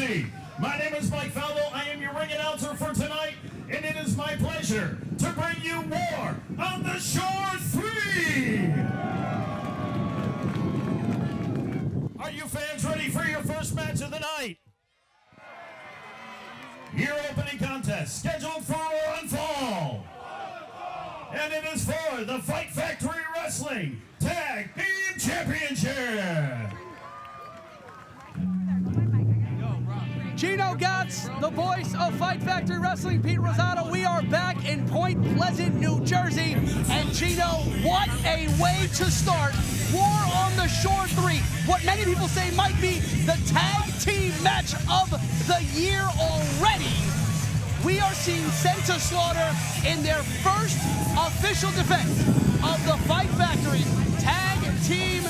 Jersey. My name is Mike Falvo. I am your ring announcer for tonight, and it is my pleasure to bring you War on the Shore 3. Are you fans ready for your first match of the night? Your opening contest scheduled for one fall. And it is for the Fight Factory Wrestling Tag Team Championship. Gino Gatz, the voice of Fight Factory Wrestling, Pete Rosado. We are back in Point Pleasant, New Jersey. And Gino, what a way to start War on the Shore 3. What many people say might be the tag team match of the year already. We are seeing Sent to Slaughter in their first official defense of the Fight Factory tag team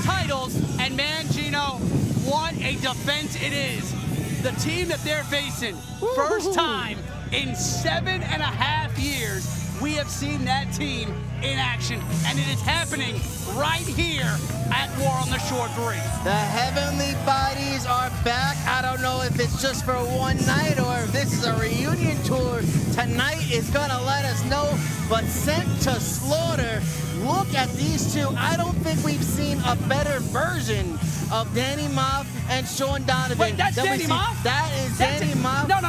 titles. And man, Gino, what a defense it is. The team that they're facing, first time in 7.5 years, we have seen that team in action, and it is happening right here at War on the Shore 3. The Heavenly Bodies are back. I don't know if it's just for one night or if this is a reunion tour. Tonight is gonna let us know, but Sent to Slaughter, look at these two. I don't think we've seen a better version of Danny Maff and Sean Donovan. Wait, that's Danny Maff? That is Danny Maff. No.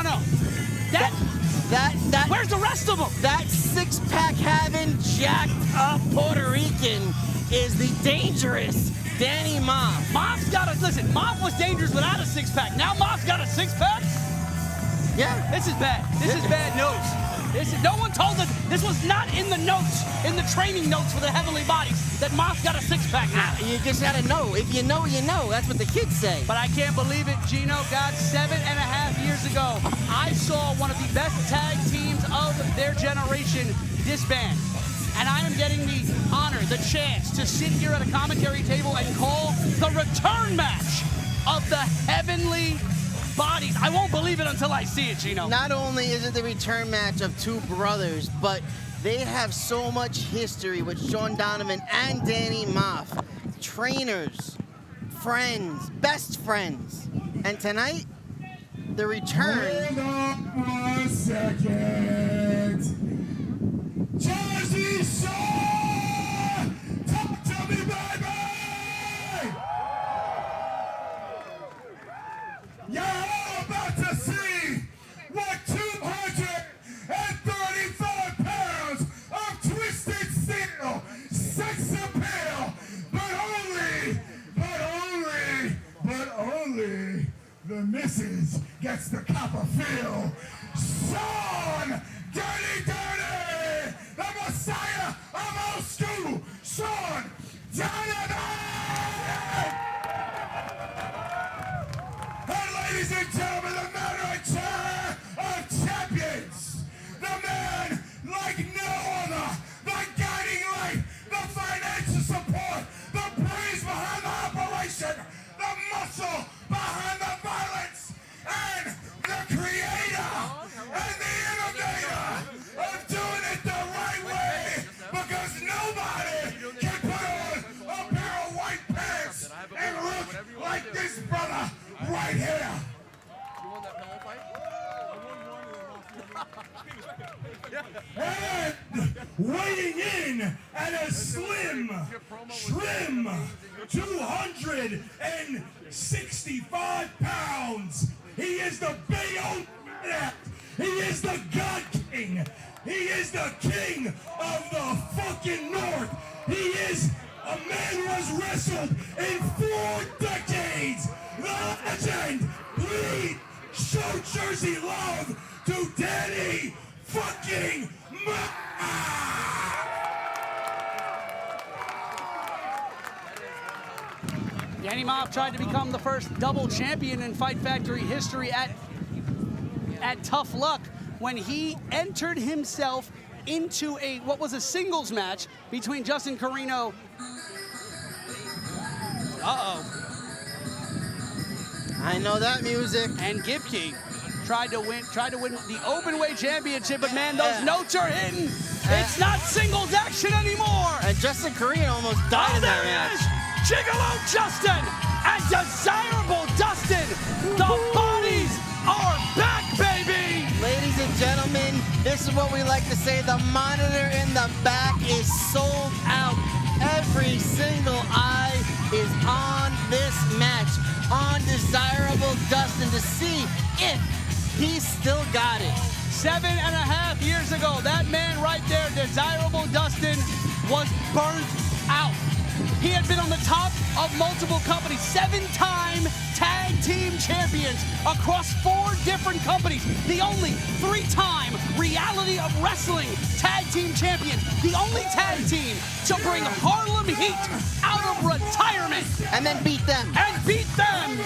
That, where's the rest of them? That six-pack having, jacked up Puerto Rican is the dangerous Danny Maff. Maff's got a, listen, Maff was dangerous without a six-pack. Now Maff's got a six-pack? Yeah. This is bad. This is bad news. No one told us, this was not in the notes, in the training notes for the Heavenly Bodies, that Maff's got a six-pack now. You just gotta know. If you know, you know. That's what the kids say. But I can't believe it, Gino. God, 7.5 years ago, I saw one of the best tag teams of their generation disband. And I am getting the honor, the chance to sit here at a commentary table and call the return match of the Heavenly Bodies. I won't believe it until I see it, Gino. Not only is it the return match of two brothers, but they have so much history with Sean Donovan and Danny Maff. Trainers, friends, best friends. And tonight, the return. Hold on 1 second. Jersey Shore! Talk to me, baby! You're all about to see what 235 pounds of twisted steel, sex appeal, but only the missus gets the copper feel. Sean Dirty, the Messiah of old school, Sean Donovan! And ladies and gentlemen, the man right chair of champions, the man like no other, the guiding light, the financial support, the brains behind the operation, the muscle behind the violence, and the creator and the innovator of doing it the right way, because nobody can put on a pair of white pants and look like this brother right here. You won that pillow fight? And weighing in at a slim, trim 265 pounds. He is the big old man. He is the God King. He is the king of the fucking North. He is a man who has wrestled in 4 decades. The legend. Please show Jersey love to Danny fucking Maff. Danny Maff tried to become the first double champion in Fight Factory history at Tough Luck when he entered himself into what was a singles match between Justin Carino. I know that music. And Gipke tried to win the Openweight Championship, but man, those notes are hitting. It's not singles action anymore. And Justin Carino almost died in that match. Gigolo Justin and Desirable Dustin, the Body This is what we like to say. The monitor in the back is sold out. Every single eye is on this match, on Desirable Dustin, to see if he's still got it. 7.5 years ago, that man right there, Desirable Dustin, was burnt out. He had been on the top of multiple companies, 7-time tag team champions across 4 different companies. The only 3-time Reality of Wrestling tag team champions. The only tag team to bring Harlem Heat out of retirement. And then beat them. And beat them.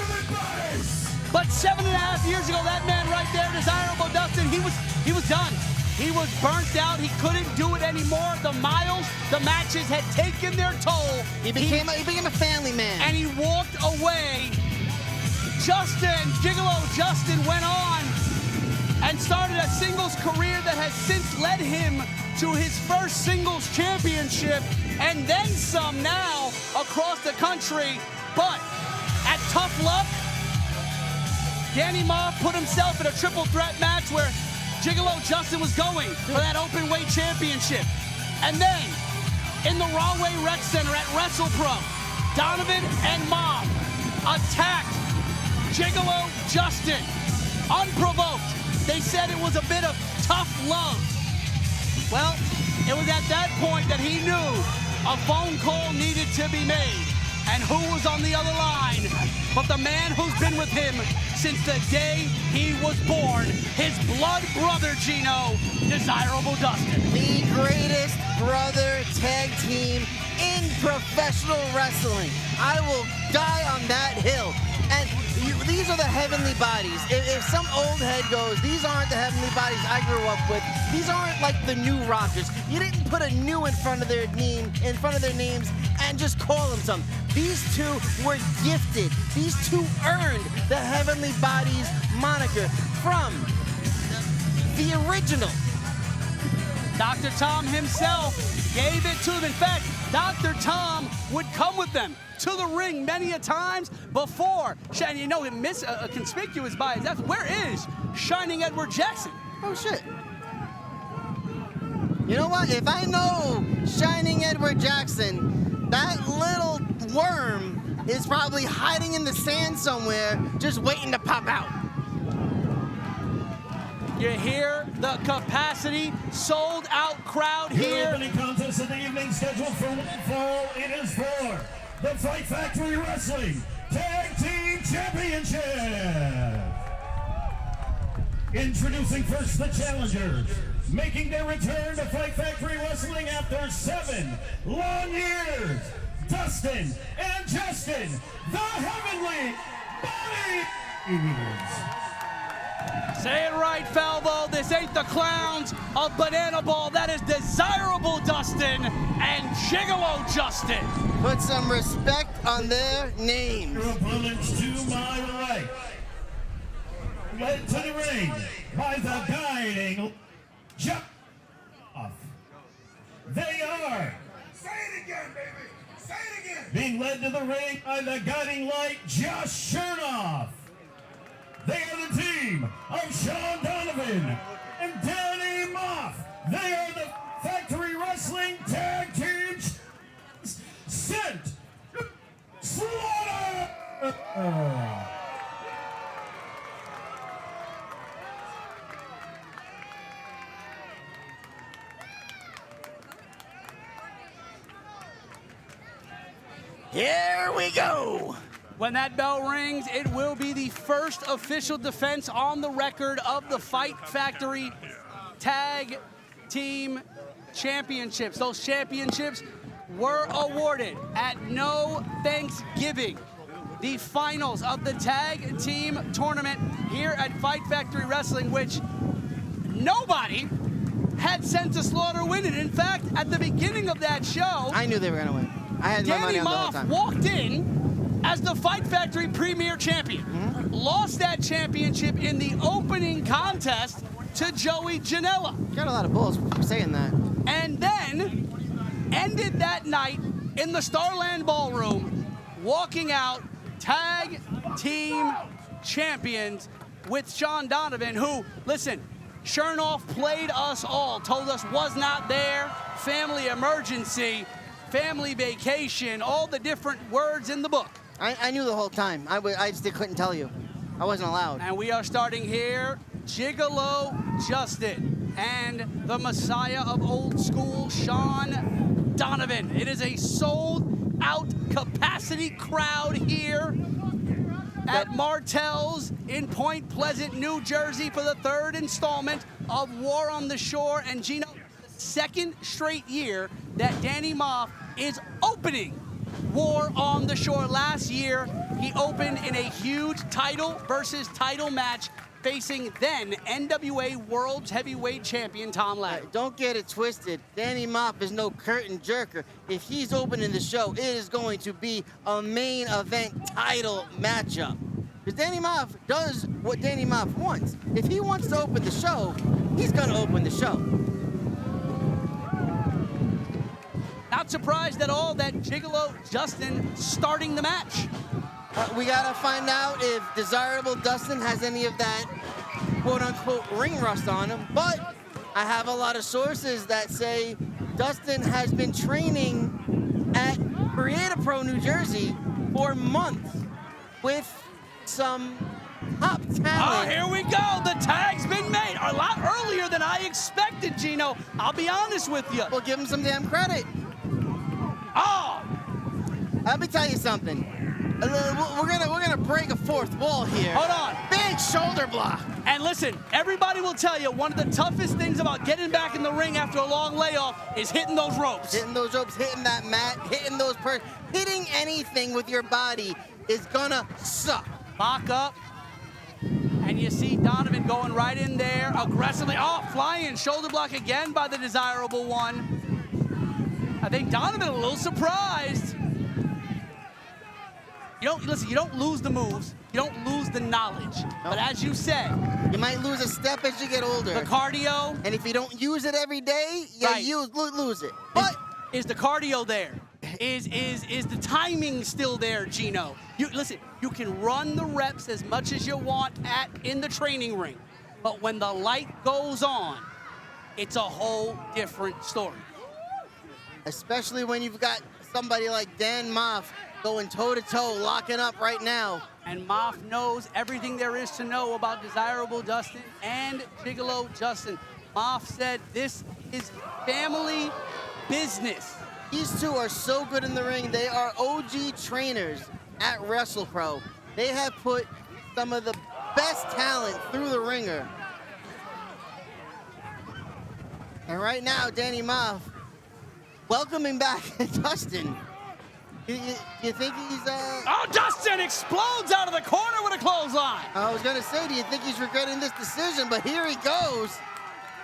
But 7.5 years ago, that man right there, Desirable Dustin, he was done. He was burnt out. He couldn't do it anymore. The miles, the matches had taken their toll. He became a family man. And he walked away. Gigolo Justin went on and started a singles career that has since led him to his first singles championship and then some now across the country. But at Tough Luck, Danny Moff put himself in a triple threat match where Gigolo Justin was going for that open weight championship. And then in the Rahway Rec Center at WrestlePro, Donovan and Moff attacked Gigolo Justin unprovoked. They said it was a bit of tough love. Well, it was at that point that he knew a phone call needed to be made. And who was on the other line but the man who's been with him since the day he was born, his blood brother, Gino, Desirable Dustin. The greatest brother tag team in professional wrestling. I will die on that hill. And these are the heavenly bodies. If some old head goes, these aren't the heavenly bodies I grew up with. These aren't like the new rockers. You didn't put a new in front of their name, in front of their names, and just call them something. These two were gifted. These two earned the heavenly bodies moniker from the original. Dr. Tom himself gave it to them. In fact, Dr. Tom would come with them to the ring many a times before. And you know, him miss a conspicuous by his death. Where is Shining Edward Jackson? Oh, shit. You know what? If I know Shining Edward Jackson, that little worm is probably hiding in the sand somewhere, just waiting to pop out. You hear the capacity, sold out crowd here. Your opening contest of the evening scheduled for one fall. It is for the Fight Factory Wrestling Tag Team Championship. Introducing first the challengers, making their return to Fight Factory Wrestling after 7 long years, Dustin and Justin, the Heavenly Bodies. Say it right, Falvo. This ain't the clowns of Banana Ball. That is Desirable Dustin and Gigolo Justin. Put some respect on their names. Your opponents to my right, led to the ring by the guiding jump off. They are. Say it again, baby. Say it again. Being led to the ring by the guiding light, Josh Chernoff. They are the team of Sean Donovan and Danny Moff. They are the Factory Wrestling Tag Team sent Slaughter. Here we go. When that bell rings, it will be the first official defense on the record of the Fight Factory Tag Team Championships. Those championships were awarded at No Thanksgiving. The finals of the tag team tournament here at Fight Factory Wrestling, which nobody had sent to Slaughter winning. In fact, at the beginning of that show, I knew they were going to win. I had my money Danny on the whole Moff time. walked in as the Fight Factory Premier Champion. Lost that championship in the opening contest to Joey Janela. Got a lot of bulls for saying that. And then ended that night in the Starland Ballroom, walking out tag team champions with Sean Donovan, who, listen, Chernoff played us all, told us was not there, family emergency, family vacation, all the different words in the book. I knew the whole time. I just couldn't tell you. I wasn't allowed. And we are starting here, Gigolo Justin and the Messiah of old school, Sean Donovan. It is a sold-out capacity crowd here at Martell's in Point Pleasant, New Jersey for the third installment of War on the Shore. And Gino, second straight year that Danny Maff is opening War on the Shore. Last year, he opened in a huge title versus title match facing then NWA World Heavyweight Champion Tom Latimer. Don't get it twisted. Danny Maff is no curtain jerker. If he's opening the show, it is going to be a main event title matchup. Because Danny Maff does what Danny Maff wants. If he wants to open the show, he's going to open the show. Not surprised at all that Gigolo Justin starting the match. We got to find out if Desirable Dustin has any of that quote-unquote ring rust on him. But I have a lot of sources that say Dustin has been training at Creative Pro New Jersey for months with some top talent. Oh, here we go. The tag's been made a lot earlier than I expected, Gino. I'll be honest with you. Well, give him some damn credit. Oh! Let me tell you something. We're gonna break a fourth wall here. Hold on. Big shoulder block. And listen, everybody will tell you one of the toughest things about getting back in the ring after a long layoff is hitting those ropes. Hitting those ropes, hitting that mat, hitting those hitting anything with your body is gonna suck. Lock up. And you see Donovan going right in there aggressively. Oh, flying shoulder block again by the Desirable One. I think Donovan a little surprised. You don't lose the moves. You don't lose the knowledge. Nope. But as you said, you might lose a step as you get older. The cardio. And if you don't use it every day, you lose it. But is the cardio there? Is the timing still there, Gino? Listen, you can run the reps as much as you want in the training ring. But when the light goes on, it's a whole different story. Especially when you've got somebody like Dan Maff going toe-to-toe, locking up right now. And Maff knows everything there is to know about Desirable Dustin and Gigolo Justin. Maff said this is family business. These two are so good in the ring. They are OG trainers at WrestlePro. They have put some of the best talent through the ringer. And right now, Danny Maff welcoming back Dustin. You think he's Oh, Dustin explodes out of the corner with a clothesline. I was gonna say, do you think he's regretting this decision? But here he goes.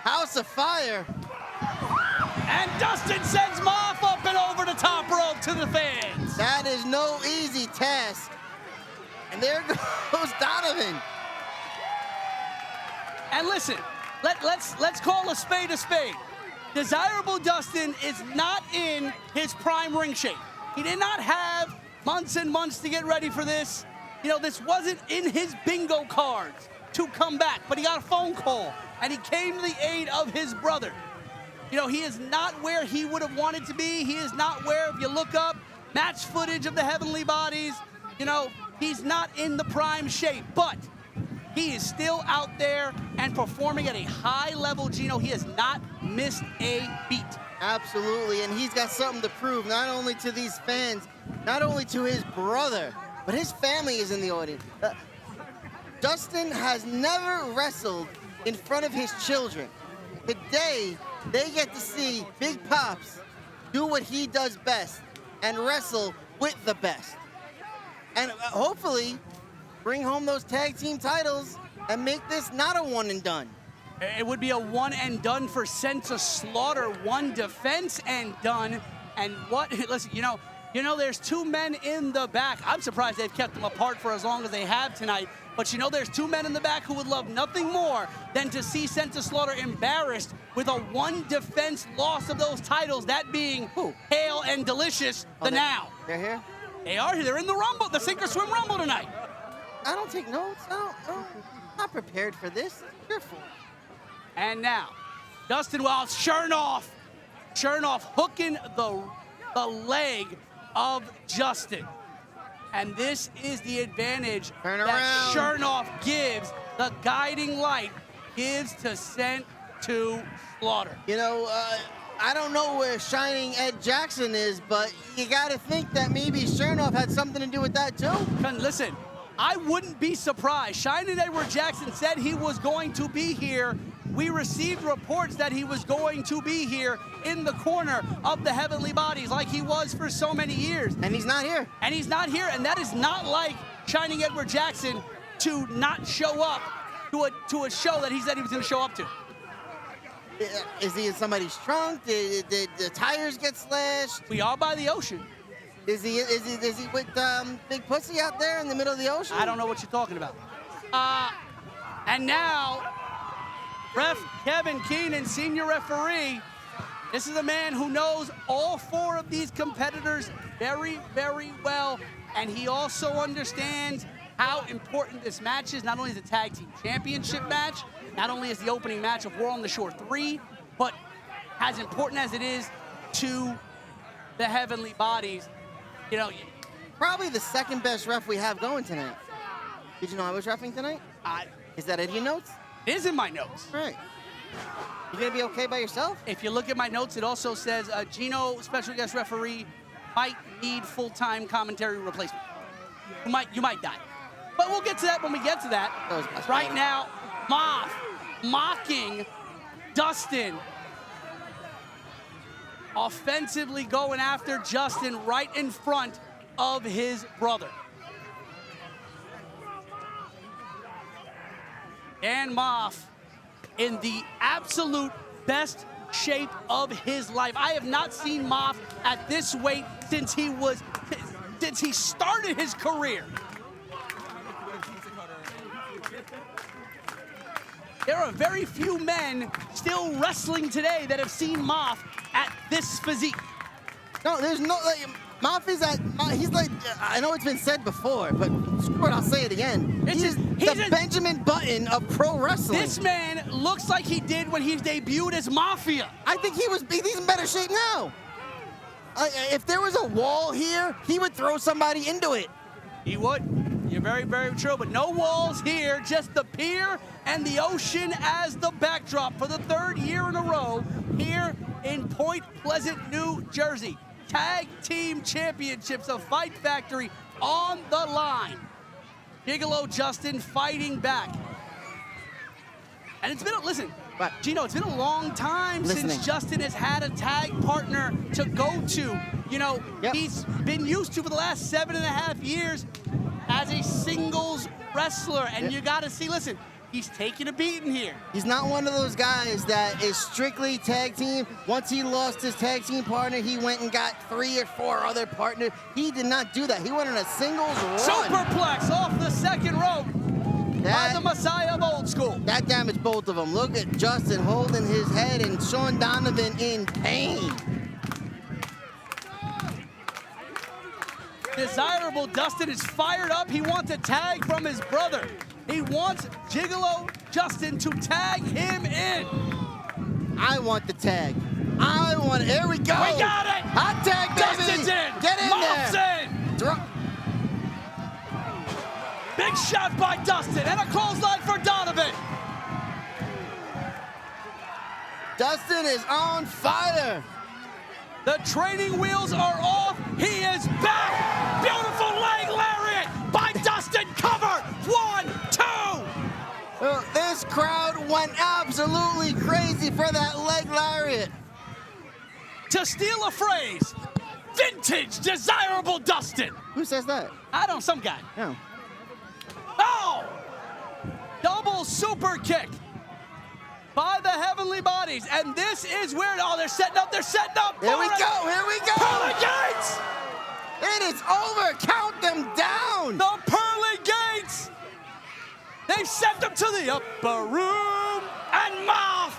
House of Fire. And Dustin sends Maff up and over the top rope to the fans. That is no easy task. And there goes Donovan. And listen, let's call a spade a spade. Desirable Dustin is not in his prime ring shape. He did not have months and months to get ready for this. This wasn't in his bingo cards to come back, but he got a phone call, and he came to the aid of his brother. He is not where he would have wanted to be. He is not where, if you look up match footage of the Heavenly Bodies, he's not in the prime shape, but he is still out there and performing at a high level, Gino. He has not missed a beat. Absolutely, and he's got something to prove, not only to these fans, not only to his brother, but his family is in the audience. Dustin has never wrestled in front of his children. Today, they get to see Big Pops do what he does best and wrestle with the best. And hopefully, bring home those tag team titles and make this not a one and done. It would be a one and done for Senta Slaughter, one defense and done. And listen, there's two men in the back. I'm surprised they've kept them apart for as long as they have tonight. But there's two men in the back who would love nothing more than to see Senta Slaughter embarrassed with a one defense loss of those titles, that being Hale and Delicious, Now. They're here? They are here. They're in the Rumble, the Sink or Swim Rumble tonight. I don't take notes. I'm not prepared for this. It's fearful. And now, Dustin Wild, Chernoff hooking the leg of Justin. And this is the advantage Turn that around. Chernoff gives, the guiding light gives to Sent to Slaughter. You know, I don't know where Shining Ed Jackson is, but you got to think that maybe Chernoff had something to do with that too. And listen, I wouldn't be surprised. Shining Edward Jackson said he was going to be here. We received reports that he was going to be here in the corner of the Heavenly Bodies like he was for so many years. And he's not here. And he's not here, and that is not like Shining Edward Jackson to not show up to a show that he said he was going to show up to. Is he in somebody's trunk? Did the tires get slashed? We are by the ocean. Is he with Big Pussy out there in the middle of the ocean? I don't know what you're talking about. And now, Ref Kevin Keenan, senior referee. This is a man who knows all four of these competitors very, very well, and he also understands how important this match is. Not only is it a tag team championship match, not only is the opening match of War on the Shore 3, but as important as it is to the Heavenly Bodies, you know, Probably the second best ref we have going tonight. Did you know I was reffing tonight? Is that in your notes? it is in my notes. All right. You gonna be okay by yourself? If you look at my notes, it also says Gino, special guest referee, might need full-time commentary replacement. You might die. But we'll get to that when we get to that. Right now, Moff mocking Dustin. Offensively going after Justin right in front of his brother. Dan Moff in the absolute best shape of his life. I have not seen Moff at this weight since he started his career. There are very few men still wrestling today that have seen Moff at this physique. No, there's no. Moff is at. He's like. I know it's been said before, but screw it, I'll say it again. He's the Benjamin Button of pro wrestling. This man looks like he did when he debuted as Mafia. I think he's in better shape now. If there was a wall here, he would throw somebody into it. He would. You're very, very true. But no walls here, just the pier and the ocean as the backdrop for the third year in a row here in Point Pleasant, New Jersey. Tag Team Championships of Fight Factory on the line. Gigolo Justin fighting back. And it's been, listen, Gino, it's been a long time since Justin has had a tag partner to go to. You know, he's been used to for the last 7.5 years as a singles wrestler. And you got to see, listen, he's taking a beating here. He's not one of those guys that is strictly tag team. Once he lost his tag team partner, he went and got 3 or 4 other partners. He did not do that. He went on a singles run. Superplex off the second rope by the Messiah of Old School. That damaged both of them. Look at Justin holding his head and Sean Donovan in pain. Desirable Dustin is fired up. He wants a tag from his brother. He wants Gigolo Justin to tag him in. I want the tag. I want it. Here we go. We got it. Hot tag, baby. Dustin's in. Get in Moff's there. in. Big shot by Dustin and a clothesline for Donovan. Dustin is on fire. The training wheels are off. He is back. Beautiful leg lariat by Dustin. Cover. 1, 2. This crowd went absolutely crazy for that leg lariat. To steal a phrase, vintage desirable Dustin. Who says that? I don't know, some guy. No. Oh! Double super kick by the Heavenly Bodies. And this is where, they're setting up. Here we go. Pearly Gates! It is over. Count them down. The Pearly Gates! They've sent them to the upper room and mouth.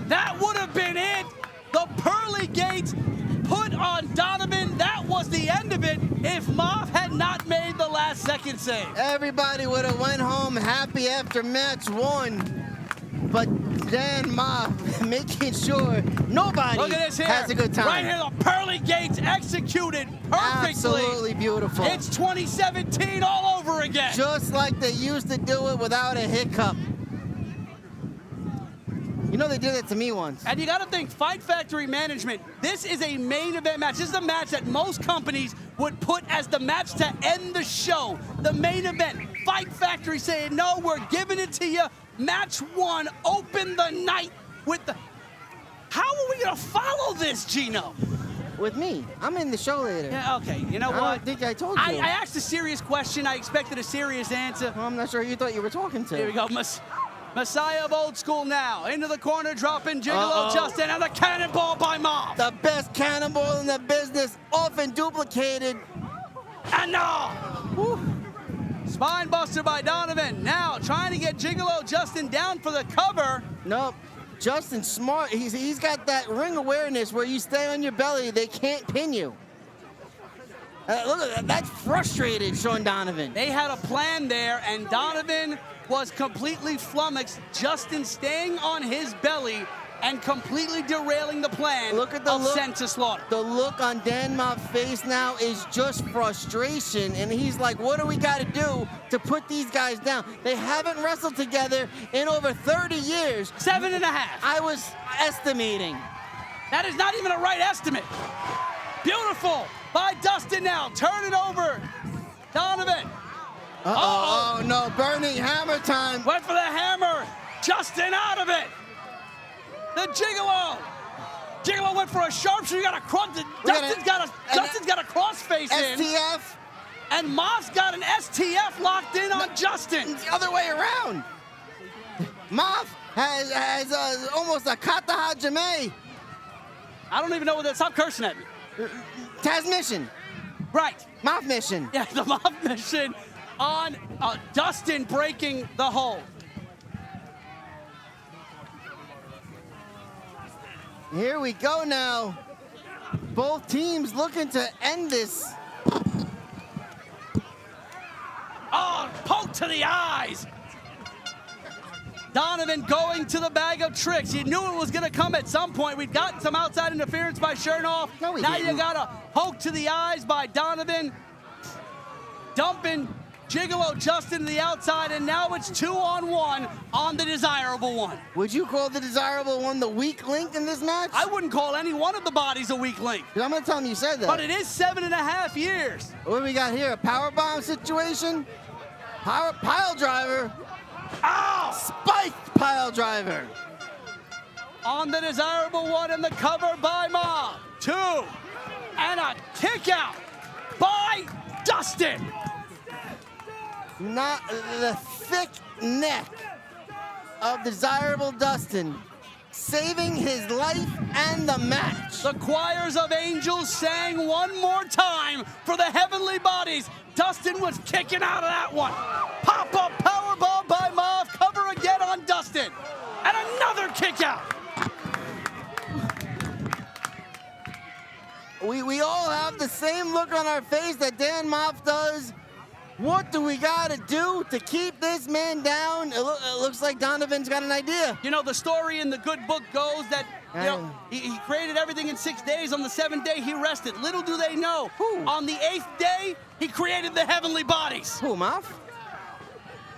That would have been it. The Pearly Gates put on Donovan. That was the end of it if Moff had not made the last second save. Everybody would have went home happy after match 1. But Dan Moff making sure nobody Look at this here. has a good time. Right here, the pearly gates executed perfectly. Absolutely beautiful. It's 2017 all over again. Just like they used to do it without a hiccup. You know they did it to me once. And you got to think, Fight Factory management, this is a main event match. This is a match that most companies would put as the match to end the show. The main event. Fight Factory saying, no, we're giving it to you. Match 1, open the night with the... How are we going to follow this, Gino? With me. I'm in the show later. Yeah, okay, you know I what? don't think I told you. I asked a serious question. I expected a serious answer. Well, I'm not sure who you thought you were talking to. Here we go. Messiah of Old School now. Into the corner, dropping Gigolo Justin, and a cannonball by Moff. The best cannonball in the business, often duplicated. And no! Spine buster by Donovan. Now trying to get Gigolo Justin down for the cover. Nope. Justin smart. He's got that ring awareness where you stay on your belly, they can't pin you. Look at that. That's frustrated, Sean Donovan. They had a plan there, and Donovan was completely flummoxed. Justin staying on his belly and completely derailing the plan Look at the of look. Sent to Slaughter. The look on Dan Moff's face now is just frustration, and he's like, what do we got to do to put these guys down? They haven't wrestled together in over 30 years. 7.5. I was estimating. That is not even a right estimate. Beautiful by Dustin now. Turn it over. Donovan. Oh, no, burning hammer time. Went for the hammer. Justin out of it. The Gigolo. Gigolo went for a sharpshooter. You got a cross. Dustin's got a crossface in. STF. And Moff's got an STF locked in on Justin. It's the other way around. Moff has almost a kata hajime. I don't even know what that. Stop cursing at me. Taz mission. Right. Moff mission. Yeah, the Moff mission on Dustin breaking the hold. Here we go now. Both teams looking to end this. Oh, poke to the eyes. Donovan going to the bag of tricks. You knew it was going to come at some point. We've got some outside interference by Chernoff. No, we now didn't. you got a poke to the eyes by Donovan. Dumping Gigolo Justin to the outside, and now it's 2-on-1 on the desirable one. Would you call the desirable one the weak link in this match? I wouldn't call any one of the bodies a weak link. I'm going to tell him you said that. But it is 7.5 years. What do we got here? A power bomb situation? Pile driver. Ow! Spiked pile driver. On the desirable one and the cover by Ma. 2. And a kick out by Dustin. Not the thick neck of desirable Dustin, saving his life and the match. The choirs of angels sang one more time for the heavenly bodies. Dustin was kicking out of that one. Pop-up powerbomb by Moff. Cover again on Dustin. And another kick out. We all have the same look on our face that Dan Moff does. What do we got to do to keep this man down? It looks like Donovan's got an idea. You know, the story in the good book goes that he created everything in 6 days. On the 7th day, he rested. Little do they know, on the 8th day, he created the heavenly bodies. Who, Moff?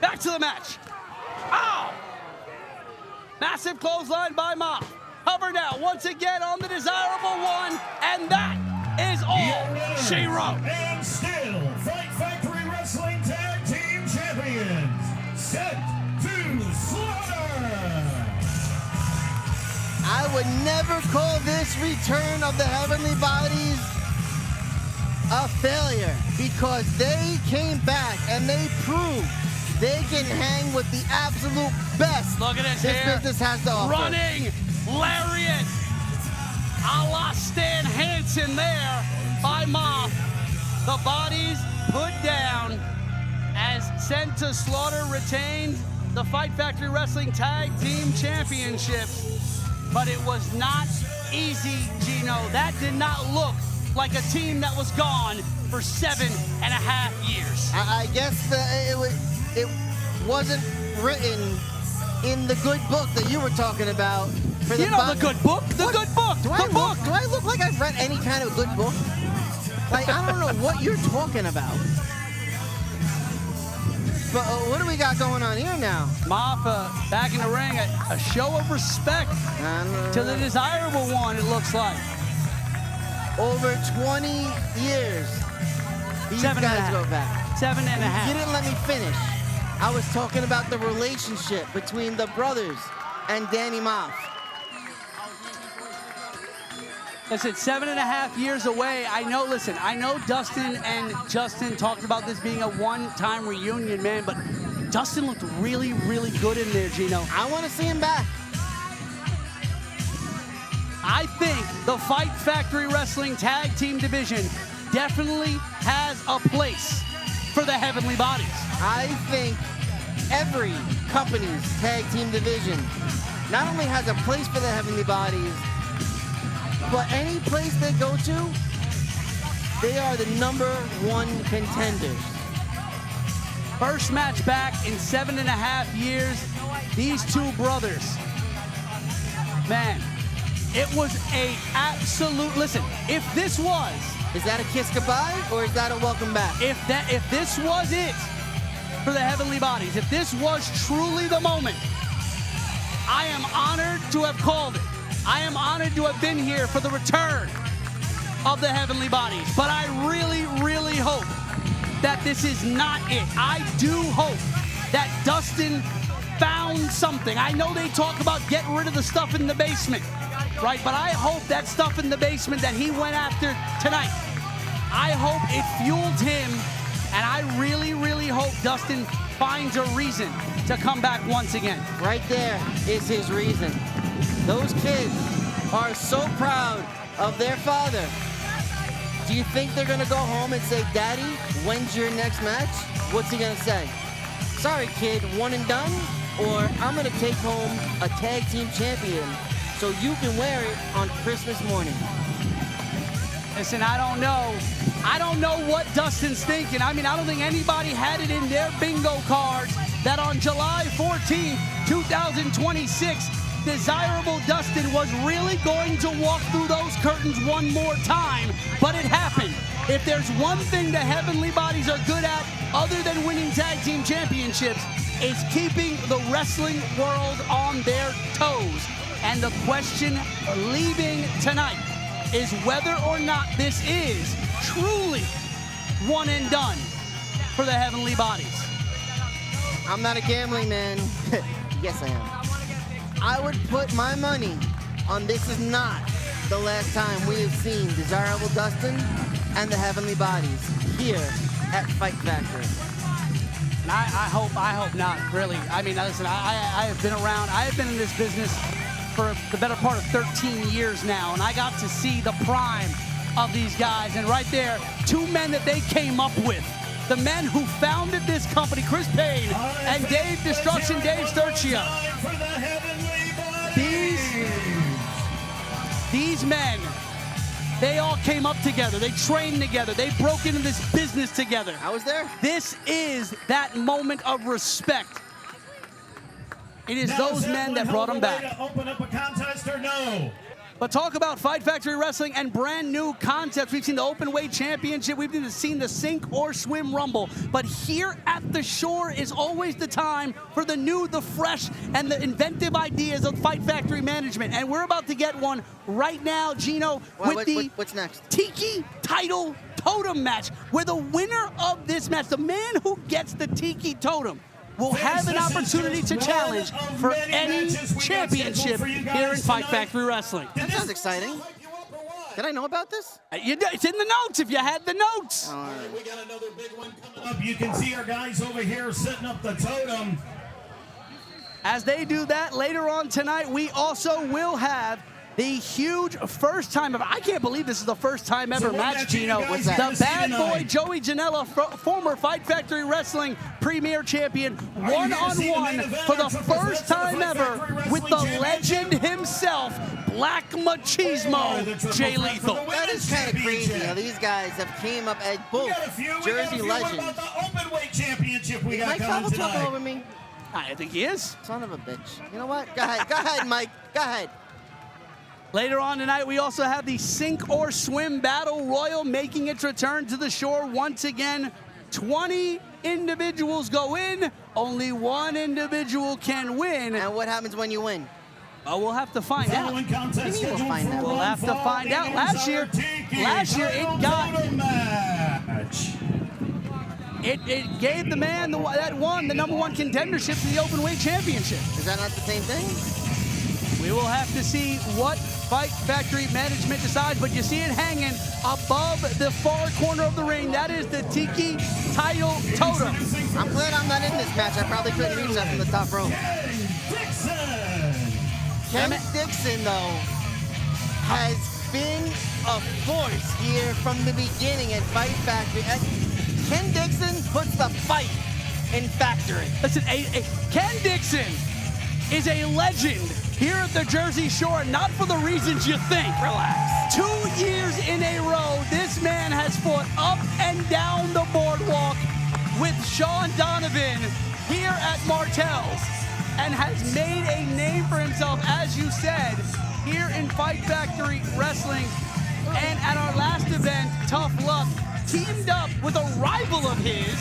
Back to the match. Ow! Massive clothesline by Moff. Cover now, once again on the desirable one, and that is all she wrote. And still, Fight Factory Wrestling Tag Team Champions, Sent to Slaughter. I would never call this return of the Heavenly Bodies a failure because they came back and they proved they can hang with the absolute best. Look at this business has to offer. Running lariat a la Stan Hansen there by Moff. The bodies put down as Sent to Slaughter retained the Fight Factory Wrestling Tag Team Championships. But it was not easy, Gino. That did not look like a team that was gone for 7.5 years. I guess it wasn't written in the good book that you were talking about. For the You know the good book? The good book! Do I look like I've read any kind of good book? Like, I don't know what you're talking about. But what do we got going on here now? Mafa back in the ring, a show of respect to the desirable one, it looks like. Over 20 years. These guys go back. 7.5. You didn't let me finish. I was talking about the relationship between the brothers and Danny Maff. Listen, 7.5 years away. I know Dustin and Justin talked about this being a one-time reunion, man, but Dustin looked really, really good in there, Gino. I want to see him back. I think the Fight Factory Wrestling Tag Team Division definitely has a place for the Heavenly Bodies. I think every company's tag team division not only has a place for the Heavenly Bodies, but any place they go to, they are the #1 contenders. First match back in 7.5 years. These two brothers, man, it was a absolute, listen, if this was, is that a kiss goodbye or is that a welcome back? If this was it for the Heavenly Bodies, if this was truly the moment, I am honored to have called it. I am honored to have been here for the return of the Heavenly Bodies. But I really, really hope that this is not it. I do hope that Dustin found something. I know they talk about getting rid of the stuff in the basement, right? But I hope that stuff in the basement that he went after tonight, I hope it fueled him, and I really, really hope Dustin finds a reason to come back once again. Right there is his reason. Those kids are so proud of their father. Do you think they're gonna go home and say, Daddy, when's your next match? What's he gonna say? Sorry, kid, one and done? Or I'm gonna take home a tag team champion so you can wear it on Christmas morning. Listen, I don't know. I don't know what Dustin's thinking. I mean, I don't think anybody had it in their bingo cards that on July 14th, 2026, Desirable Dustin was really going to walk through those curtains one more time, but it happened. If there's one thing the Heavenly Bodies are good at, other than winning tag team championships, is keeping the wrestling world on their toes. And the question leaving tonight is whether or not this is truly one and done for the Heavenly Bodies. I'm not a gambling man. Yes, I am. I would put my money on this is not the last time we have seen Desirable Dustin and the Heavenly Bodies here at Fight Factory. I hope not, really. I mean, listen, I have been around, I have been in this business for the better part of 13 years now, and I got to see the prime of these guys. And right there, two men that they came up with. The men who founded this company, Chris Payne and Dave Destruction, Dave Sturcia. These men, they all came up together. They trained together. They broke into this business together. I was there. This is that moment of respect. It is those men that brought them back. Open up a contest or no? But talk about Fight Factory Wrestling and brand new concepts. We've seen the Open Weight Championship. We've seen the Sink or Swim Rumble. But here at the Shore is always the time for the new, the fresh, and the inventive ideas of Fight Factory management. And we're about to get one right now, Gino, what's next? Tiki title totem match, where the winner of this match, the man who gets the Tiki totem, will have an opportunity to challenge for any championship here in Fight Factory Wrestling. That sounds exciting. Did I know about this? It's in the notes if you had the notes. All right, we got another big one coming up. You can see our guys over here setting up the totem. As they do that later on tonight, we also will have the huge first time ever. I can't believe this is the first time ever match, Gino. What's that? The bad boy Joey Janela, former Fight Factory Wrestling Premier Champion, one-on-one for the first time ever with the legend himself, Black Machismo, Jay Lethal. That is kind of crazy. How these guys have came up as both Jersey legends. What about the open weight championship we got Mike coming Falvo talking tonight? over me? I think he is. Son of a bitch. You know what? Go ahead, Mike. Go ahead. Later on tonight, we also have the Sink or Swim Battle Royal making its return to the shore once again. 20 individuals go in, only one individual can win. And what happens when you win? Oh, we'll have to find out. Following contest What do you mean scheduled we'll find for out? We'll one have to fall find out. is Last year our Tiki it got- title match. It gave the man that won the #1 contendership to the Openweight Championship. Is that not the same thing? We will have to see what Fight Factory management decides, but you see it hanging above the far corner of the ring. That is the Tiki title totem. I'm glad I'm not in this match. I probably couldn't reach that from the top rope. Ken Dixon, though, has been a force here from the beginning at Fight Factory. Ken Dixon puts the fight in Factory. Listen, Ken Dixon is a legend here at the Jersey Shore, not for the reasons you think. Relax. 2 years in a row, this man has fought up and down the boardwalk with Sean Donovan here at Martell's and has made a name for himself, as you said, here in Fight Factory Wrestling. And at our last event, Tough Luck teamed up with a rival of his,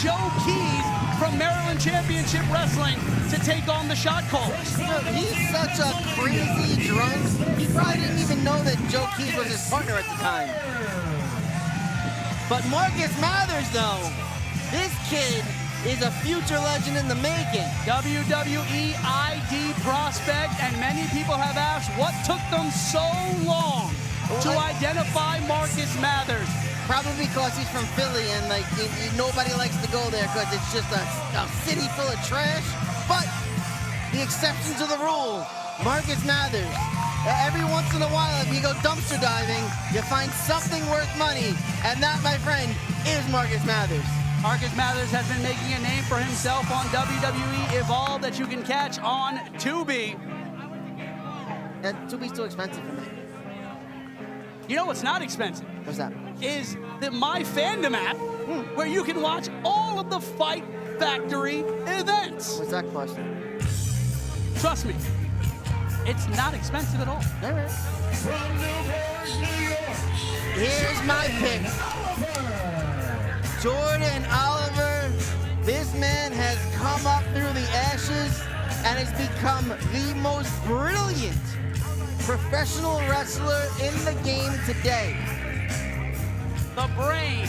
Joe Keys from Maryland Championship Wrestling, to take on the Shot Callers. He's such a crazy drunk. He probably didn't even know that Joe Keys was his partner at the time. But Marcus Mathers, though, this kid is a future legend in the making. WWE ID prospect, and many people have asked what took them so long to identify Marcus Mathers. Probably because he's from Philly and nobody likes to go there because it's just a city full of trash. But the exception to the rule, Marcus Mathers. Every once in a while, if you go dumpster diving, you find something worth money, and that, my friend, is Marcus Mathers. Marcus Mathers has been making a name for himself on WWE Evolve that you can catch on Tubi. And Tubi's too expensive for me. You know what's not expensive? What's that? Is the My Fandom app, where you can watch all of the Fight Factory events. What's that cost? Trust me, it's not expensive at all. All right. From Newburgh, New York. Here's my pick. Jordan Oliver. This man has come up through the ashes and has become the most brilliant professional wrestler in the game today. The Brain,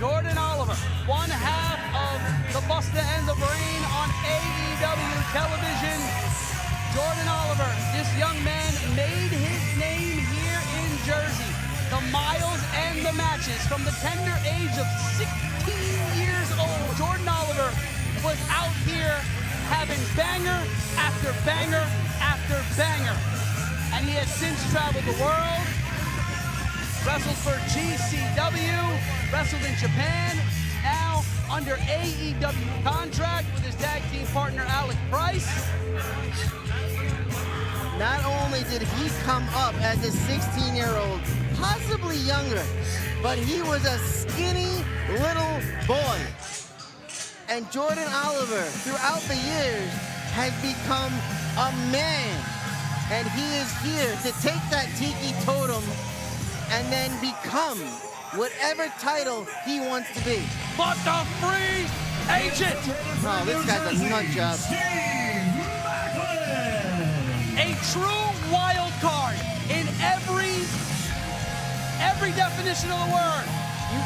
Jordan Oliver, one half of the Busta and the Brain on AEW television. Jordan Oliver, this young man made his name here in Jersey. The miles and the matches from the tender age of 16 years old. Jordan Oliver was out here having banger after banger after banger. And he has since traveled the world, wrestled for GCW, wrestled in Japan, now under AEW contract with his tag team partner Alec Price. Not only did he come up as a 16-year-old, possibly younger, but he was a skinny little boy. And Jordan Oliver, throughout the years, has become a man. And he is here to take that Tiki totem and then become whatever title he wants to be. But the free agent, Oh, this guy's a nut job. Steve Macklin. a true wild card in every definition of the word.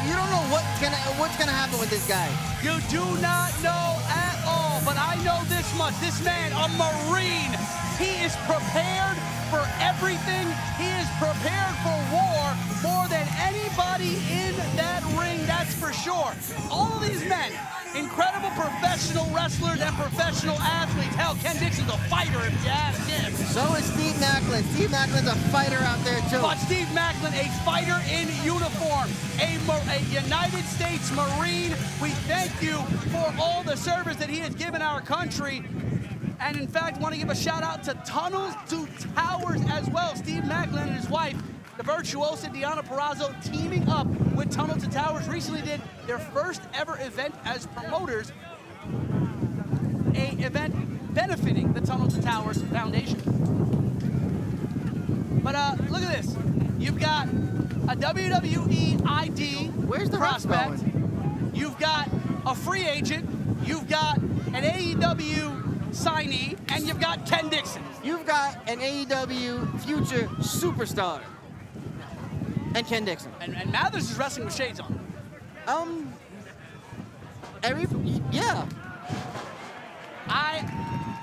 You don't know what's gonna happen with this guy. You do not know at all, but I know this much. This man, a Marine, he is prepared for everything. He is prepared for war more than anybody in that ring, that's for sure. All of these men, incredible professional wrestlers and professional athletes. Hell, Ken Dixon's a fighter if you ask him. So is Steve Macklin. Steve Macklin's a fighter out there too. But Steve Macklin, a fighter in uniform, a United States Marine. We thank you for all the service that he has given our country. And in fact, want to give a shout out to Tunnels to Towers as well. Steve Macklin and his wife, the virtuosa Deanna Perrazzo, teaming up with Tunnel to Towers, recently did their first ever event as promoters, a event benefiting the Tunnel to Towers Foundation. But look at this. You've got a WWE ID Where's the ref prospect. going? You've got a free agent. You've got an AEW signee, and you've got Ken Dixon. You've got an AEW future superstar. And Ken Dixon. And Mathers is wrestling with shades on. Yeah,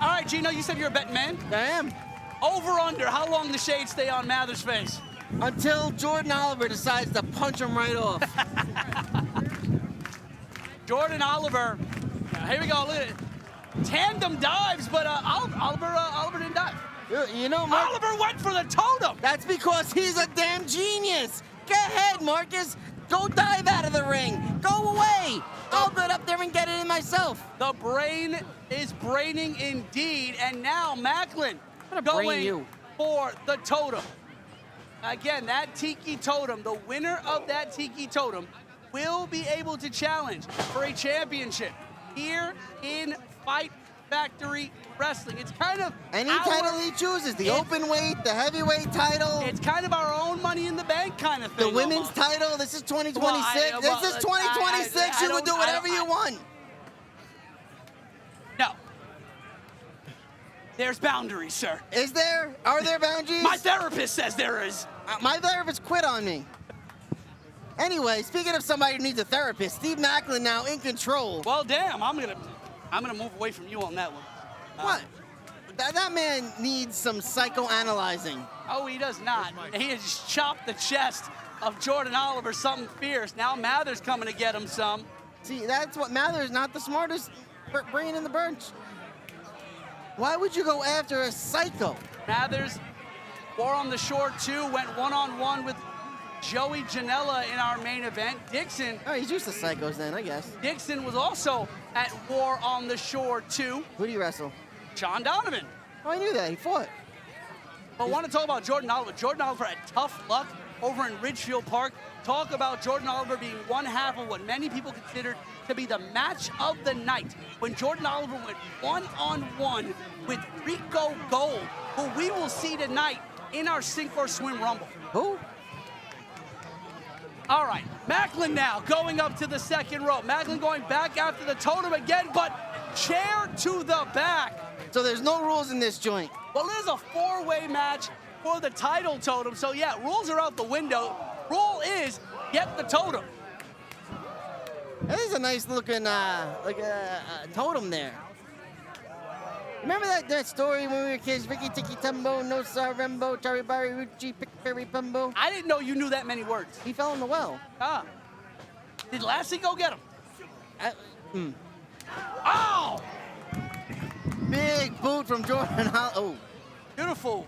All right, Gino, you said you're a betting man. I am. Over under, how long the shades stay on Mathers' face? Until Jordan Oliver decides to punch him right off. Jordan Oliver, here we go, look at it. Tandem dives, but Oliver didn't dive. You know, Mark, Oliver went for the totem. that's because he's a damn genius. Go ahead, Marcus. Go dive out of the ring. Go away. I'll get up there and get it in myself. The brain is braining indeed, and now Macklin I'm gonna brain going you. for the totem. Again, that Tiki Totem, the winner of that Tiki Totem will be able to challenge for a championship here in Fight Factory Wrestling. It's kind of Any our- title he chooses, the open weight, the heavyweight title, It's kind of our own Money in the Bank kind of thing. the women's almost. title. This is 2026. Well, This is 2026. You can do whatever you want. No. There's boundaries, sir. Is there? Are there boundaries? My therapist says there is. My therapist quit on me. Anyway, speaking of somebody who needs a therapist, Steve Macklin now in control. Well, damn, I'm gonna move away from you on that one. What? That man needs some psychoanalyzing. Oh, he does not. He has just chopped the chest of Jordan Oliver something fierce. Now Mathers coming to get him some. See, that's what Mathers not the smartest brain in the bunch. Why would you go after a psycho? Mathers, War on the Shore 2, went one-on-one with Joey Janela in our main event. Dixon Oh, he's used to psychos then, I guess. was also at War on the Shore 2. Who do you wrestle? John Donovan. Oh, I knew that. He fought. But I want to talk about Jordan Oliver. Jordan Oliver had tough luck over in Ridgefield Park. Talk about Jordan Oliver being one half of what many people considered to be the match of the night when Jordan Oliver went one-on-one with Rico Gold, who we will see tonight in our Sink or Swim Rumble. Who? All right, Macklin now going up to the second rope. Macklin going back after the totem again, but chair to the back. So there's no rules in this joint. Well, there's a four-way match for the title totem. So yeah, rules are out the window. Rule is get the totem. That is a nice looking totem there. Remember that story when we were kids? Ricky Tiki Tumbo, No Sarembo, Taribari Ruchi, Pickberry Pumbo. I didn't know you knew that many words. He fell in the well. Ah. Did Lassie go get him? Oh! Big boot from Jordan Hall. Oh. Beautiful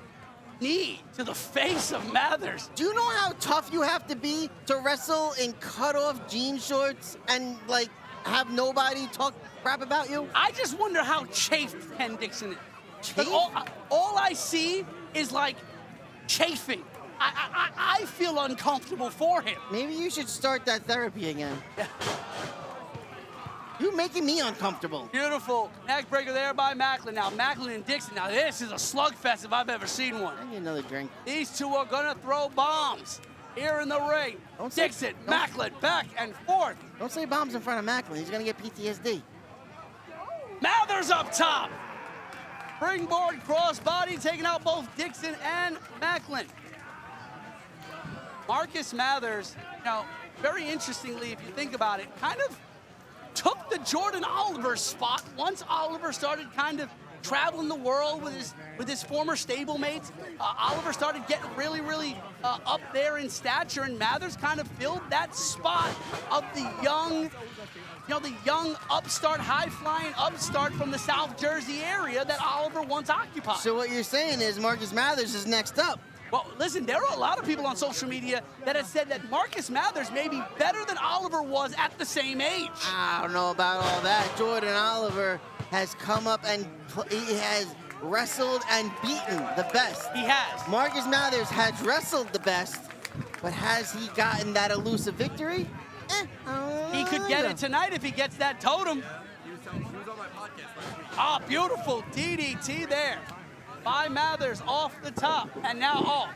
knee to the face of Mathers. Do you know how tough you have to be to wrestle in cut-off jean shorts and, like, have nobody talk crap about you? I just wonder how chafed Ken Dixon is. 'Cause Chafed? all I see is, like, chafing. I feel uncomfortable for him. Maybe you should start that therapy again. You're making me uncomfortable. Beautiful neck breaker there by Macklin. Now, Macklin and Dixon. Now, this is a slugfest if I've ever seen one. I need another drink. These two are going to throw bombs here in the ring. Don't say- Dixon, don't- Macklin, back and forth. Don't say bombs in front of Macklin. He's gonna get PTSD. Mathers up top. Springboard crossbody taking out both Dixon and Macklin. Marcus Mathers, very interestingly, if you think about it, kind of took the Jordan Oliver spot once Oliver started kind of traveling the world with his former stablemates. Oliver started getting really up there in stature, and Mathers kind of filled that spot of the young upstart, high-flying upstart from the South Jersey area that Oliver once occupied. So what you're saying is Marcus Mathers is next up. Well, listen, there are a lot of people on social media that have said that Marcus Mathers may be better than Oliver was at the same age. I don't know about all that. Jordan Oliver has come up and he has wrestled and beaten the best. He has. Marcus Mathers has wrestled the best, but has he gotten that elusive victory? He could get it tonight if he gets that totem. He was on my podcast last week. Ah, beautiful DDT there by Mathers off the top, and now off.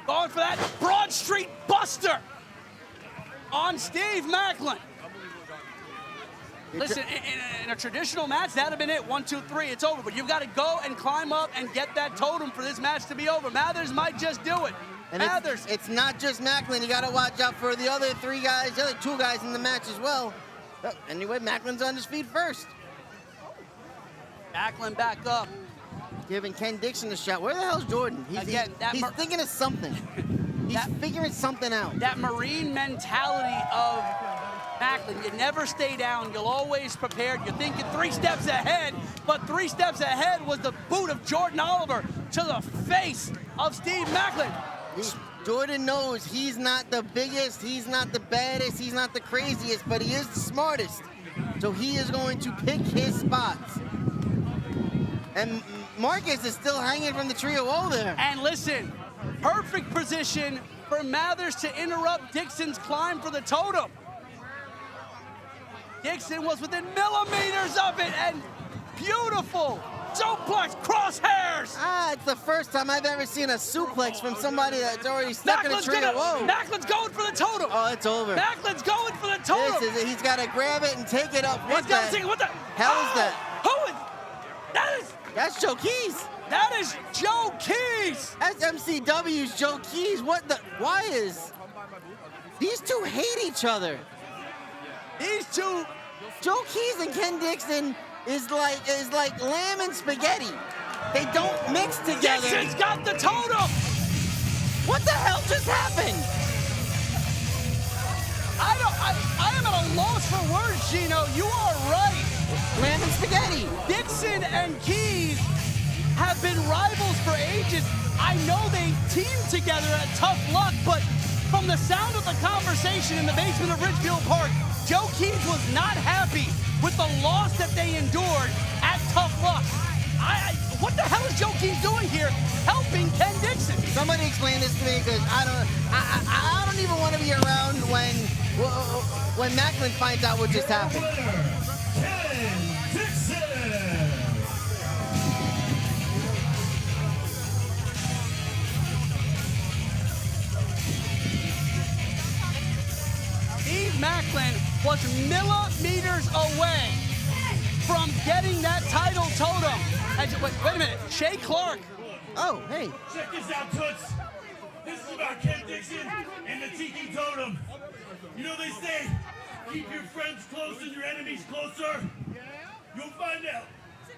Going for that Broad Street Buster on Steve Macklin. Listen, in a traditional match, that'd have been it. 1, 2, 3, it's over. But you've got to go and climb up and get that totem for this match to be over. Mathers might just do it. And Mathers. it's not just Macklin. You got to watch out for the other 3 guys, the other 2 guys in the match as well. But anyway, Macklin's on his feet first. Macklin back up. Giving Ken Dixon a shot. Where the hell's Jordan? He's thinking of something. He's figuring something out. That Marine mentality of Macklin, you never stay down. You'll always prepared. You're thinking 3 steps ahead, but 3 steps ahead was the boot of Jordan Oliver to the face of Steve Macklin. Jordan knows he's not the biggest, he's not the baddest, he's not the craziest, but he is the smartest. So he is going to pick his spots. And Marcus is still hanging from the tree of woe there. And listen, perfect position for Mathers to interrupt Dixon's climb for the totem. Dixon was within millimeters of it, and beautiful suplex crosshairs. It's the first time I've ever seen a suplex from somebody that's already stuck in a tree of woe. Macklin's going for the totem. Oh, it's over. Macklin's going for the totem. He's got to grab it and take it up. What the hell is that? Who is that? That's Joe Keys. That is Joe Keys. That's MCW's Joe Keys. Why is these 2 hate each other? These 2. Joe Keys and Ken Dixon is like lamb and spaghetti. They don't mix together. Dixon's got the totem. What the hell just happened? I am at a loss for words, Gino. You are right. Lamb and spaghetti. Dixon and Keys have been rivals for ages. I know they teamed together at Tough Luck, but from the sound of the conversation in the basement of Ridgefield Park, Joe Keys was not happy with the loss that they endured at Tough Luck. What the hell is Joe Keys doing here helping Ken Dixon? Somebody explain this to me, because I don't even want to be around when Macklin finds out what just happened. Ken Dixon. Steve Macklin was millimeters away from getting that title totem. Wait a minute, Shay Clark. Oh, hey. Check this out, Toots. This is about Ken Dixon and the Tiki Totem. You know they say, keep your friends close and your enemies closer. You'll find out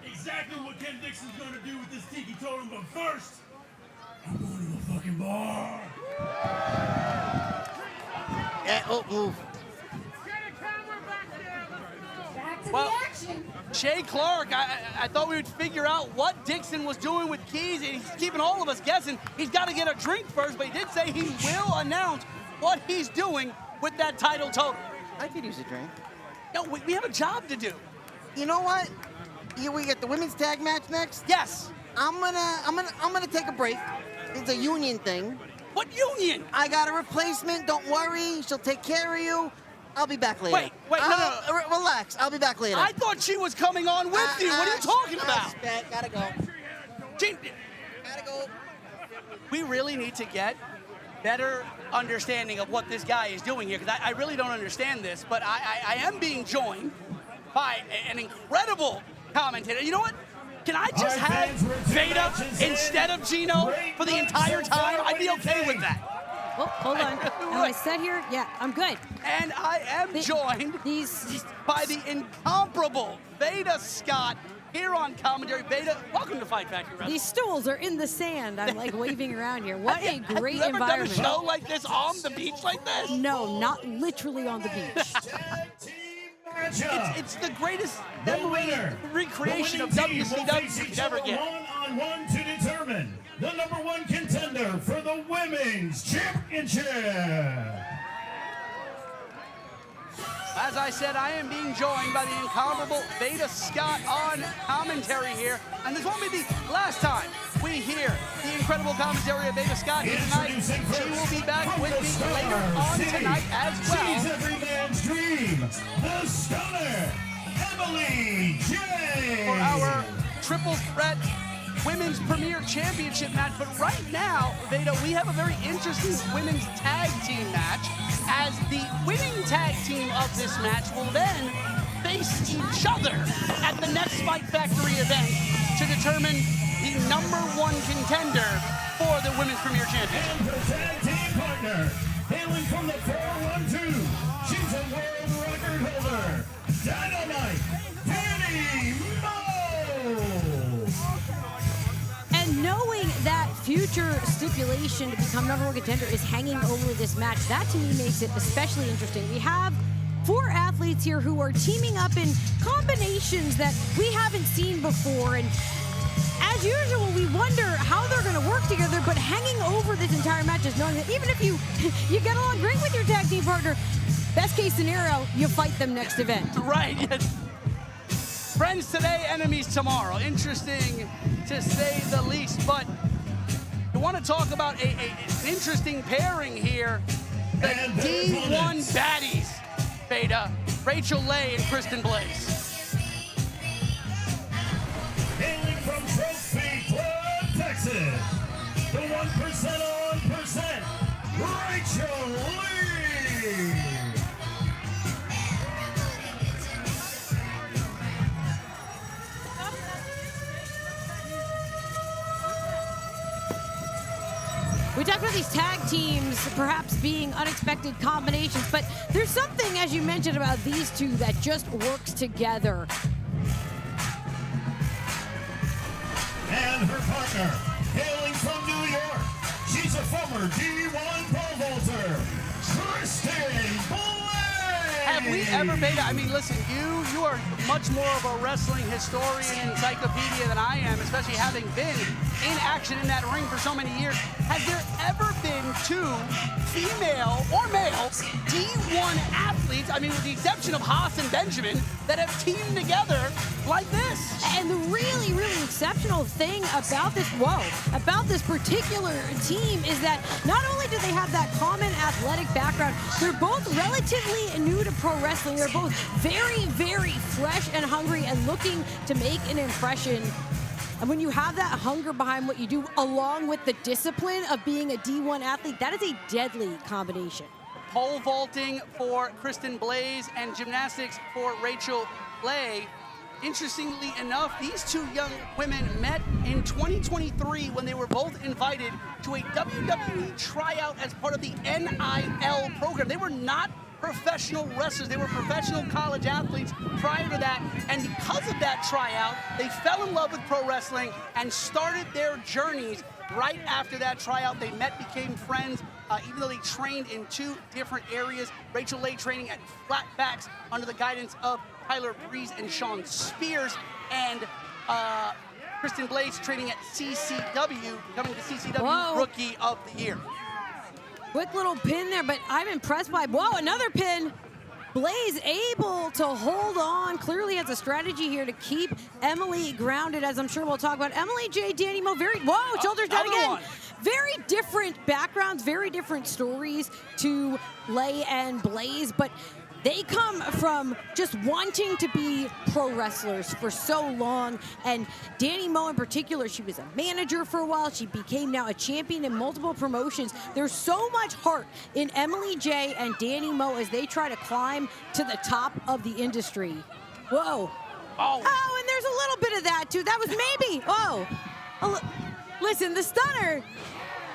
exactly what Ken Dixon's going to do with this Tiki Totem, but first, I'm going to a fucking bar. Move. Well, Shay Clark, I thought we would figure out what Dixon was doing with Keys, and he's keeping all of us guessing. He's got to get a drink first, but he did say he will announce what he's doing with that title totem. I could use a drink. No, we have a job to do. You know what? We get the women's tag match next. Yes. I'm gonna take a break. It's a union thing. What union? I got a replacement. Don't worry. She'll take care of you. I'll be back later. Wait, no. Relax. I'll be back later. I thought she was coming on with you. What are you talking about? Gotta go. Gotta go. We really need to get better understanding of what this guy is doing here, because I really don't understand this, but I am being joined by an incredible commentator. You know what? Can I just have Veda instead of Gino for the entire time? I'd be okay with that. Oh, hold on. Am I set here? Yeah, I'm good. And I am joined by the incomparable Veda Scott here on commentary. Veda, welcome to Fight Factory Wrestling. These stools are in the sand. I'm like waving around here. What a great Have you ever environment. done a show like this on the beach like this? No, not literally on the beach. It's the greatest memory recreation of WCW you could ever get. One-on-one to determine determine the #1 contender for the Women's Championship. As I said, I am being joined by the incomparable Veda Scott on commentary here. And this won't be the last time we hear the incredible commentary of Veda Scott here tonight. She will be back with me later on tonight as well. She's every man's dream, the Stunner, Emily J. For our triple threat women's premier championship match. But right now, Veda, we have a very interesting women's tag team match, as the winning tag team of this match will then face each other at the next Fight Factory event to determine the #1 contender for the women's premier championship. And her tag team partner, hailing from the 412, she's a world record holder, Dynamite Danny Mo. And knowing that future stipulation to become #1 contender is hanging over this match, that to me makes it especially interesting. We have 4 athletes here who are teaming up in combinations that we haven't seen before. And as usual, we wonder how they're going to work together, but hanging over this entire match is knowing that even if you get along great with your tag team partner, best case scenario, you fight them next event. Right. Friends today, enemies tomorrow. Interesting to say the least, but we want to talk about an interesting pairing here. The D1 baddies, Veda, Rachel Leigh and Kristen Blaze. Hailing from Trophy Club, Texas, the 1% on percent, Rachel Leigh. We talked about these tag teams perhaps being unexpected combinations, but there's something, as you mentioned, about these two that just works together. And her partner, hailing from New York, she's a former D1 pole vaulter, Kristen Blaze. Have we ever, Veda, I mean, listen, you are much more of a wrestling historian, encyclopedia than I am, especially having been in action in that ring for so many years. Has there ever been 2 female or male D1 athletes, I mean, with the exception of Haas and Benjamin, that have teamed together like this? And the really, really exceptional thing about this particular team is that not only do they have that common athletic background, they're both relatively new to pro wrestling. They're both very, very fresh and hungry and looking to make an impression. And when you have that hunger behind what you do, along with the discipline of being a D1 athlete, that is a deadly combination. Pole vaulting for Kristen Blaze and gymnastics for Rachel Leigh. Interestingly enough, these 2 young women met in 2023 when they were both invited to a WWE tryout as part of the NIL program. They were not professional wrestlers. They were professional college athletes prior to that. And because of that tryout, they fell in love with pro wrestling and started their journeys right after that tryout. They met, became friends, even though they trained in 2 different areas. Rachel Leigh training at Flatbacks under the guidance of Tyler Breeze and Sean Spears, and Kristen Blaze training at CCW, becoming the CCW Rookie of the Year. Quick little pin there, but I'm impressed by, another pin. Blaze able to hold on, clearly has a strategy here to keep Emily grounded, as I'm sure we'll talk about. Emily J, Danny Mo, shoulders down again. One. Very different backgrounds, very different stories to Leigh and Blaze, but they come from just wanting to be pro wrestlers for so long. And Danny Mo in particular, she was a manager for a while. She became now a champion in multiple promotions. There's so much heart in Emily J and Danny Mo as they try to climb to the top of the industry. Whoa. Oh, and there's a little bit of that too. That was maybe, listen, the stunner.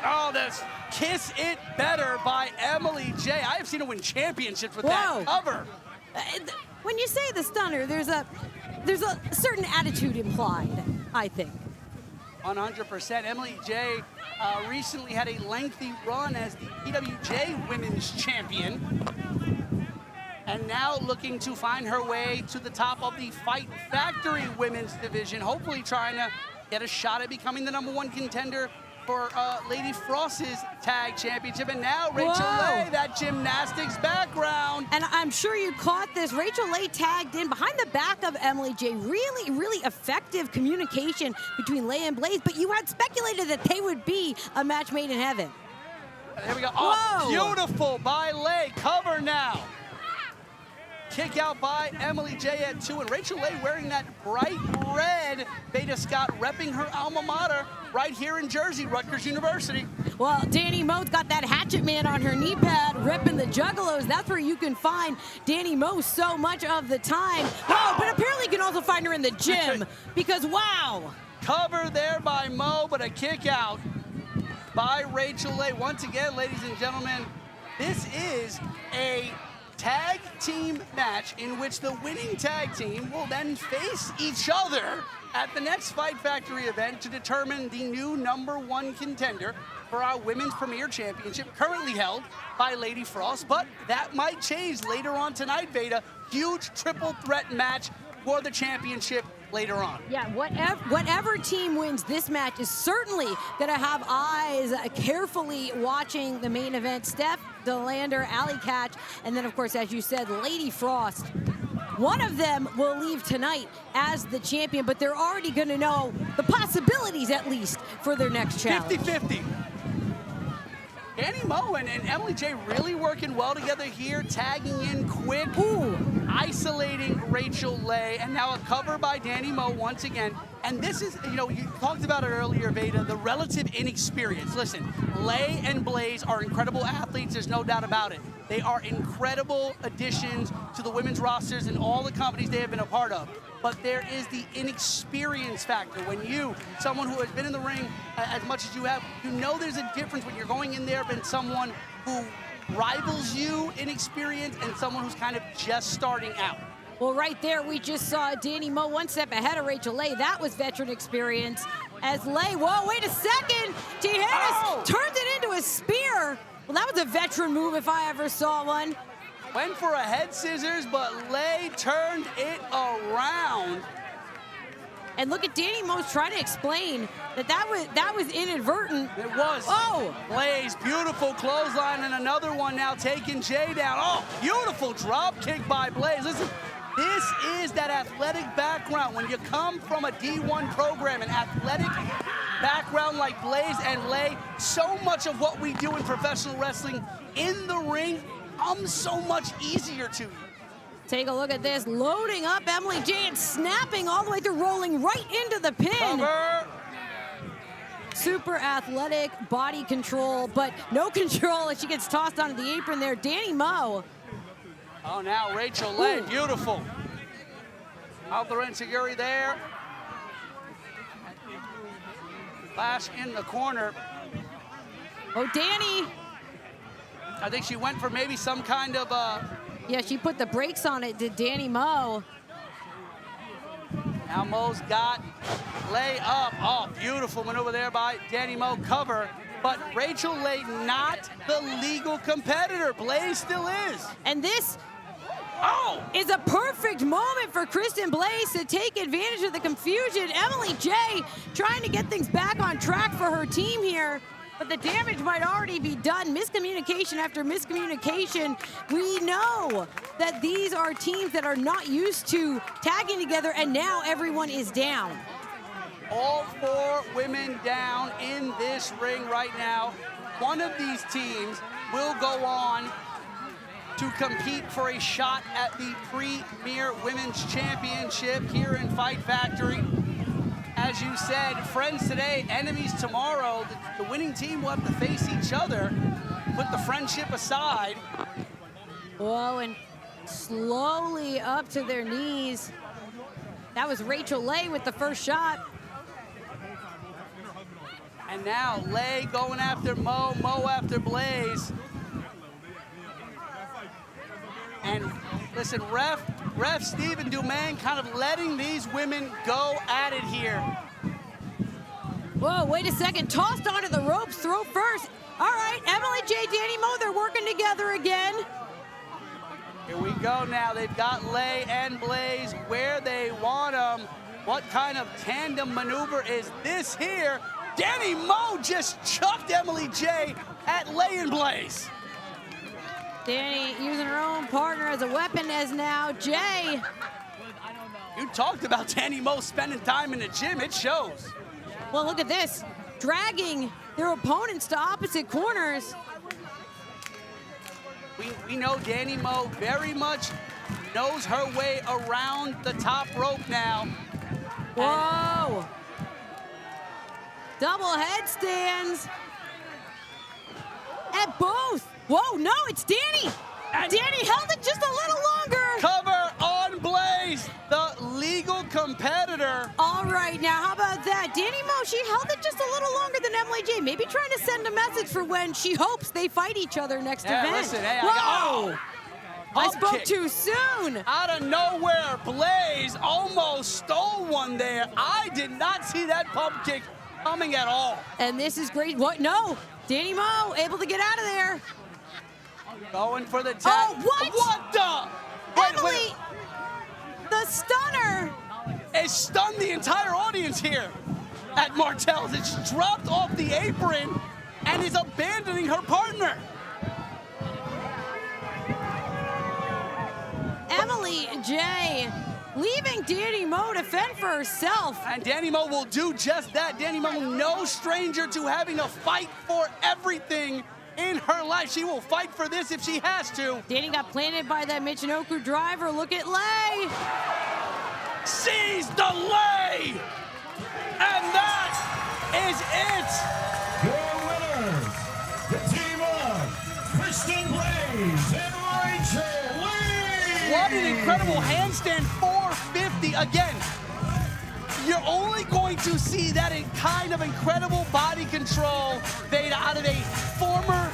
Oh, this Kiss It Better by Emily J. I have seen her win championships with that cover. When you say the stunner, there's a certain attitude implied, I think. 100%. Emily J recently had a lengthy run as the PWJ Women's Champion. and now looking to find her way to the top of the Fight Factory women's division, hopefully trying to get a shot at becoming the #1 contender for Lady Frost's tag championship. And now Rachel Lay, that gymnastics background. And I'm sure you caught this. Rachel Lay tagged in behind the back of Emily J. Really, really effective communication between Lay and Blaze, but you had speculated that they would be a match made in heaven. There we go. Whoa. Oh, beautiful by Lay. Cover now. Kick out by Emily J at 2, and Rachel Lay wearing that bright red. Veda Scott repping her alma mater right here in Jersey, Rutgers University. Well, Danny Moe's got that hatchet man on her knee pad, ripping the juggalos. That's where you can find Danny Moe so much of the time. Oh, but apparently you can also find her in the gym because, wow. Cover there by Moe, but a kick out by Rachel Lay. Once again, ladies and gentlemen, this is a tag team match in which the winning tag team will then face each other at the next Fight Factory event to determine the new #1 contender for our Women's Premier Championship, currently held by Lady Frost, but that might change later on tonight, Veda. Huge triple threat match for the championship later on. Yeah, whatever team wins this match is certainly going to have eyes carefully watching the main event. Steph DeLander, Allie Katch, and then, of course, as you said, Lady Frost. One of them will leave tonight as the champion, but they're already going to know the possibilities, at least, for their next challenge. 50-50. Danny Moe and Emily J really working well together here, tagging in quick, isolating Rachel Lay, and now a cover by Danny Moe once again. And this is, you know, you talked about it earlier, Veda, the relative inexperience. Listen, Lay and Blaze are incredible athletes, there's no doubt about it. They are incredible additions to the women's rosters and all the companies they have been a part of. But there is the inexperience factor. When you, someone who has been in the ring as much as you have, you know there's a difference when you're going in there than someone who rivals you in experience and someone who's kind of just starting out. Well, right there, we just saw Danny Moe one step ahead of Rachel Lay. That was veteran experience. As Lay, whoa, wait a second. Tijeras turned it into a spear. Well, that was a veteran move if I ever saw one. Went for a head scissors, but Lay turned it around. And look at Danny Moe trying to explain that was inadvertent. It was. Oh! Blaze, beautiful clothesline, and another one now taking Jay down. Oh, beautiful drop kick by Blaze. Listen, this is that athletic background. When you come from a D1 program, an athletic background like Blaze and Lay, so much of what we do in professional wrestling in the ring comes so much easier to you. Take a look at this, loading up Emily J and snapping all the way through, rolling right into the pin. Cover. Super athletic, body control, but no control as she gets tossed onto the apron there. Danny Moe. Oh, now Rachel Lay, beautiful. Out the Enziguri there. Flash in the corner. Oh, Danny. I think she went for maybe some kind of Yeah, she put the brakes on it, did Danny Moe. Now Moe's got Lay up. Oh, beautiful maneuver there by Danny Moe. Cover. But Rachel Lay not the legal competitor. Blaze still is. And this is a perfect moment for Kristen Blaze to take advantage of the confusion. Emily J trying to get things back on track for her team here. But the damage might already be done. Miscommunication after miscommunication. We know that these are teams that are not used to tagging together, and now everyone is down. All 4 women down in this ring right now. One of these teams will go on to compete for a shot at the Premier Women's Championship here in Fight Factory. As you said, friends today, enemies tomorrow. The winning team will have to face each other. Put the friendship aside. Whoa, and slowly up to their knees. That was Rachel Lay with the first shot. And now Lay going after Moe, Moe after Blaze. And listen, ref Stephen Dumaine kind of letting these women go at it here. Whoa, wait a second. Tossed onto the ropes, throw first. All right, Emily J, Danny Moe, they're working together again. Here we go now. They've got Lay and Blaze where they want them. What kind of tandem maneuver is this here? Danny Moe just chucked Emily J at Lay and Blaze. Danny using her own partner as a weapon as now Jay. You talked about Danny Moe spending time in the gym. It shows. Well, look at this. Dragging their opponents to opposite corners. We know Danny Moe very much knows her way around the top rope now. Whoa. Double headstands. At both. Whoa, no, it's Danny. And Danny held it just a little longer. Cover on Blaze, the legal competitor. All right, now how about that? Danny Moe, she held it just a little longer than Emily J. Maybe trying to send a message for when she hopes they fight each other next event. Listen, hey, Whoa! I pump spoke kick. too soon. Out of nowhere, Blaze almost stole one there. I did not see that pump kick coming at all. And this is great. What? No. Danny Moe able to get out of there. Going for the tag. Oh, what? What the? Emily, the stunner. It stunned the entire audience here at Martell's. It's dropped off the apron and is abandoning her partner. Emily J. leaving Danny Moe to fend for herself. And Danny Moe will do just that. Danny Moe, no stranger to having to fight for everything in her life. She will fight for this if she has to. Danny got planted by that Michinoku driver. Look at Lay. Sees the Lay. And that is it. Your winners, the team of Kristen Blaze and Rachel Lee. What an incredible handstand 450. Again, you're only going to see that kind of incredible body control made out of a former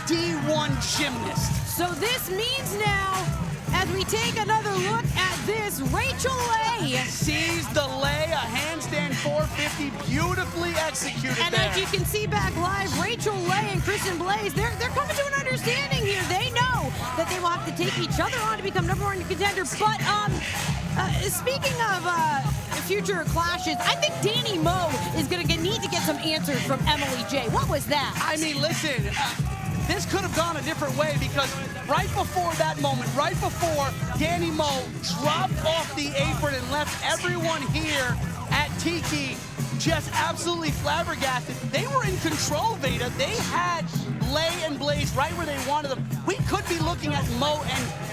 D1 gymnast. So this means now, as we take another look at this, Rachel Lay. Sees the Lay, a handstand 450, beautifully executed And there. as you can see back live, Rachel Lay and Kristen Blaze, they're coming to an understanding here. They know that they will have to take each other on to become #1 contender. But speaking of future clashes, I think Danny Moe is going to need to get some answers from Emily J. What was that? I mean, listen, this could have gone a different way because right before that moment, right before Danny Moe dropped off the apron and left everyone here at Tiki just absolutely flabbergasted. They were in control, Veda. They had Lay and Blaze right where they wanted them. We could be looking at Moe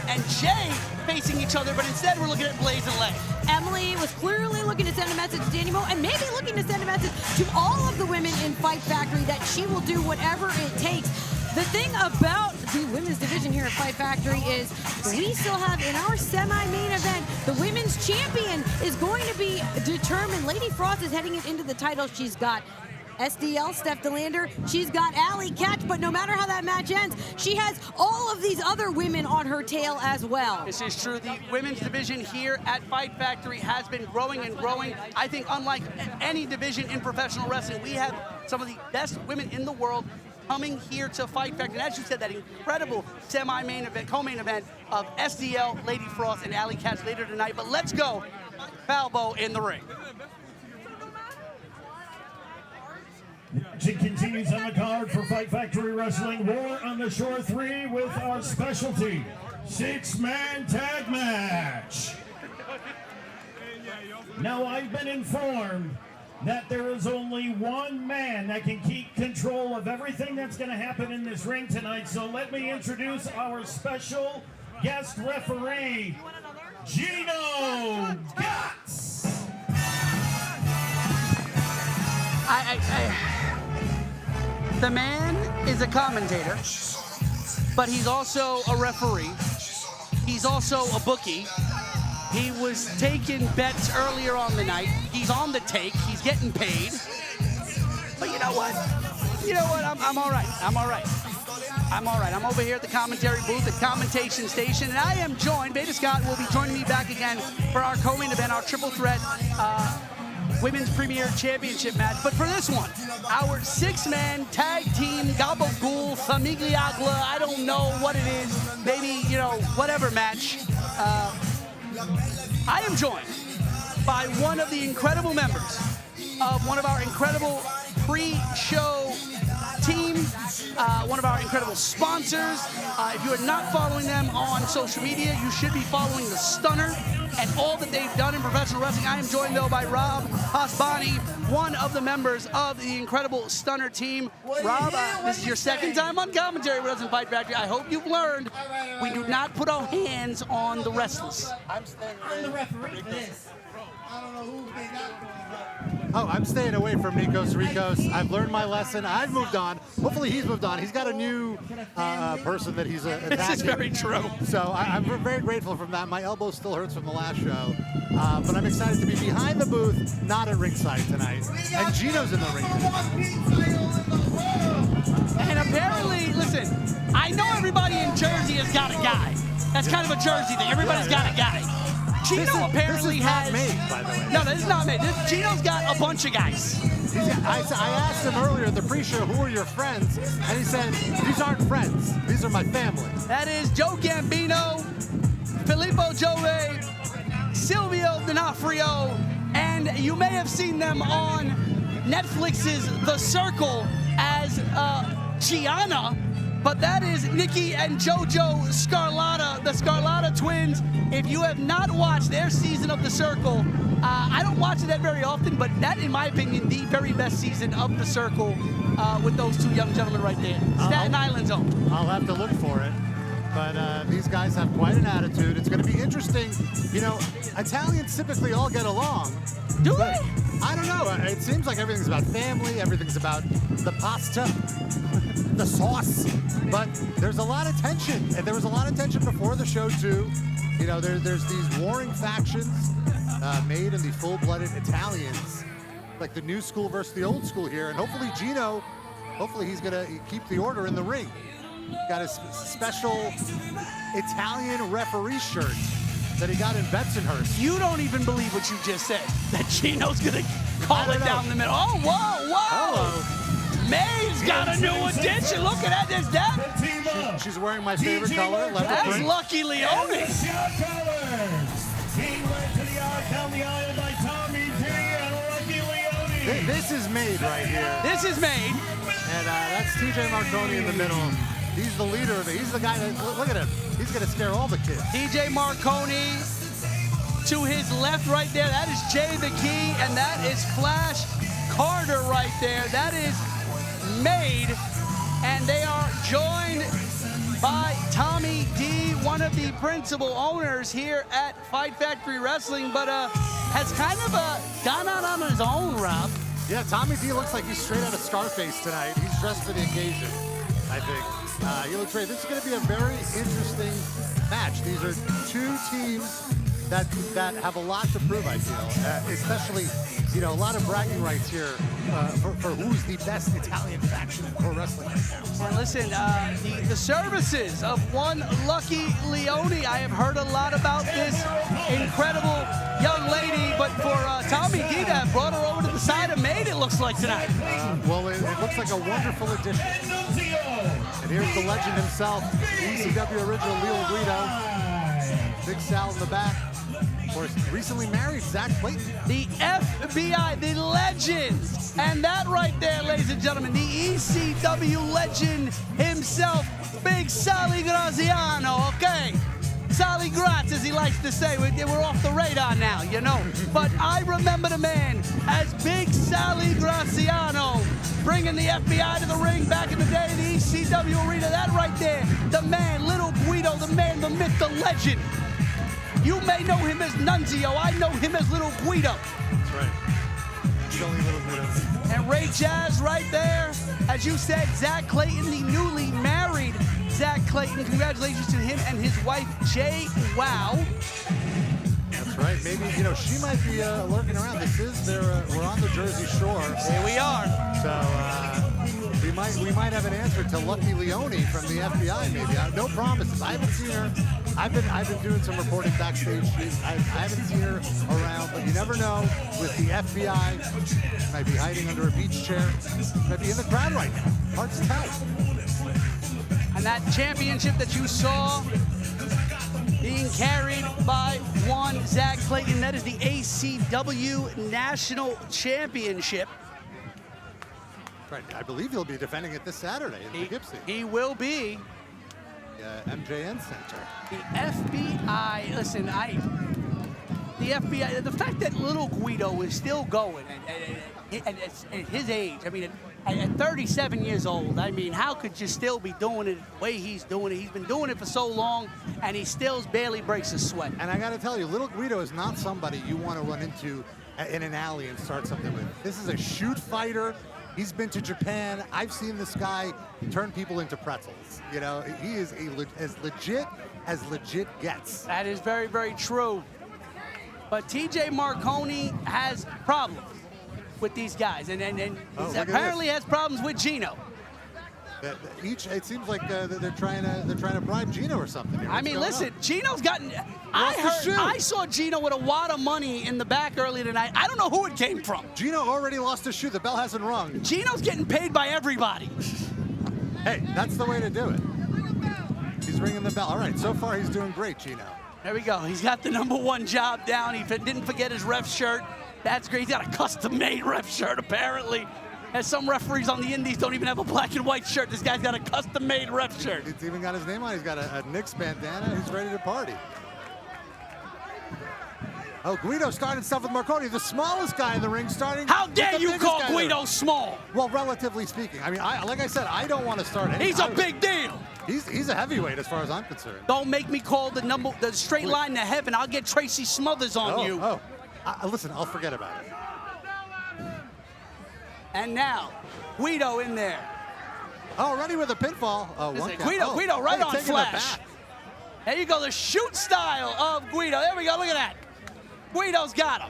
and Jay facing each other, but instead we're looking at Blaze and Lay. Emily was clearly looking to send a message to Danny Moe and maybe looking to send a message to all of the women in Fight Factory that she will do whatever it takes. The thing about the women's division here at Fight Factory is we still have in our semi-main event, the women's champion is going to be determined. Lady Frost is heading into the title. She's got SDL, Steph DeLander. She's got Allie Katch, but no matter how that match ends, she has all of these other women on her tail as well. This is true. The women's division here at Fight Factory has been growing and growing. I think unlike any division in professional wrestling, we have some of the best women in the world coming here to Fight Factory. And as you said, that incredible semi-main event, co-main event of SDL, Lady Frost, and Allie Katch later tonight. But let's go, Falbo in the ring. Action continues on the card for Fight Factory Wrestling. War on the Shore 3 with our specialty 6-man tag match. Now, I've been informed that there is only one man that can keep control of everything that's going to happen in this ring tonight. So let me introduce our special guest referee, Gino Guts. The man is a commentator, but he's also a referee. He's also a bookie. He was taking bets earlier on the night. He's on the take. He's getting paid. But you know what? I'm all right. I'm all right. I'm over here at the commentary booth at Commentation Station, and I am joined. Veda Scott will be joining me back again for our co-main event, our triple threat Women's Premier Championship match. But for this one, our 6-man tag team Gabagool Famigliagla, I don't know what it is, maybe, whatever match. I am joined by one of the incredible members of one of our incredible pre-show team, one of our incredible sponsors. If you are not following them on social media, you should be following The Stunner and all that they've done in professional wrestling. I am joined, though, by Rob Hasbani, one of the members of the incredible Stunner team. Rob, this is your second time on commentary with us in Fight Factory. I hope you've learned we do not put our hands on the wrestlers. I'm the referee for this. I don't know who they got. Oh, I'm staying away from Nikos Ricos. I've learned my lesson. I've moved on. Hopefully he's moved on. He's got a new person that he's attacking. This is very true. So I'm very grateful from that. My elbow still hurts from the last show. But I'm excited to be behind the booth, not at ringside tonight. And Gino's in the ring. And apparently, listen, I know everybody in Jersey has got a guy. That's kind of a Jersey thing. Everybody's got a guy. Gino apparently has. This is not made, by the way. No, this is not made. Gino's got a bunch of guys. I asked him earlier in the pre-show, who are your friends? And he said, these aren't friends. These are my family. That is Joe Gambino, Filippo Jove, Silvio D'Onofrio, and you may have seen them on Netflix's The Circle as Gianna, but that is Nikki and Jojo Scarlata, the Scarlata twins. If you have not watched their season of The Circle, I don't watch it that very often, but that, in my opinion, the very best season of The Circle with those two young gentlemen right there. Staten Island's own. I'll have to look for it. But these guys have quite an attitude. It's going to be interesting. You know, Italians typically all get along. Do they? I don't know. It seems like everything's about family. Everything's about the pasta, the sauce. But there's a lot of tension. And there was a lot of tension before the show, too. You know, there's these warring factions made in the full-blooded Italians. Like the new school versus the old school here. And hopefully Gino, he's going to keep the order in the ring. Got his special Italian referee shirt that he got in Bensonhurst. You don't even believe what you just said, that Gino's going to call it down the middle. Oh, whoa. Hello. May's got a new addition. Look at that. There's that. She's wearing my favorite color, leopard That's print. Lucky Leone. He went to the down the aisle by Tommy G and Lucky Leone. This is made right here. This is made. And that's TJ Marconi in the middle. He's the leader of it. He's the guy that, look at him. He's going to scare all the kids. TJ Marconi to his left right there. That is Jay the Key, and that is Flash Carter right there. That is Made, and they are joined by Tommy D, one of the principal owners here at Fight Factory Wrestling, but has kind of gone out on his own, Rob. Yeah, Tommy D looks like he's straight out of Scarface tonight. He's dressed for the occasion, I think. He looks great. This is going to be a very interesting match. These are two teams that have a lot to prove, I feel. Especially, you know, a lot of bragging rights here for who's the best Italian faction in pro wrestling right now. And listen, the services of one Lucky Leone. I have heard a lot about this incredible young lady, but for Tommy D that brought her over to the side of Made, it looks like tonight. Well, it looks like a wonderful addition. And here's the legend himself, ECW original Leo Guido. Big Sal in the back. Of course, recently married Zach Clayton. The FBI, the legend. And that right there, ladies and gentlemen, the ECW legend himself, Big Sally Graziano, okay? Sally Graz, as he likes to say. We're off the radar now, you know. But I remember the man as Big Sally Graziano, bringing the FBI to the ring back in the day in the ECW arena. That right there, the man, Little Guido, the man, the myth, the legend. You may know him as Nunzio. I know him as Little Guido. That's right. He's only Little Guido. And Ray Jazz right there. As you said, Zach Clayton, the newly married Zach Clayton. Congratulations to him and his wife, Jay Wow. That's right. Maybe, you know, she might be lurking around. This is we're on the Jersey Shore. Here we are. So we might have an answer to Lucky Leone from the FBI. Maybe no promises. I haven't seen her. I've been doing some reporting backstage. I haven't seen her around, but you never know. With the FBI, might be hiding under a beach chair, might be in the crowd right now. Hard to tell. And that championship that you saw being carried by one Zach Clayton, that is the ACW National Championship. Right. I believe he'll be defending it this Saturday in Poughkeepsie. He will be. MJN Center. The FBI, listen, the FBI, the fact that little Guido is still going and at his age, I mean, at 37 years old, I mean, how could you still be doing it the way he's doing it? He's been doing it for so long, and he still barely breaks a sweat. And I got to tell you, little Guido is not somebody you want to run into in an alley and start something with. This is a shoot fighter. He's been to Japan. I've seen this guy turn people into pretzels. You know, he is as legit gets. That is very, very true. But TJ Marconi has problems with these guys, and he apparently has problems with Gino. It seems like they're trying to bribe Gino or something here. I mean, listen, Gino's gotten. I saw Gino with a wad of money in the back earlier tonight. I don't know who it came from. Gino already lost his shoe. The bell hasn't rung. Gino's getting paid by everybody. Hey, that's the way to do it. He's ringing the bell. All right, so far he's doing great, Gino. There we go. He's got the #1 job down. He didn't forget his ref shirt. That's great. He's got a custom-made ref shirt, apparently. As some referees on the Indies don't even have a black and white shirt. This guy's got a custom-made ref shirt. It's even got his name on it. He's got a Knicks bandana. He's ready to party. Oh, Guido starting stuff with Marconi, the smallest guy in the ring, starting. How dare you call Guido small? Well, relatively speaking. I mean, like I said, I don't want to start. He's a big deal. He's a heavyweight as far as I'm concerned. Don't make me call the straight line to heaven. I'll get Tracy Smothers on you. Listen, I'll forget about it. And now, Guido in there. Oh, ready with a pinfall. Guido right on flash. There you go, the shoot style of Guido. There we go, look at that. Guido's got him.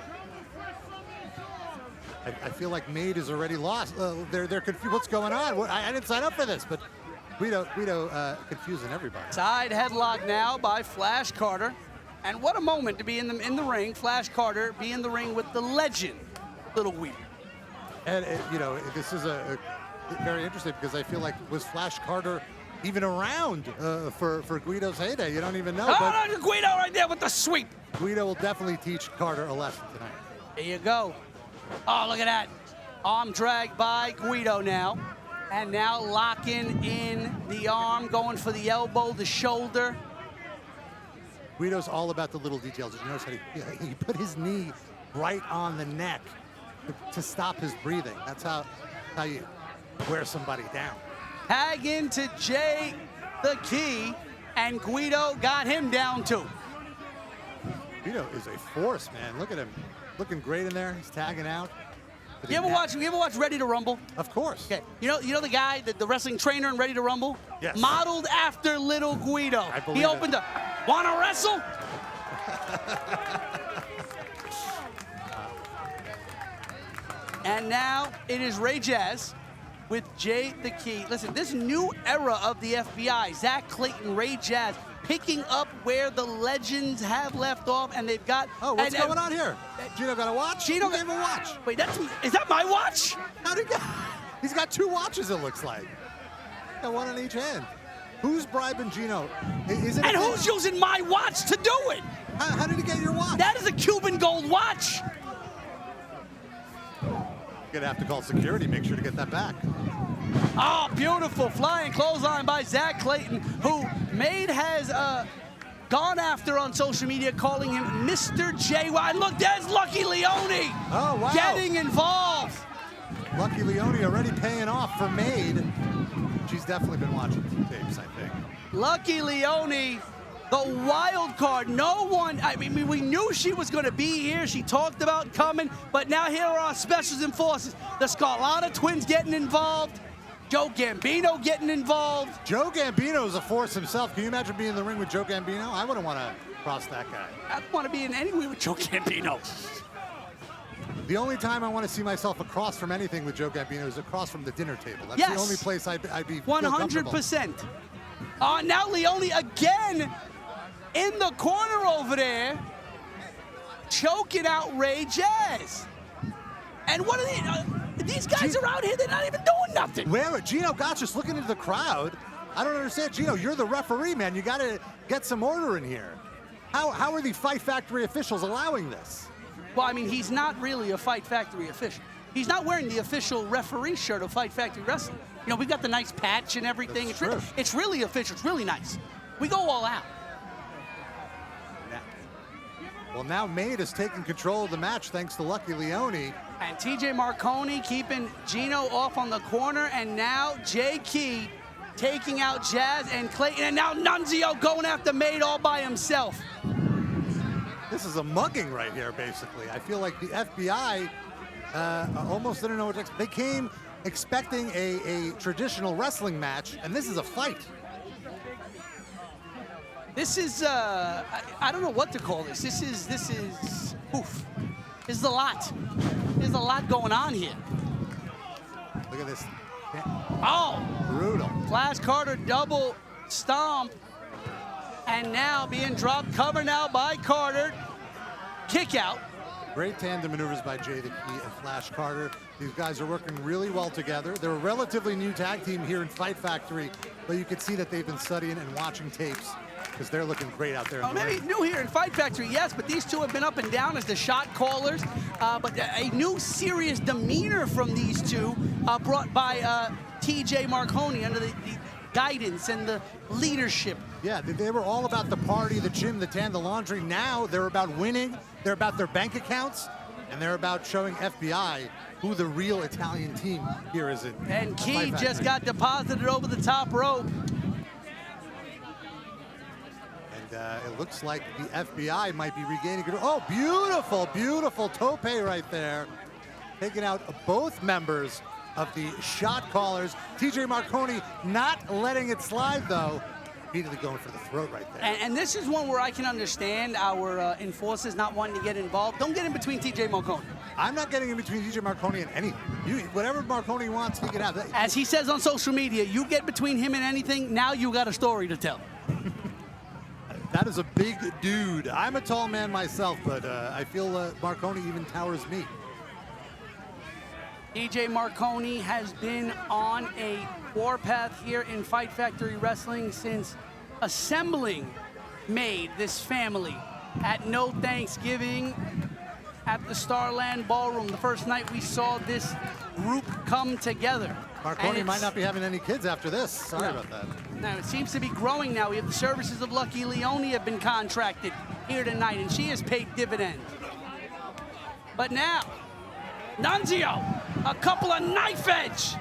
I feel like Made is already lost. They're confused. What's going on? I didn't sign up for this, but Guido confusing everybody. Side headlock now by Flash Carter. And what a moment to be in the ring. Flash Carter be in the ring with the legend, Little Guido. And, this is a very interesting because I feel like was Flash Carter even around for Guido's heyday? You don't even know. Oh, no, Guido right there with the sweep. Guido will definitely teach Carter a lesson tonight. There you go. Oh, look at that. Arm drag by Guido now. And now locking in the arm, going for the elbow, the shoulder. Guido's all about the little details. Did you notice how he put his knee right on the neck to stop his breathing? That's how you wear somebody down. Tag into Jay the Key, and Guido got him down too. Guido is a force, man. Look at him, looking great in there. He's tagging out. You ever watch Ready to Rumble? Of course. Okay. You know the guy, the wrestling trainer in Ready to Rumble? Yes. Modeled after Little Guido. I believe he opened up. Wanna wrestle? And now it is Ray Jazz with Jay the Key. Listen, this new era of the FBI, Zach Clayton, Ray Jazz, picking up where the legends have left off, and they've got. Oh, what's going on here? Gino got a watch? Gino gave him a watch. Wait, is that my watch? How'd he get? He's got 2 watches, it looks like. Got one on each hand. Who's bribing Gino? And who's using my watch to do it? How did he get your watch? That is a Cuban gold watch. Gonna have to call security, make sure to get that back. Oh, beautiful flying clothesline by Zach Clayton, who Made has gone after on social media, calling him Mr. JY. And look, there's Lucky Leone getting involved. Lucky Leone already paying off for Made. She's definitely been watching tapes, I think. Lucky Leone, the wild card. No one, I mean, we knew she was going to be here. She talked about coming, but now here are our specials and forces. The Scarlata twins getting involved. Joe Gambino getting involved. Joe Gambino is a force himself. Can you imagine being in the ring with Joe Gambino? I wouldn't want to cross that guy. I don't want to be in any way with Joe Gambino. The only time I want to see myself across from anything with Joe Gambino is across from the dinner table. That's the only place I'd be 100%. Now Leone again in the corner over there, choking out Ray Jazz. And what are these guys are out here, they're not even doing nothing. Where Gino Gotch just looking into the crowd. I don't understand. Gino, you're the referee, man. You got to get some order in here. How are the Fight Factory officials allowing this? Well, I mean, he's not really a Fight Factory official. He's not wearing the official referee shirt of Fight Factory Wrestling. You know, we've got the nice patch and everything. It's really official. It's really nice. We go all out. Well, now Made is taking control of the match thanks to Lucky Leone. And TJ Marconi keeping Gino off on the corner. And now Jay Key taking out Jazz and Clayton. And now Nunzio going after Made all by himself. This is a mugging right here, basically. I feel like the FBI almost didn't know what to expect. They came expecting a traditional wrestling match, and this is a fight. This is, I don't know what to call this. This is, oof. This is a lot. There's a lot going on here. Look at this. Oh! Brutal. Flash Carter double stomp. And now being dropped, cover now by Carter. Kick out. Great tandem maneuvers by Jay the Key and Flash Carter. These guys are working really well together. They're a relatively new tag team here in Fight Factory, but you can see that they've been studying and watching tapes because they're looking great out there. In the maybe ring. new here in Fight Factory, yes, but these two have been up and down as the shot callers. But a new serious demeanor from these two brought by TJ Marconi under the guidance and the leadership. Yeah, they were all about the party, the gym, the tan, the laundry. Now they're about winning. They're about their bank accounts, and they're about showing FBI who the real Italian team here is in. And Key just got deposited over the top rope. And it looks like the FBI might be regaining control. Oh, beautiful, beautiful tope right there. Taking out both members of the shot callers. TJ Marconi not letting it slide, though. Immediately going for the throat right there. And this is one where I can understand our enforcers not wanting to get involved. Don't get in between TJ Marconi. I'm not getting in between TJ Marconi and anything. Whatever Marconi wants, he can have. As he says on social media, you get between him and anything, now you got a story to tell. That is a big dude. I'm a tall man myself, but I feel Marconi even towers me. TJ Marconi has been on a warpath here in Fight Factory Wrestling since assembling Made, this family, at No Thanksgiving at the Starland Ballroom. The first night we saw this group come together. Marconi might not be having any kids after this. Sorry about that. Now, it seems to be growing now. We have the services of Lucky Leone have been contracted here tonight, and she has paid dividends. But now, Nunzio, a couple of knife edge.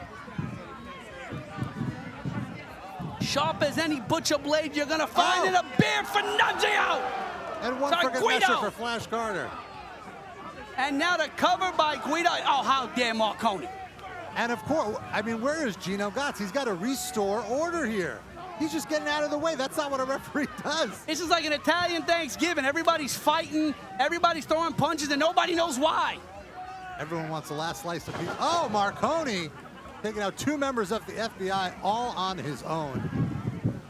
Sharp as any butcher blade you're gonna find in a beer for Nunzio. And one for measure for Flash Carter. And now the cover by Guido. Oh, how dare Marconi. And of course, I mean, where is Gino Gotts? He's got to restore order here. He's just getting out of the way. That's not what a referee does. This is like an Italian Thanksgiving. Everybody's fighting, everybody's throwing punches, and nobody knows why. Everyone wants the last slice of pizza. Oh, Marconi taking out two members of the FBI all on his own.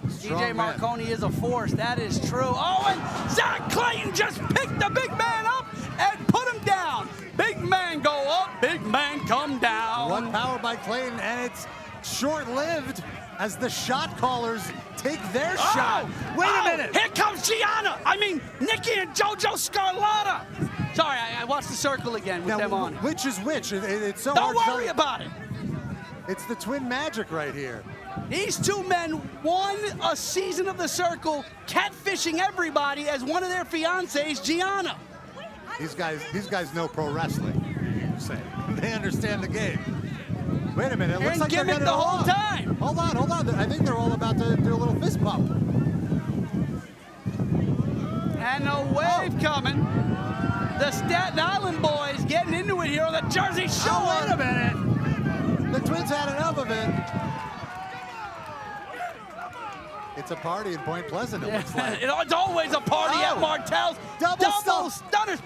TJ Marconi is a force, that is true. Oh, and Zach Clayton just picked the big man up and put him down. Big man go up, big man come down. One power by Clayton, and it's short-lived as the shot callers take their shot. Wait a minute. Here comes Gianna. Nikki and JoJo Scarlata. Sorry, I watched the circle again with them on. Which is which? It's so Don't hard worry about it. It's the twin magic right here. These two men won a season of the circle, catfishing everybody as one of their fiancés, Gianna. These guys know pro wrestling. You say they understand the game. Wait a minute, it looks like they're getting the whole time. Hold on. I think they're all about to do a little fist bump. And a wave coming. The Staten Island boys getting into it here on the Jersey Shore. Oh, wait a minute. The Twins had enough of it. It's a party in Point Pleasant, it looks like. It's always a party at Martell's. Double stunners.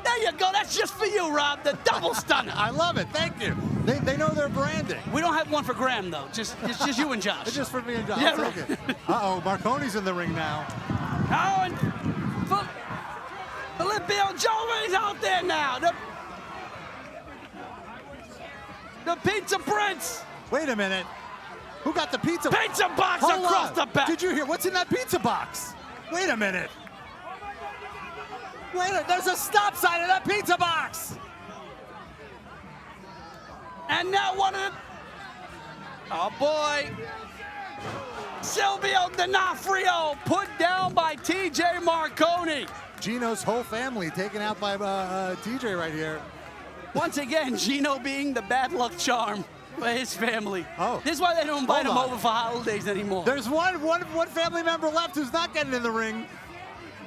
There you go. That's just for you, Rob. The double stunner. I love it. Thank you. They know their branding. We don't have one for Graham, though. It's just you and Josh. It's just for me and Josh. Yeah, I'll take it. Uh-oh, Marconi's in the ring now. Oh, and Filippo Jovi's out there now. The Pizza Prince. Wait a minute. Who got the pizza? Pizza box Hold across on. the back. Did you hear? What's in that pizza box? Wait a minute. There's a stop sign in that pizza box. And now one of the... Oh, boy. Silvio D'Onofrio put down by TJ Marconi. Gino's whole family taken out by TJ right here. Once again, Gino being the bad luck charm for his family. Oh. This is why they don't invite him Hold on. over for holidays anymore. There's one family member left who's not getting in the ring.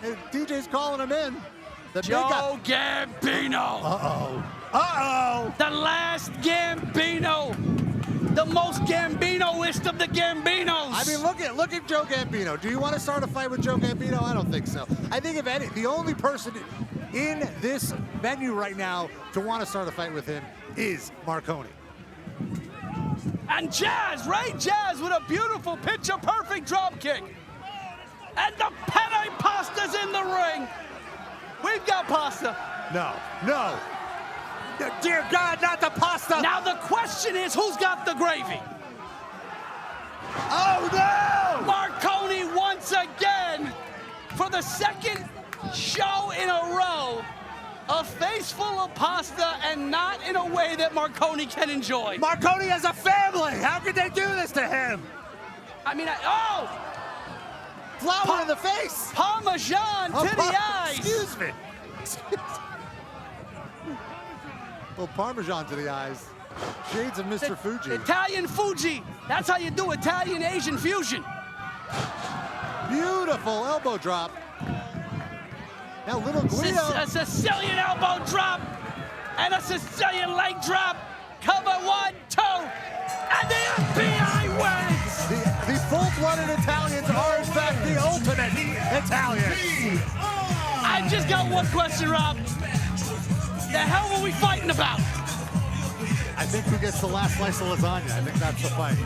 And TJ's calling him in. The big guy. Joe Gambino. Uh-oh. Uh-oh. The last Gambino. The most Gambino-ist of the Gambinos. I mean, look at Joe Gambino. Do you want to start a fight with Joe Gambino? I don't think so. I think if any, the only person in this venue right now to want to start a fight with him is Marconi. And Jazz, Ray Jazz with a beautiful picture-perfect drop kick. And the penne pasta's in the ring. We've got pasta. No. Dear God, not the pasta. Now the question is, who's got the gravy? Oh, no! Marconi once again, for the second show in a row, a face full of pasta and not in a way that Marconi can enjoy. Marconi has a family. How could they do this to him? I mean, Flour in the face. Parmesan to the eyes. Excuse me. Well, Parmesan to the eyes. Shades of Mr. Fuji. Italian Fuji. That's how you do Italian-Asian fusion. Beautiful elbow drop. Now little Guido. A Sicilian elbow drop and a Sicilian leg drop. Cover 1, 2, and the FBI wins. The full-blooded Italians are in fact the ultimate Italians. I just got one question, Rob. The hell were we fighting about? I think who gets the last slice of lasagna. I think that's the fight.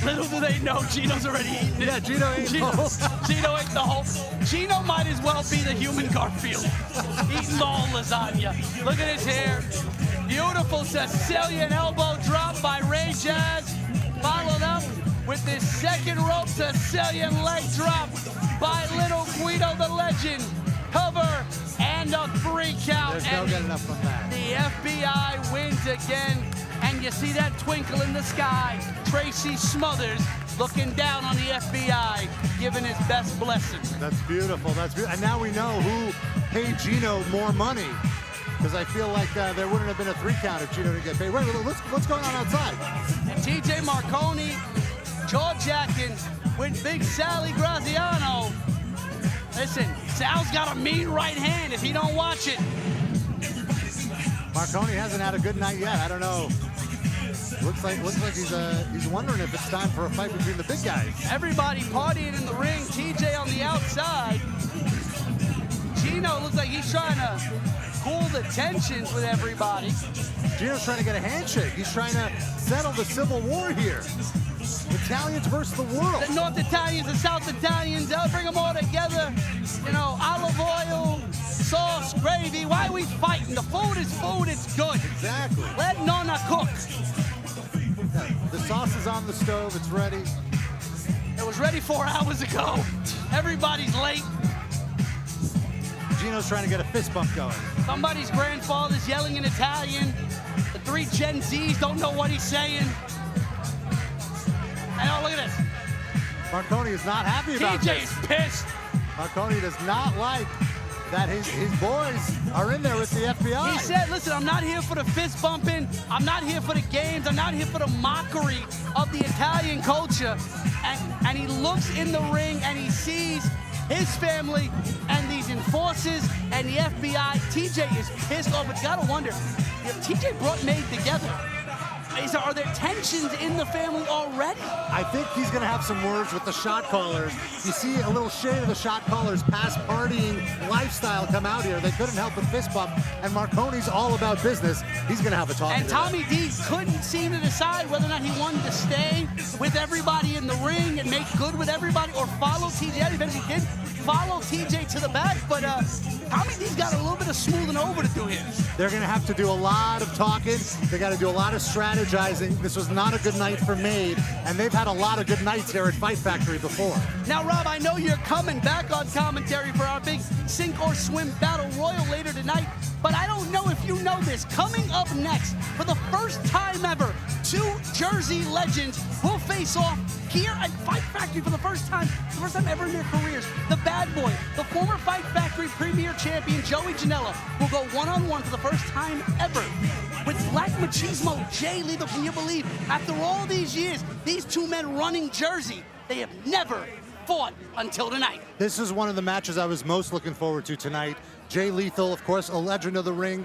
Little do they know, Gino's already eaten it. Yeah, Gino ate the whole. Gino ate the whole. Gino might as well be the human Garfield, eating the whole lasagna. Look at his hair. Beautiful Sicilian elbow drop by Ray Jazz, followed up with this second rope Sicilian leg drop by Little Guido the Legend. Cover and a 3 count. There's no getting up from that. The FBI wins again, and you see that twinkle in the sky. Tracy Smothers looking down on the FBI, giving his best blessing. That's beautiful. That's beautiful. And now we know who paid Gino more money. Because I feel like there wouldn't have been a 3 count if Gino didn't get paid. Wait, what's going on outside? And TJ Marconi, jaw-jacking with Big Sally Graziano. Listen, Sal's got a mean right hand if he don't watch it. Marconi hasn't had a good night yet. I don't know. Looks like he's wondering if it's time for a fight between the big guys. Everybody partying in the ring. TJ on the outside. Gino looks like he's trying to cool the tensions with everybody. Gino's trying to get a handshake. He's trying to settle the civil war here. Italians versus the world. The North Italians, the South Italians, they'll bring them all together. You know, olive oil, sauce, gravy. Why are we fighting? The food is food, it's good. Exactly. Let Nonna cook. The sauce is on the stove, it's ready. It was ready 4 hours ago. Everybody's late. Gino's trying to get a fist bump going. Somebody's grandfather's yelling in Italian. The 3 Gen Zs don't know what he's saying. And oh, look at this. Marconi is not happy about TJ this. is pissed. Marconi does not like that his boys are in there with the FBI. He said, listen, I'm not here for the fist bumping. I'm not here for the games. I'm not here for the mockery of the Italian culture. And he looks in the ring and he sees his family and these enforcers and the FBI. TJ is pissed off, but you gotta wonder if TJ brought Made together. Are there tensions in the family already? I think he's going to have some words with the shot callers. You see a little shade of the shot callers' past partying lifestyle come out here. They couldn't help but fist bump, and Marconi's all about business. He's going to have a talk. And Tommy D couldn't seem to decide whether or not he wanted to stay with everybody in the ring and make good with everybody or follow TJ. He eventually did follow TJ to the back, but Tommy D's got a little bit of smoothing over to do here. They're going to have to do a lot of talking. They got to do a lot of strategizing. This was not a good night for Made, and they've had a lot of good nights here at Fight Factory before. Now, Rob, I know you're coming back on commentary for our big sink or swim battle royal later tonight, but I don't know if you know this. Coming up next, for the first time ever, two Jersey legends will face off here at Fight Factory for the first time ever in their careers. The bad boy, the former Fight Factory Premier Champion Joey Janela, will go one-on-one for the first time ever with Black Machismo Jay Lethal. Can you believe, after all these years, these two men running Jersey, they have never fought until tonight. This is one of the matches I was most looking forward to tonight. Jay Lethal, of course, a legend of the ring,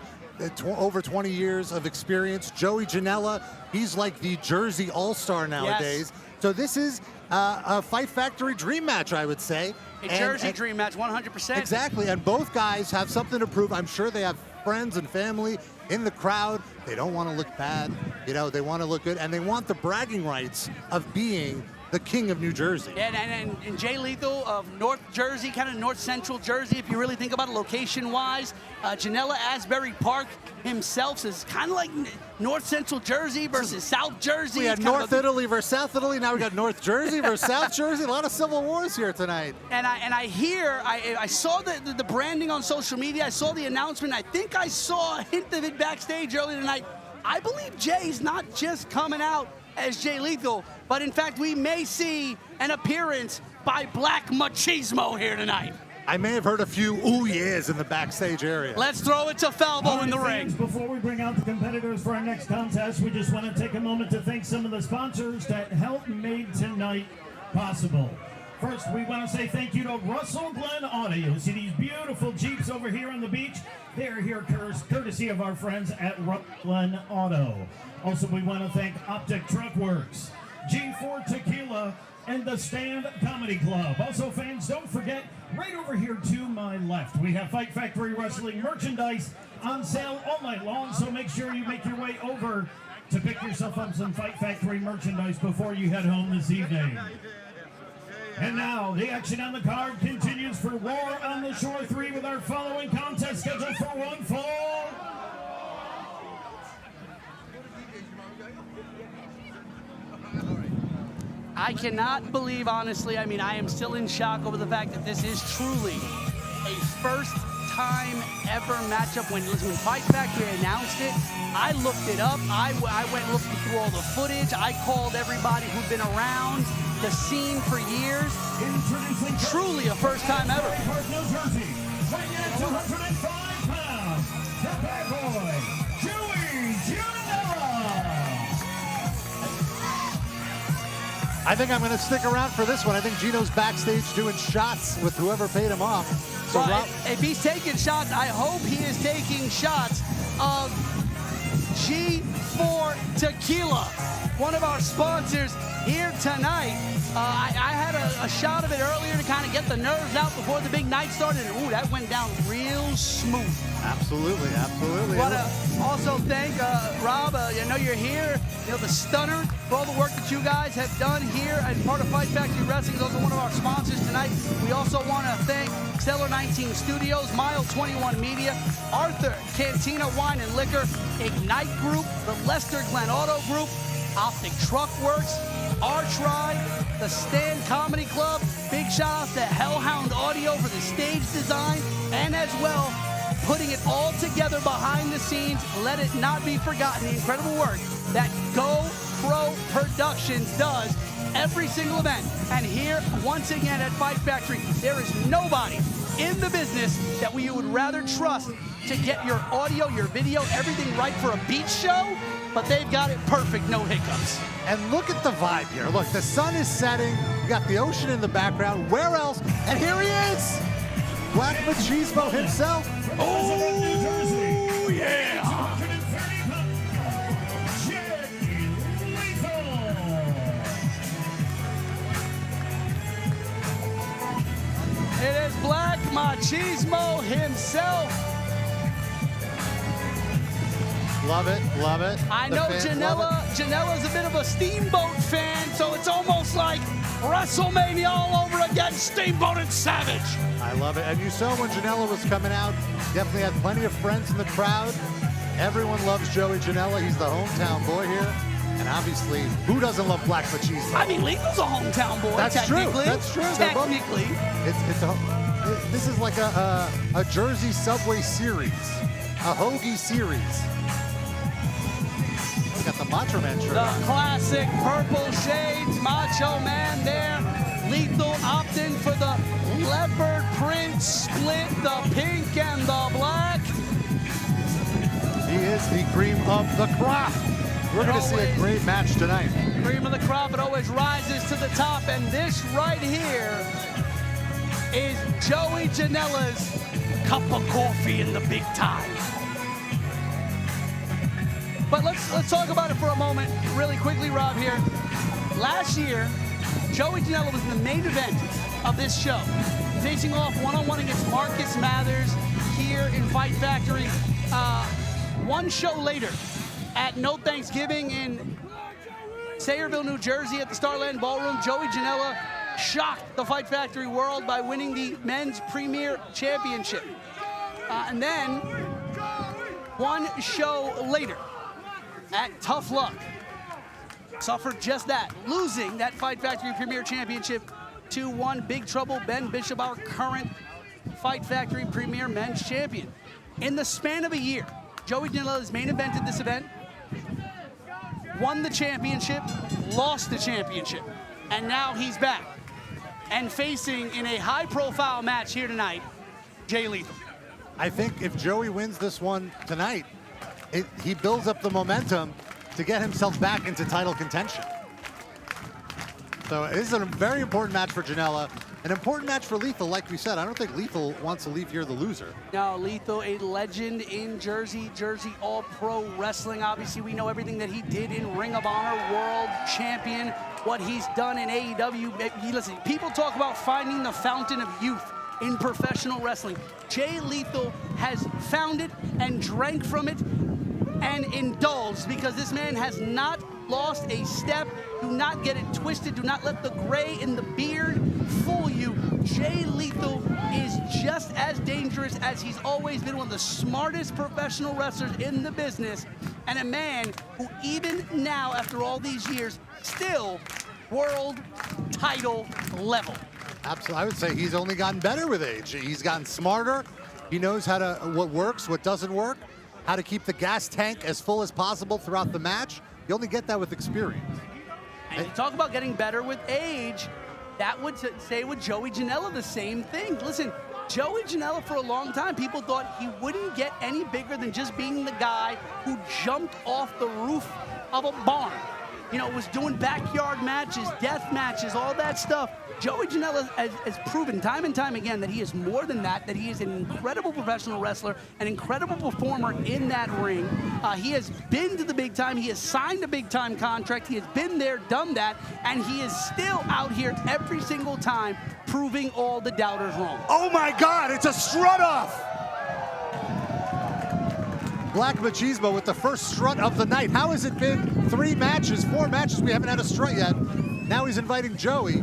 over 20 years of experience. Joey Janela, he's like the Jersey all-star nowadays. Yes. So this is a Fight Factory dream match, I would say. A Jersey dream match, 100%. Exactly, and both guys have something to prove. I'm sure they have friends and family in the crowd. They don't want to look bad. You know, they want to look good, and they want the bragging rights of being the king of New Jersey. And Jay Lethal of North Jersey, kind of North Central Jersey, if you really think about it location-wise. Janela Asbury Park himself is kind of like North Central Jersey versus South Jersey. We had North Italy versus South Italy. Now we got North Jersey versus South Jersey. A lot of civil wars here tonight. And I saw the branding on social media. I saw the announcement. I think I saw a hint of it backstage earlier tonight. I believe Jay's not just coming out as Jay Lethal, but in fact we may see an appearance by Black Machismo here tonight. I may have heard a few ooh yeahs in the backstage area. Let's throw it to Falbo in the ring. Before we bring out the competitors for our next contest, we just want to take a moment to thank some of the sponsors that helped make tonight possible. First, we want to say thank you to Russell Glen Auto. You see these beautiful Jeeps over here on the beach? They're here courtesy of our friends at Russell Glen Auto. Also, we want to thank Optic Truck Works, G4 Tequila, and the Stand Comedy Club. Also, fans, don't forget, right over here to my left, we have Fight Factory Wrestling merchandise on sale all night long, so make sure you make your way over to pick yourself up some Fight Factory merchandise before you head home this evening. And now, the action on the card continues for War on the Shore 3 with our following contest scheduled for one fall. I cannot believe, honestly, I mean, I am still in shock over the fact that this is truly a first-time ever matchup. When Fight Factory announced it, I looked it up. I went looking through all the footage. I called everybody who'd been around the scene for years. Truly a first-time ever. New Jersey, weighing in at 205 pounds, the bad boy, Joey Janela. I think I'm going to stick around for this one. I think Gino's backstage doing shots with whoever paid him off. So well, if he's taking shots, I hope he is taking shots of G4 Tequila, one of our sponsors here tonight. I had a shot of it earlier to kind of get the nerves out before the big night started, and ooh, that went down real smooth. Absolutely, absolutely. Want to also thank Rob. I know you're here. You know, the Stunner, for all the work that you guys have done here as part of Fight Factory Wrestling. Is also one of our sponsors tonight. We also want to thank Stellar 19 Studios, Mile 21 Media, Arthur Cantina Wine and Liquor, Ignite Group, the Lester Glen Auto Group, Optic Truck Works, Our Tribe, the Stand Comedy Club. Big shout out to Hellhound Audio for the stage design, and as well, putting it all together behind the scenes. Let it not be forgotten, the incredible work that Go Pro Productions does every single event. And here, once again at Fight Factory, there is nobody in the business that we would rather trust to get your audio, your video, everything right for a beach show, but they've got it perfect, no hiccups. And look at the vibe here. Look, the sun is setting. You got the ocean in the background. Where else? And here he is, Black Machismo himself. Oh, yeah. Machismo himself. Love it, love it. I The know fans love it. Janela's a bit of a Steamboat fan, so it's almost like WrestleMania all over again, Steamboat and Savage. I love it. And you saw when Janela was coming out, definitely had plenty of friends in the crowd. Everyone loves Joey Janela. He's the hometown boy here. And obviously, who doesn't love Black Machismo? I mean, Lethal's a hometown boy, That's true. technically. That's true. They're both- Technically. This is like a Jersey Subway series, a hoagie series. We got the Macho Man shirt The on. classic purple shades, Macho Man there. Lethal opting for the leopard print split, the pink and the black. He is the cream of the crop. We're going to see a great match tonight. Cream of the crop, it always rises to the top, and this right here is Joey Janela's cup of coffee in the big time. But let's talk about it for a moment, really quickly, Rob, here. Last year, Joey Janela was in the main event of this show, facing off one-on-one against Marcus Mathers here in Fight Factory. One show later, at No Thanksgiving in Sayreville, New Jersey at the Starland Ballroom, Joey Janela shocked the Fight Factory world by winning the Men's Premier Championship. And then, one show later, at Tough Luck, suffered just that, losing that Fight Factory Premier Championship to one Big Trouble Ben Bishop, our current Fight Factory Premier Men's Champion. In the span of a year, Joey Janela has main evented this event, won the championship, lost the championship, and now he's back and facing in a high-profile match here tonight, Jay Lethal. I think if Joey wins this one tonight, he builds up the momentum to get himself back into title contention. So this is a very important match for Janela, an important match for Lethal. Like we said, I don't think Lethal wants to leave here the loser. Now, Lethal, a legend in Jersey All-Pro Wrestling. Obviously, we know everything that he did in Ring of Honor, world champion, what he's done in AEW. Listen, people talk about finding the fountain of youth in professional wrestling. Jay Lethal has found it and drank from it and indulged, because this man has not lost a step. Do not get it twisted. Do not let the gray in the beard fool you. Jay Lethal is just as dangerous as he's always been, one of the smartest professional wrestlers in the business, and a man who even now, after all these years, still world title level. Absolutely. I would say he's only gotten better with age. He's gotten smarter. He knows what works, what doesn't work, how to keep the gas tank as full as possible throughout the match. You only get that with experience. And you talk about getting better with age, that would say with Joey Janela the same thing. Listen, Joey Janela, for a long time, people thought he wouldn't get any bigger than just being the guy who jumped off the roof of a barn. You know, was doing backyard matches, death matches, all that stuff. Joey Janela has proven time and time again that he is more than that he is an incredible professional wrestler, an incredible performer in that ring. He has been to the big time. He has signed a big time contract. He has been there, done that, and he is still out here every single time proving all the doubters wrong. Oh my God, it's a strut off. Black Machismo with the first strut of the night. How has it been 4 matches? We haven't had a strut yet. Now he's inviting Joey.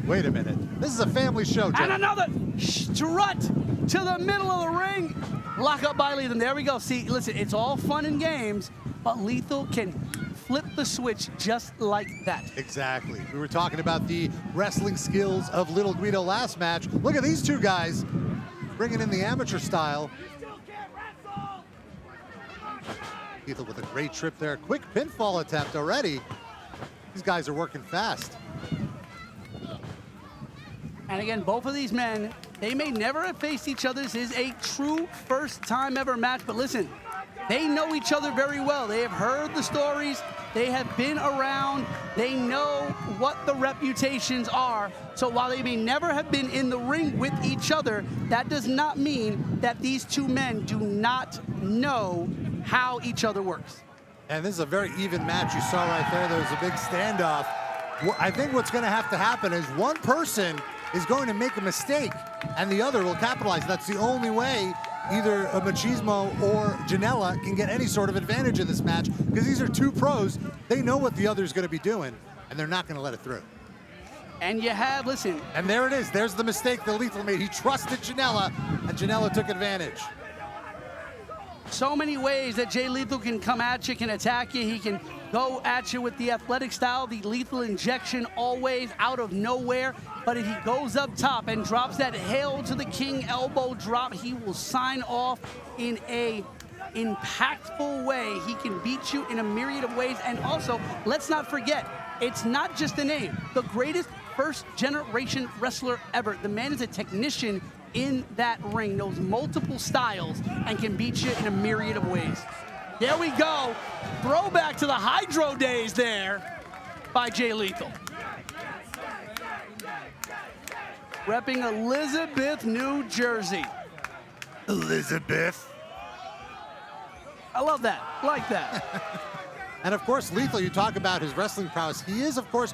Wait a minute. This is a family show, Joey. And another strut to the middle of the ring. Lock up by Lethal. There we go. See, listen, it's all fun and games, but Lethal can flip the switch just like that. Exactly. We were talking about the wrestling skills of Little Guido last match. Look at these two guys bringing in the amateur style. Lethal with a great trip there. Quick pinfall attempt already. These guys are working fast. And again, both of these men, they may never have faced each other. This is a true first time ever match, but listen, they know each other very well. They have heard the stories. They have been around. They know what the reputations are. So while they may never have been in the ring with each other, that does not mean that these two men do not know how each other works. And this is a very even match. You saw right there was a big standoff. I think what's going to happen is one person is going to make a mistake, and the other will capitalize. That's the only way either a Machismo or Janela can get any sort of advantage in this match, because these are two pros. They know what the other's going to be doing, and they're not going to let it through. And you have, listen. And there it is. There's the mistake that Lethal made. He trusted Janela, and Janela took advantage. So many ways that Jay Lethal can come at you, can attack you. He can go at you with the athletic style, the lethal injection, always out of nowhere. But if he goes up top and drops that Hail to the King elbow drop, he will sign off in a impactful way. He can beat you in a myriad of ways. And also, let's not forget, it's not just a name. The greatest first-generation wrestler ever. The man is a technician in that ring, knows multiple styles, and can beat you in a myriad of ways. There we go. Throwback to the Hydro days there by Jay Lethal. Repping Elizabeth, New Jersey. Elizabeth. I love that. Like that. And of course, Lethal, you talk about his wrestling prowess. He is, of course,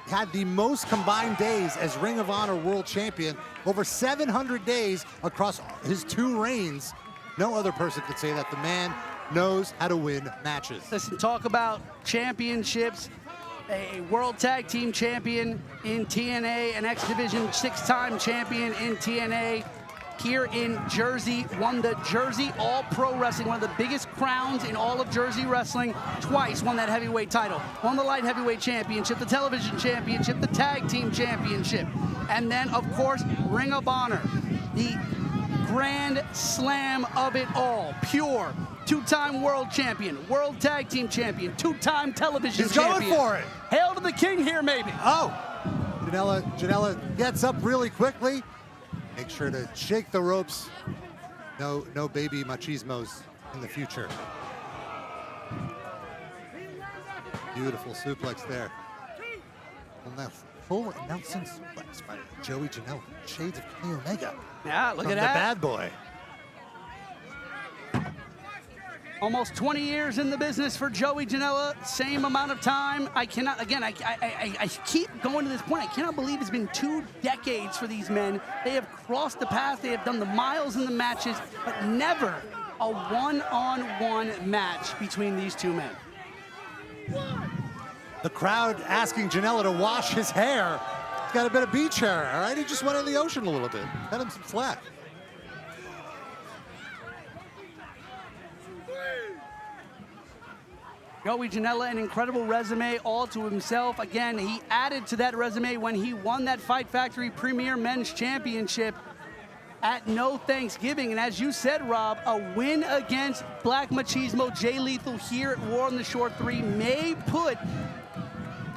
had the most combined days as Ring of Honor World Champion, over 700 days across his 2 reigns. No other person could say that. The man knows how to win matches. Listen, talk about championships. A World Tag Team Champion in TNA, an X Division 6-time champion in TNA. Here in Jersey, won the Jersey All-Pro Wrestling, one of the biggest crowns in all of Jersey wrestling. Twice won that heavyweight title. Won the light heavyweight championship, the television championship, the tag team championship. And then, of course, Ring of Honor, the grand slam of it all. Pure, 2-time world champion, world tag team champion, 2-time television champion. He's going for it. Hail to the King here, maybe. Oh, Janela gets up really quickly. Make sure to shake the ropes. No baby machismos in the future. Beautiful suplex there. Full Nelson suplex by Joey Janela. Shades of Kenny Omega. Yeah, look From at the that. bad boy. Almost 20 years in the business for Joey Janela, same amount of time. I cannot, again, I keep going to this point. I cannot believe it's been 2 decades for these men. They have crossed the path, they have done the miles in the matches, but never a one-on-one match between these 2 men. The crowd asking Janela to wash his hair. He's got a bit of beach hair, all right? He just went in the ocean a little bit. Cut him some slack. Joey Janela, an incredible resume all to himself. Again, he added to that resume when he won that Fight Factory Premier Men's Championship at No Thanksgiving. And as you said, Rob, a win against Black Machismo Jay Lethal here at War on the Shore 3 may put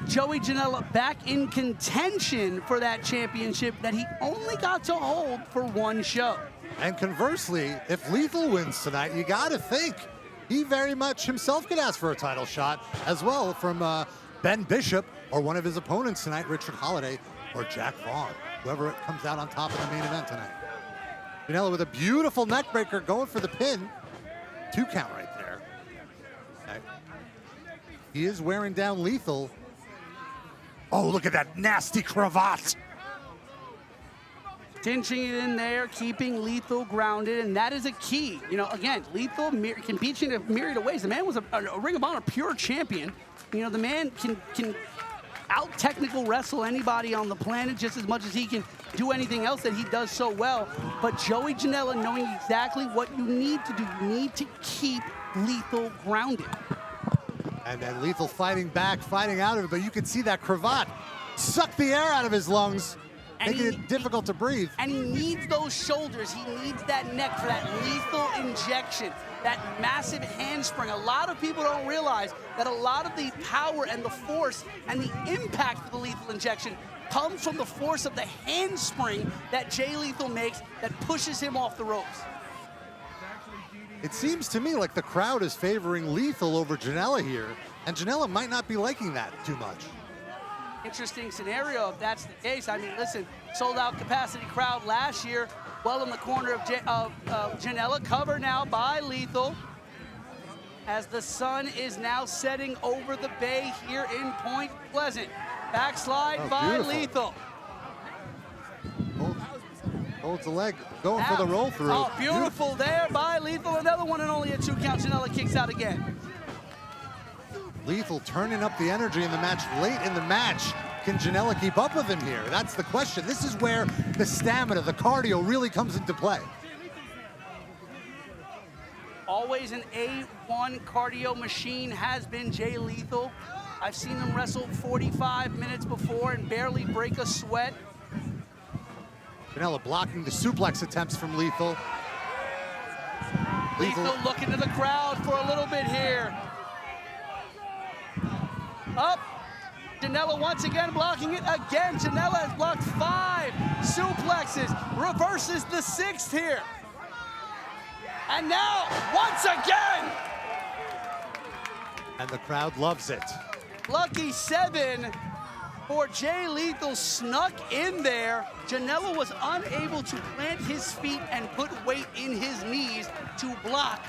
Joey Janela back in contention for that championship that he only got to hold for 1 show. And conversely, if Lethal wins tonight, you got to think he very much himself could ask for a title shot as well from Ben Bishop or one of his opponents tonight, Richard Holiday or Jack Vaughn, whoever comes out on top of the main event tonight. Janela with a beautiful neckbreaker going for the pin. 2 count right there. Okay. He is wearing down Lethal. Oh, look at that nasty cravat. Cinching it in there, keeping Lethal grounded, and that is a key. You know, again, Lethal can beat you in a myriad of ways. The man was a Ring of Honor pure champion. You know, the man can out-technical wrestle anybody on the planet just as much as he can do anything else that he does so well. But Joey Janela knowing exactly what you need to do, you need to keep Lethal grounded. And then Lethal fighting back, fighting out of it, but you can see that cravat suck the air out of his lungs, making it difficult to breathe. And he needs those shoulders. He needs that neck for that lethal injection, that massive handspring. A lot of people don't realize that a lot of the power and the force and the impact of the lethal injection comes from the force of the handspring that Jay Lethal makes that pushes him off the ropes. It seems to me like the crowd is favoring Lethal over Janela here, and Janela might not be liking that too much. Interesting scenario if that's the case. I mean, listen, sold out capacity crowd last year, well in the corner of Janela, covered now by Lethal, as the sun is now setting over the bay here in Point Pleasant. Backslide by beautiful. Lethal. Holds the leg, going for the roll through. Oh, beautiful there by Lethal. Another one and only a 2 count. Janela kicks out again. Lethal turning up the energy in the match late in the match. Can Janela keep up with him here? That's the question. This is where the stamina, the cardio really comes into play. Always an A1 cardio machine has been Jay Lethal. I've seen him wrestle 45 minutes before and barely break a sweat. Janela blocking the suplex attempts from Lethal. Lethal looking to the crowd for a little bit here. Up. Janela once again blocking it again. Janela has blocked 5 suplexes. Reverses the 6th here. And now, once again. And the crowd loves it. Lucky 7 for Jay Lethal snuck in there. Janela was unable to plant his feet and put weight in his knees to block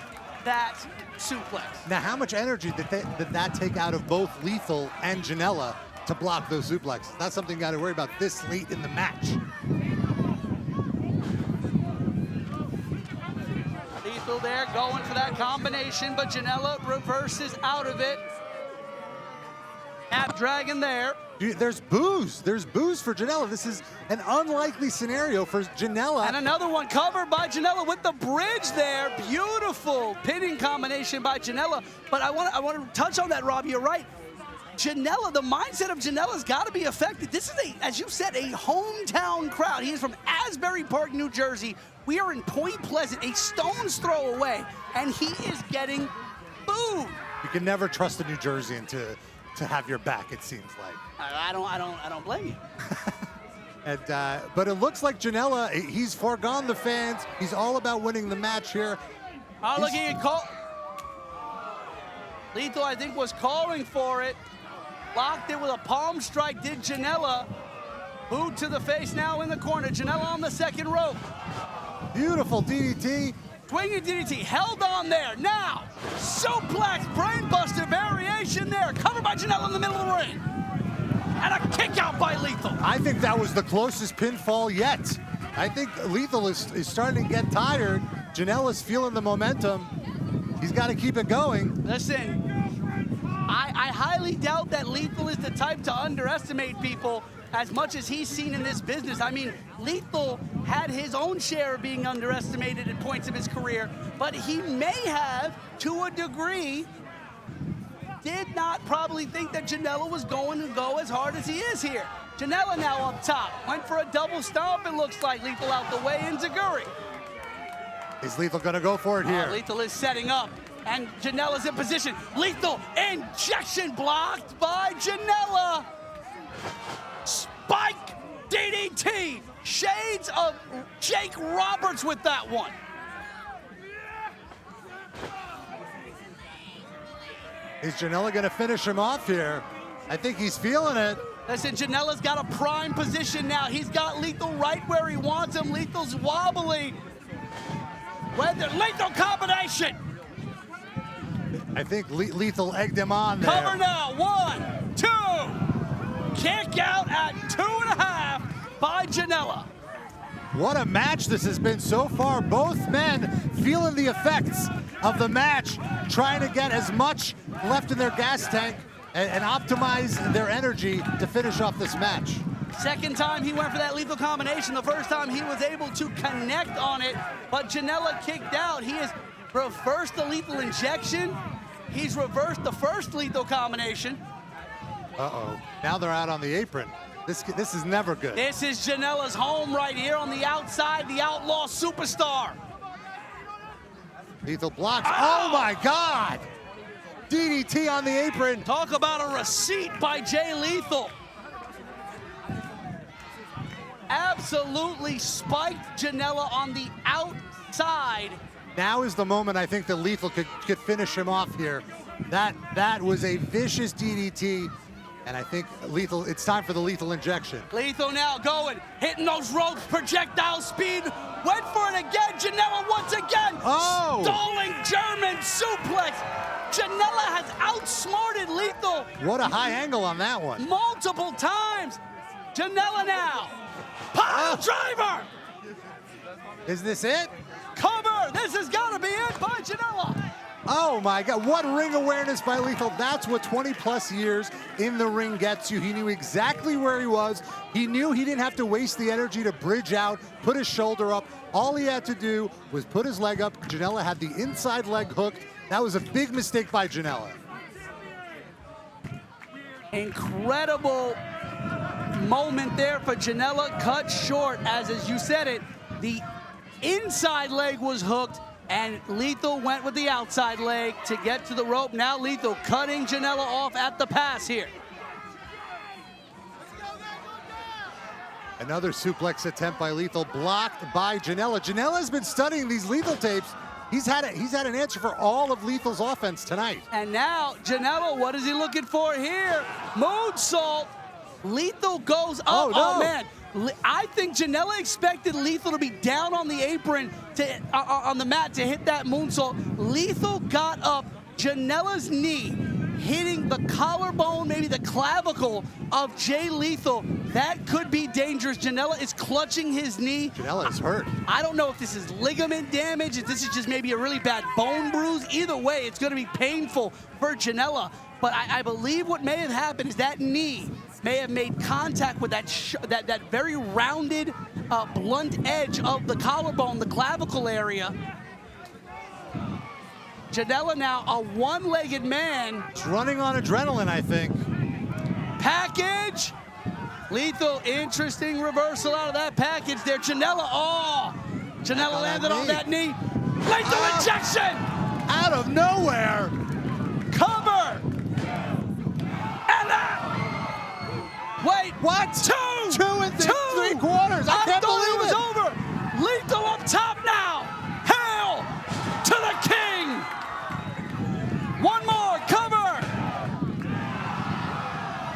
that suplex. Now, how much energy did that take out of both Lethal and Janela to block those suplexes? That's something you got to worry about this late in the match. Lethal there going for that combination, but Janela reverses out of it. Snapdragon there. There's boos. There's boos for Janela. This is an unlikely scenario for Janela. And another one covered by Janela with the bridge there. Beautiful pinning combination by Janela. But I want to touch on that, Rob. You're right. Janela, the mindset of Janela's got to be affected. This is, as you said, a hometown crowd. He is from Asbury Park, New Jersey. We are in Point Pleasant, a stone's throw away, and he is getting booed. You can never trust a New Jerseyan to have your back, it seems like. I don't blame you. And but it looks like Janela, he's foregone the fans. He's all about winning the match here. Oh, look, he called. Lethal, I think, was calling for it. Locked it with a palm strike, did Janela. Boot to the face now in the corner. Janela on the 2nd rope. Beautiful DDT. Swinging DDT, held on there. Now, suplex, brainbuster variation there. Covered by Janela in the middle of the ring. And a kick out by Lethal. I think that was the closest pinfall yet. I think Lethal is starting to get tired. Janela's feeling the momentum. He's got to keep it going. Listen, I highly doubt that Lethal is the type to underestimate people as much as he's seen in this business. I mean, Lethal had his own share of being underestimated at points of his career, but he may have, to a degree, did not probably think that Janela was going to go as hard as he is here. Janela now up top. Went for a double stomp, it looks like. Lethal out the way, and Zaguri. Is Lethal going to go for it here? Lethal is setting up, and Janela's in position. Lethal injection blocked by Janela. Spike DDT. Shades of Jake Roberts with that one. Is Janela going to finish him off here? I think he's feeling it. Listen, Janela's got a prime position now. He's got Lethal right where he wants him. Lethal's wobbly. Lethal combination. I think Lethal egged him on there. Cover now. 1, 2. Kick out at 2.5 by Janela. What a match this has been so far. Both men feeling the effects of the match, trying to get as much left in their gas tank and optimize their energy to finish off this match. Second time he went for that lethal combination. The first time he was able to connect on it, but Janela kicked out. He has reversed the lethal injection. He's reversed the first lethal combination. Uh-oh. Now they're out on the apron. This is never good. This is Janela's home right here on the outside, the Outlaw Superstar. Lethal blocks. Oh my God! DDT on the apron. Talk about a receipt by Jay Lethal. Absolutely spiked Janela on the outside. Now is the moment I think that Lethal could finish him off here. That was a vicious DDT. And I think Lethal, it's time for the lethal injection. Lethal now going, hitting those ropes, projectile speed. Went for it again. Janela once again. Oh! Stalling German suplex. Janela has outsmarted Lethal. What a high angle on that one. Multiple times. Janela now. Pile driver. Is this it? Cover! This has got to be it by Janela. Oh my God, what ring awareness by Lethal. That's what 20 plus years in the ring gets you. He knew exactly where he was. He knew he didn't have to waste the energy to bridge out, put his shoulder up. All he had to do was put his leg up. Janela had the inside leg hooked. That was a big mistake by Janela. Incredible moment there for Janela, cut short as you said it, the inside leg was hooked and Lethal went with the outside leg to get to the rope. Now Lethal cutting Janela off at the pass here. Another suplex attempt by Lethal, blocked by Janela. Janela's been studying these Lethal tapes. He's had an answer for all of Lethal's offense tonight. And now Janela, what is he looking for here? Moonsault. Lethal goes up. Oh, no. Oh man. I think Janela expected Lethal to be down on the apron, on the mat to hit that moonsault. Lethal got up, Janela's knee hitting the collarbone, maybe the clavicle of Jay Lethal. That could be dangerous. Janela is clutching his knee. Janela is hurt. I don't know if this is ligament damage, if this is just maybe a really bad bone bruise. Either way, it's going to be painful for Janela. But I believe what may have happened is that knee may have made contact with that very rounded, blunt edge of the collarbone, the clavicle area. Janela now a one-legged man. He's running on adrenaline, I think. Package. Lethal, interesting reversal out of that package there. Janela, Janela landed on that knee. Lethal injection. Out of nowhere. Cover. And that. Wait. What? Two. 2 3/4. I can't thought believe it was over. Lethal up top now. Hail to the king. One more. Cover.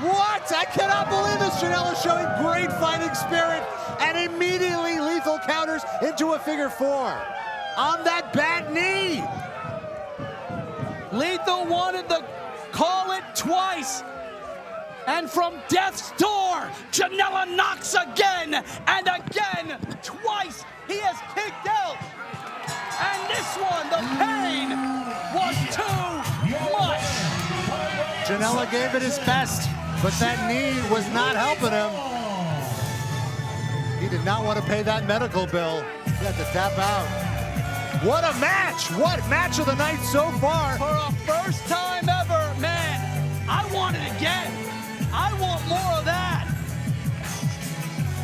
What? I cannot believe this. Janela showing great fighting spirit, and immediately Lethal counters into a figure 4 on that bad knee. Lethal wanted to call it twice. And from death's door, Janela knocks again and again. Twice he has kicked out. And this one, the pain was too much. Janela gave it his best, but that knee was not helping him. He did not want to pay that medical bill. He had to tap out. What a match! What match of the night so far? For a first time ever, man, I want it again. I want more of that.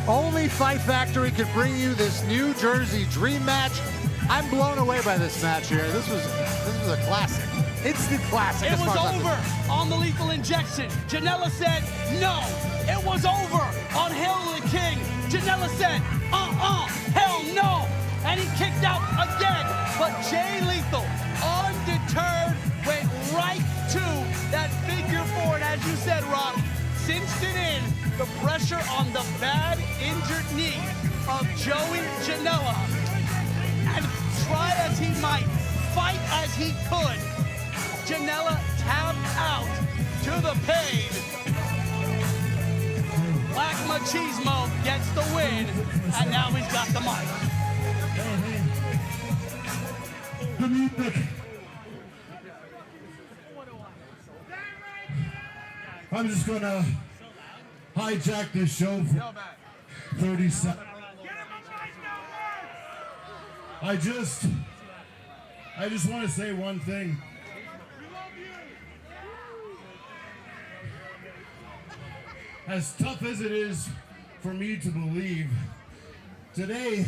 Only Fight Factory can bring you this New Jersey dream match. I'm blown away by this match here. This was a classic. Instant classic. It was over on the Lethal injection. Janela said no. It was over on Hail to the King. Janela said, hell no. And he kicked out again. But Jay Lethal, undeterred, went right to that figure 4. And as you said, Rob, cinched it in, the pressure on the bad injured knee of Joey Janela. And try as he might, fight as he could, Janela tapped out to the pain. Black Machismo gets the win, and now he's got the mic. Good evening. I'm just gonna hijack this show for 30 seconds. I just want to say one thing. As tough as it is for me to believe, today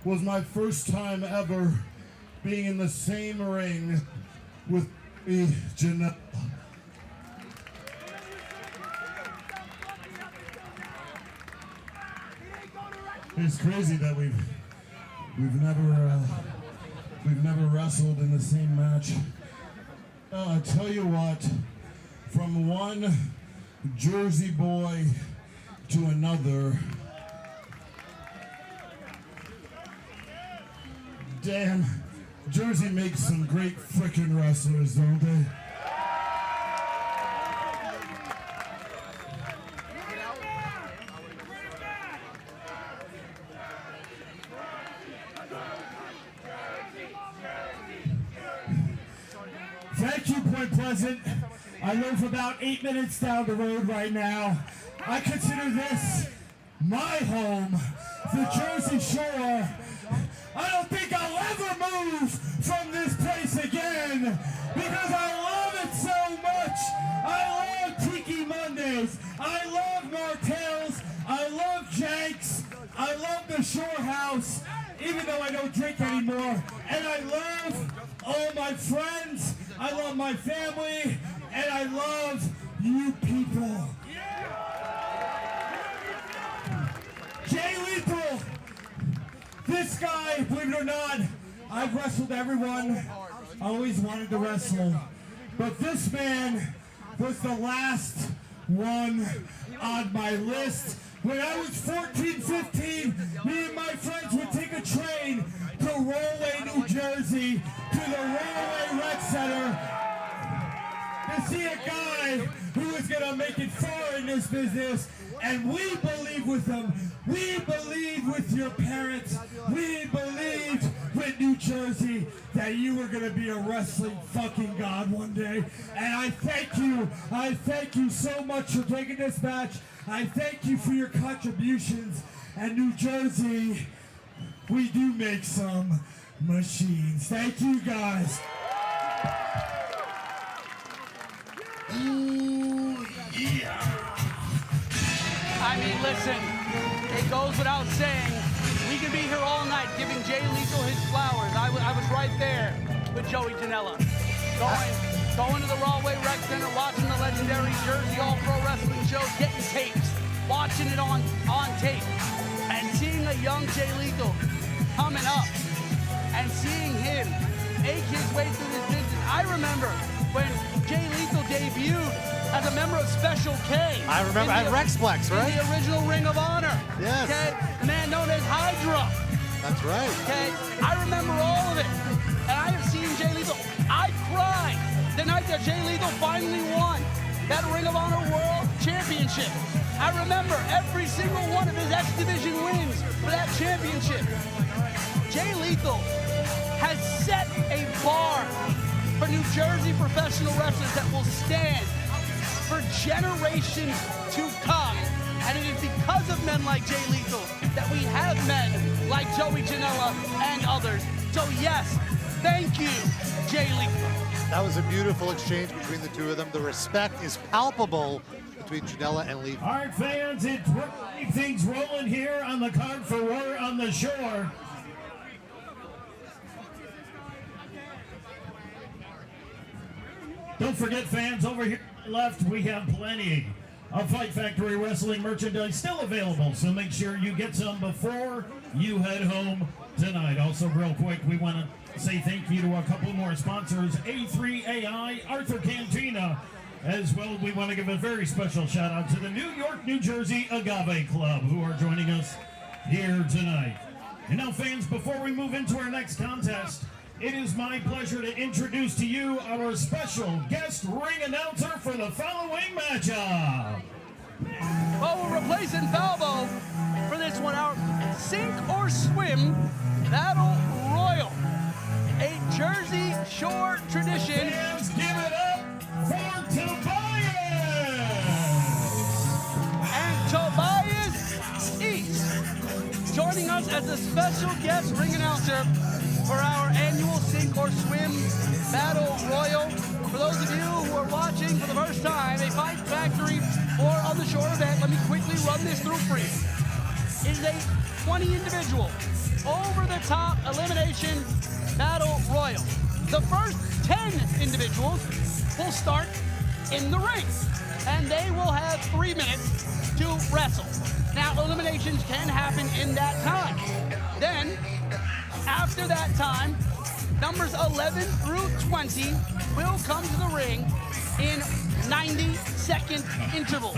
was my first time ever being in the same ring with Janela. It's crazy that we've never wrestled in the same match. I tell you what, from one Jersey boy to another, damn, Jersey makes some great frickin' wrestlers, don't they? Point Pleasant. I live about 8 minutes down the road right now. I consider this my home, the Jersey Shore. I don't think I'll ever move from this place again because I love it so much. I love Tiki Mondays. I love Martell's. I love Jenks. I love the Shore House, even though I don't drink anymore. And I love all my friends. I love my family. And I love you people. Jay Lethal. This guy, believe it or not, I've wrestled everyone. I always wanted to wrestle. But this man was the last one on my list. When I was 14, 15, me and my friends would take a train to Rollway, New Jersey, to the Rollway Rec Center to see a guy who was going to make it far in this business. And we believe with them. We believed with your parents. We believed with New Jersey that you were going to be a wrestling fucking god one day. And I thank you. I thank you so much for taking this match. I thank you for your contributions. And New Jersey, we do make some machines. Thank you guys. Ooh, yeah. I mean, listen, it goes without saying, we could be here all night giving Jay Lethal his flowers. I was right there with Joey Janela. Going to the Rollway Rec Center, watching the legendary Jersey All Pro Wrestling show, getting tapes, watching it on tape, and seeing a young Jay Lethal coming up and seeing him make his way through this business. I remember when Jay Lethal debuted as a member of Special K. I remember at Rexplex, right? In the original Ring of Honor. Yes. Okay, the man known as Hydra. That's right. Okay, I remember all of it. And I have seen Jay Lethal. I cried the night that Jay Lethal finally won that Ring of Honor World Championship. I remember every single one of his X Division wins for that championship. Jay Lethal has set a bar for New Jersey professional wrestlers that will stand for generations to come. And it is because of men like Jay Lethal that we have men like Joey Janela and others. So yes, thank you, Jay Lethal. That was a beautiful exchange between the two of them. The respect is palpable between Janela and Lethal. All right, fans, it's things rolling here on the card for War on the Shore. Don't forget, fans, over here left, we have plenty of Fight Factory Wrestling merchandise still available, so make sure you get some before you head home tonight. Also, real quick, we want to say thank you to a couple more sponsors, A3AI, Arthur Cantina. As well, we want to give a very special shout out to the New York, New Jersey Agave Club, who are joining us here tonight. And now, fans, before we move into our next contest, it is my pleasure to introduce to you our special guest ring announcer for the following matchup. Well, we're replacing Falvo for this 1 hour. Sink or Swim Battle Royal. A Jersey Shore tradition. Fans, give it up for Tobias! And Tobias East joining us as a special guest ring announcer for our annual Sink or Swim Battle Royal. For those of you who are watching for the first time, a Fight Factory or on the Shore event, let me quickly run this through for you. It is a 20 individual, over-the-top elimination battle royal. The first 10 individuals will start in the ring, and they will have 3 minutes to wrestle. Now, eliminations can happen in that time. Then, after that time, numbers 11 through 20 will come to the ring in 90-second intervals.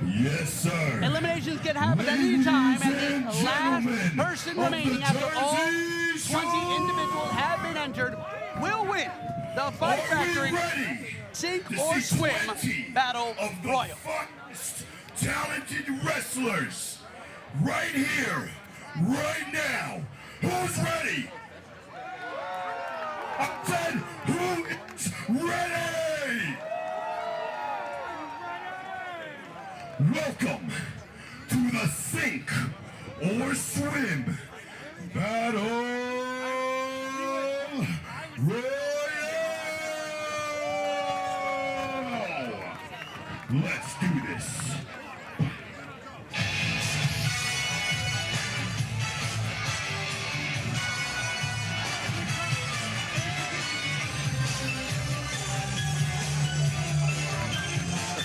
Yes, sir. Eliminations can happen at any time, and the last person remaining after all 20 individuals have been entered will win the Fight Factory Sink or Swim Battle Royal. Talented wrestlers right here, right now. Who's ready? I said, who is ready? Welcome to the Sink or Swim Battle Royale. Let's do this.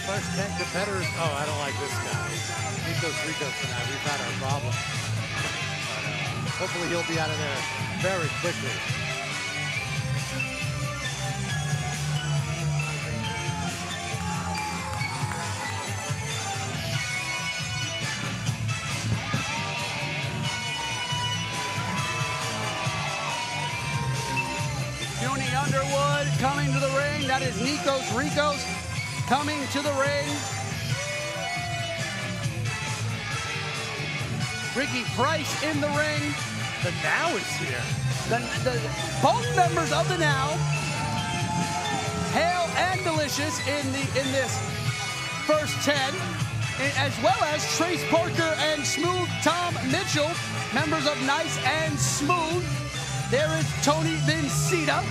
First 10 competitors. Oh, I don't like this guy. Nico's Rico tonight. We've had our problem. But, hopefully he'll be out of there very quickly. Junie Underwood coming to the ring. That is Nikos Ricos coming to the ring. Ricky Price in the ring. The Now is here. Both members of the Now, Hale and Delicious in this first 10, as well as Trace Parker and Smooth Tom Mitchell, members of Nice and Smooth. There is Tony Vincita.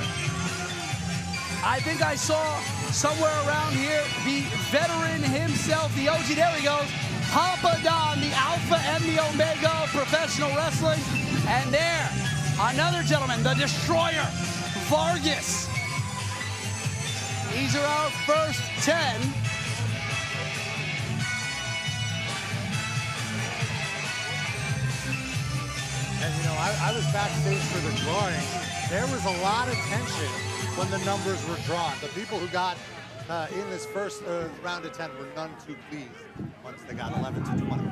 I think I saw somewhere around here the veteran himself, the OG. There he goes. Papa Don, the Alpha and the Omega of professional wrestling. And there, another gentleman, the Destroyer, Vargas. These are our first 10. And, you know, I was backstage for the drawing. There was a lot of tension when the numbers were drawn. The people who got in this first round of 10 were none too pleased once they got 11 to 20.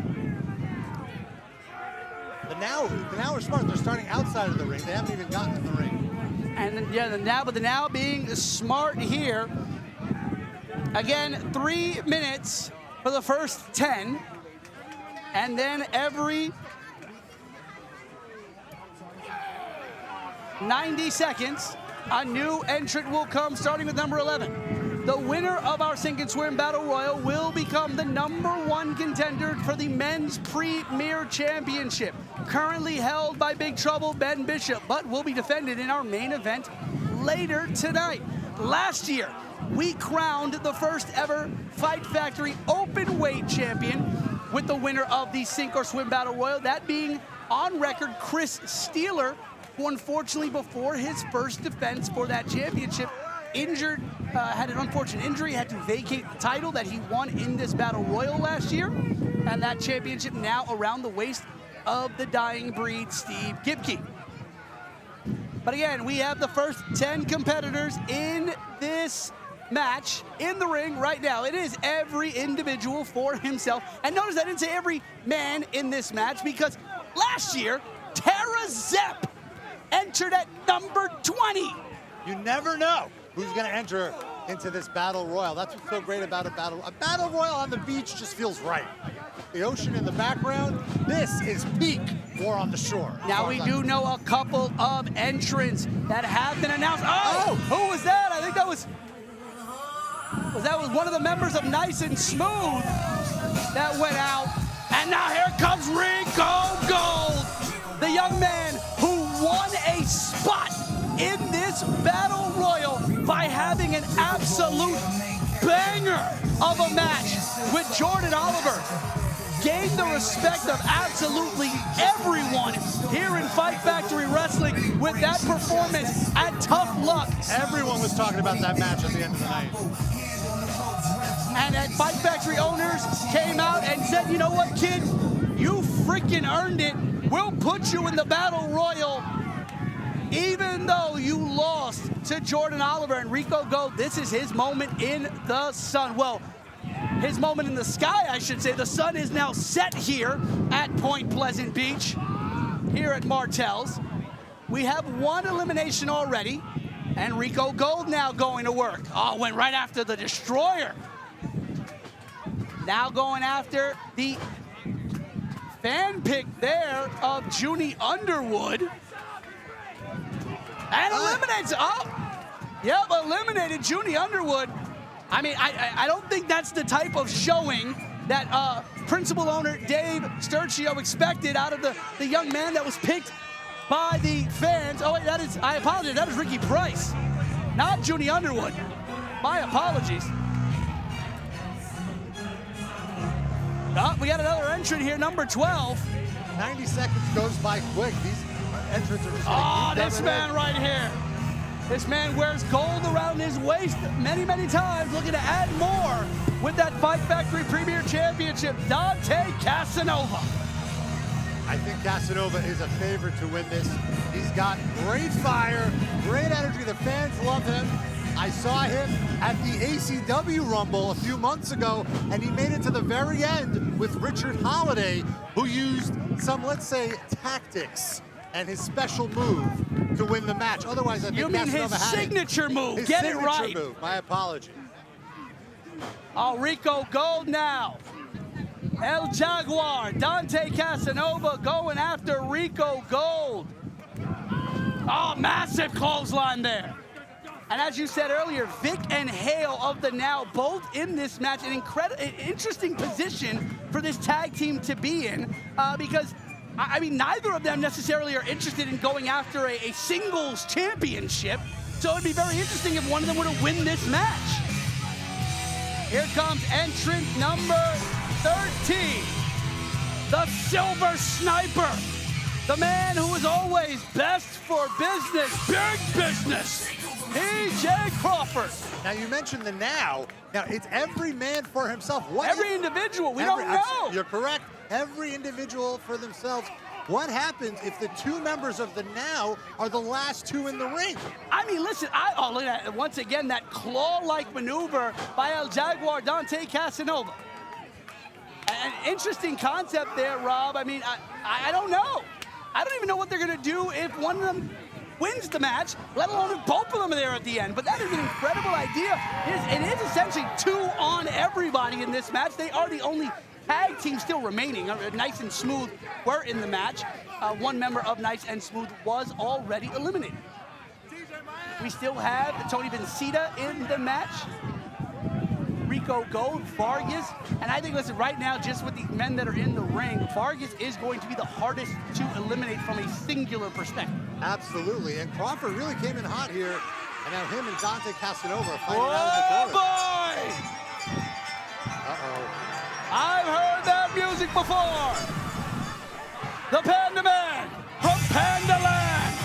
The Now are smart. They're starting outside of the ring. They haven't even gotten in the ring. And yeah, the Now being smart here. Again, 3 minutes for the first 10. And then every 90 seconds, a new entrant will come, starting with number 11. The winner of our Sink and Swim Battle Royal will become the #1 contender for the Men's Premier Championship, currently held by Big Trouble Ben Bishop, but will be defended in our main event later tonight. Last year, we crowned the first ever Fight Factory open weight champion with the winner of the Sink or Swim Battle Royal, that being on record Chris Steeler, who unfortunately before his first defense for that championship had an unfortunate injury, had to vacate the title that he won in this Battle Royal last year, and that championship now around the waist of the Dying Breed Steve Gibke. But again, we have the first 10 competitors in this match in the ring right now. It is every individual for himself. And notice I didn't say every man in this match, because last year, Tara Zepp entered at number 20. You never know who's going to enter into this Battle Royal. That's what's so great about a Battle Royal on the beach just feels right. The ocean in the background, this is peak War on the Shore. Now we do know a couple of entrants that have been announced. Oh, who was that? I think that was one of the members of Nice and Smooth that went out. And now here comes Rico Gold, the young man who won a spot in this Battle Royal by having an absolute banger of a match with Jordan Oliver. Gained the respect of absolutely everyone here in Fight Factory Wrestling with that performance at Tough Luck. Everyone was talking about that match at the end of the night. And at Fight Factory owners came out and said, you know what, kid? You freaking earned it. We'll put you in the Battle Royal even though you lost to Jordan Oliver. And Rico Gold, this is his moment in the sun. Well, his moment in the sky, I should say. The sun is now set here at Point Pleasant Beach, here at Martell's. We have one elimination already, and Rico Gold now going to work. Oh, went right after the Destroyer. Now going after the fan pick there of Junie Underwood. And eliminates, Yep, eliminated Junie Underwood. I mean, I don't think that's the type of showing that principal owner Dave Sturcio expected out of the young man that was picked by the fans. Oh, wait, I apologize, that is Ricky Price, not Junie Underwood. My apologies. Oh, we got another entrant here, number 12. 90 seconds goes by quick. These entrants are just Oh, this man right here. This man wears gold around his waist many, many times, looking to add more with that Fight Factory Premier Championship, Dante Casanova. I think Casanova is a favorite to win this. He's got great fire, great energy. The fans love him. I saw him at the ACW Rumble a few months ago, and he made it to the very end with Richard Holiday, who used some, let's say, tactics and his special move to win the match. Otherwise, I think You mean Casanova his had signature move. His Get signature it right. move. My apology. Oh, Rico Gold now. El Jaguar, Dante Casanova going after Rico Gold. Oh, massive clothesline there. And as you said earlier, Vic and Hale of the Now both in this match. An interesting position for this tag team to be in because, I mean, neither of them necessarily are interested in going after a singles championship. So it'd be very interesting if one of them were to win this match. Here comes entrant number 13, the Silver Sniper. The man who is always best for business, big business, EJ Crawford. Now, you mentioned the Now. Now, it's every man for himself. Every individual, we don't know. You're correct. Every individual for themselves. What happens if the two members of the Now are the last two in the ring? I mean, listen, look at that. Once again, that claw-like maneuver by El Jaguar, Dante Casanova. An interesting concept there, Rob. I mean, I don't know. I don't even know what they're going to do if one of them wins the match, let alone if both of them are there at the end. But that is an incredible idea. It is essentially 2 on everybody in this match. They are the only tag team still remaining. Nice and Smooth were in the match. One member of Nice and Smooth was already eliminated. We still have Tony Vincita in the match. Rico Gold, Vargas, and I think, listen, right now, just with the men that are in the ring, Vargas is going to be the hardest to eliminate from a singular perspective. Absolutely, and Crawford really came in hot here, and now him and Dante Casanova are fighting out Oh, in the corner. boy! Uh-oh. I've heard that music before. The Panda Man from Panda Land,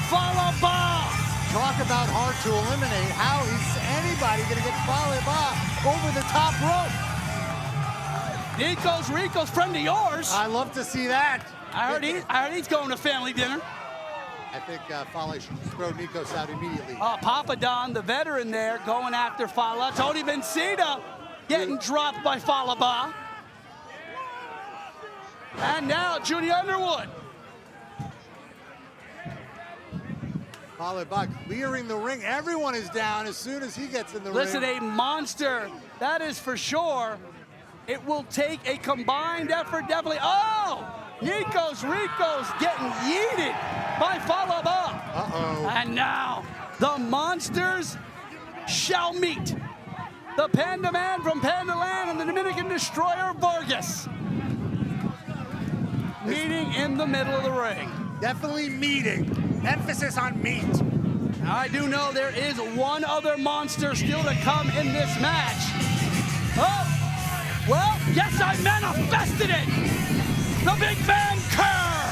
Falaba. Talk about hard to eliminate. How is anybody going to get Falaba over the top rope? Rico's friend of yours. I love to see that. I heard he's going to family dinner. I think Fale should throw Nikos out immediately. Oh, Papa Don, the veteran there, going after Fala. Tony Vincita getting dropped by Falaba. And now Junie Underwood. Falaba clearing the ring. Everyone is down as soon as he gets in the Listen, ring. a monster, that is for sure. It will take a combined effort, definitely. Oh! Rico's getting yeeted by Falaba. Uh-oh. And now, the monsters shall meet. The Panda Man from Panda Land and the Dominican Destroyer, Vargas. Meeting in the middle of the ring. Definitely meeting. Emphasis on meat. I do know there is one other monster still to come in this match. Oh, well, yes, I manifested it. The Big Man Kerr.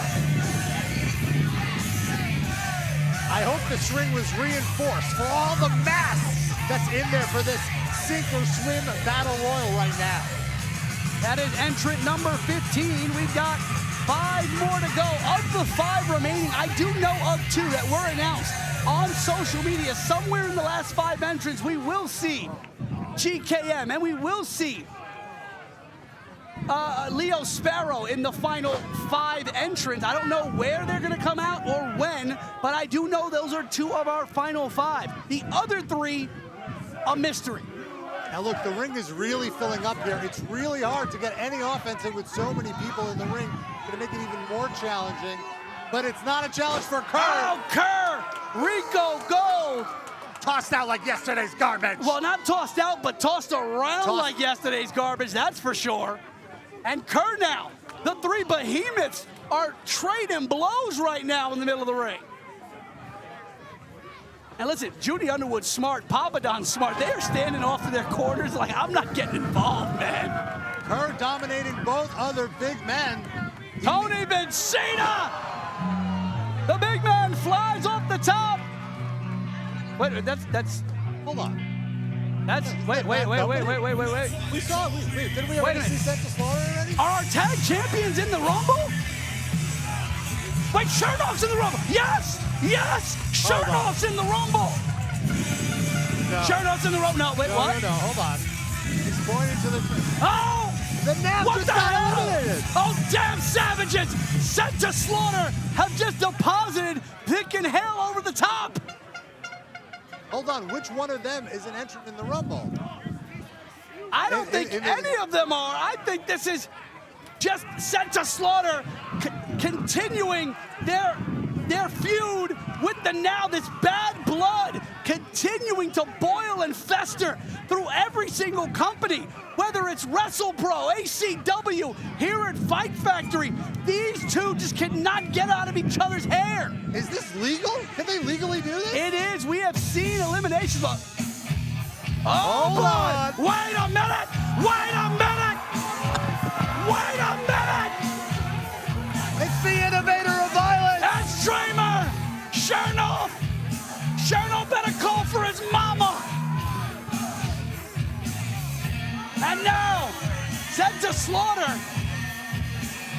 I hope this ring was reinforced for all the mass that's in there for this sink or swim battle royal right now. That is entrant number 15. We've got 5 more to go. Of the 5 remaining, I do know of 2 that were announced on social media. Somewhere in the last 5 entrants, we will see GKM, and we will see Leo Sparrow in the final 5 entrants. I don't know where they're going to come out or when, but I do know those are 2 of our final 5. The other 3, a mystery. Now look, the ring is really filling up here. It's really hard to get any offense in with so many people in the ring. Going to make it even more challenging, but it's not a challenge for Kerr. Oh, Kerr! Rico Gold tossed out like yesterday's garbage. Well, not tossed out, but tossed around like yesterday's garbage, that's for sure. And Kerr now, the three behemoths are trading blows right now in the middle of the ring. And listen, Judy Underwood's smart, Papa Don's smart. They are standing off to their corners like, I'm not getting involved, man. Kerr dominating both other big men. Tony Vincina! The big man flies off the top. Wait, that's. Hold on. That's. Wait. We saw. Didn't we already see Sent to Slaughter already? Are our tag champions in the Rumble? Wait, Chernoff's in the Rumble. Yes! Chernoff's in the Rumble. No. Chernoff's in the Rumble. No, wait, what? No, hold on. He's pointing to the. Oh! The Nav What just the got hell? eliminated. Oh, damn savages! Sent to Slaughter have just deposited picking hell over the top. Hold on. Which one of them is an entrant in the Rumble? I don't think any of them are. I think this is just Sent to Slaughter continuing their feud with the Now, this bad blood continuing to boil and fester through every single company, whether it's WrestlePro, ACW, here at Fight Factory. These two just cannot get out of each other's hair. Is this legal? Can they legally do this? It is. We have seen eliminations. Oh, Hold blood. on. Wait a minute. It's the innovator of violence. That's Dreamer. Chernoff better call for his mama. And now, Sent to Slaughter.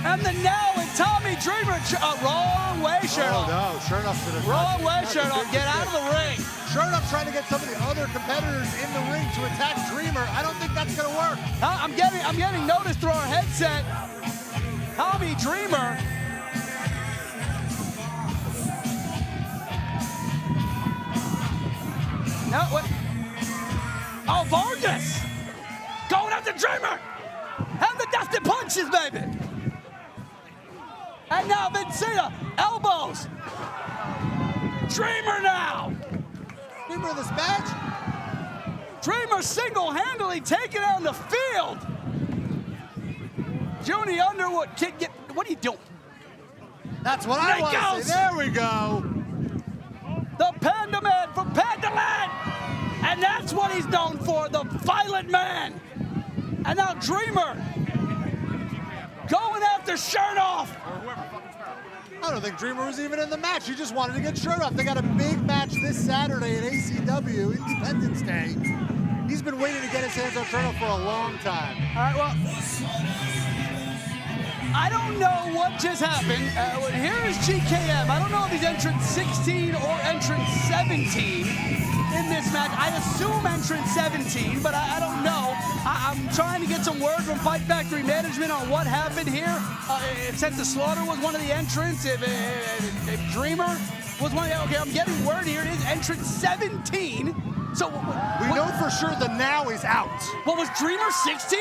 And the Now and Tommy Dreamer. Wrong way, Chernoff. Oh, no. Chernoff should have. Wrong way, Chernoff. Get out of the ring. Chernoff trying to get some of the other competitors in the ring to attack Dreamer. I don't think that's going to work. I'm getting notice through our headset. Tommy Dreamer. No, what? Oh, Vargas! Going after Dreamer! And the Dusty Punches, baby! And now Vincina, elbows! Dreamer now! Dreamer in this match? Dreamer single-handedly taking on the field! Judy Underwood, what are you doing? That's what I want to goes. say. There we go. The Panda Man from Pandaland! And that's what he's known for, the violent man! And now Dreamer going after Chernoff! I don't think Dreamer was even in the match. He just wanted to get Chernoff. They got a big match this Saturday at ACW, Independence Day. He's been waiting to get his hands on Chernoff for a long time. All right, well, I don't know what just happened. Here is GKM. I don't know if he's entrant 16 or entrant 17 in this match. I assume entrant 17, but I don't know. I'm trying to get some word from Fight Factory management on what happened here. If Sent to Slaughter was one of the entrants, if Dreamer was one of the, okay, I'm getting word here. It is entrant 17. So We know for sure the Now is out. What was Dreamer 16?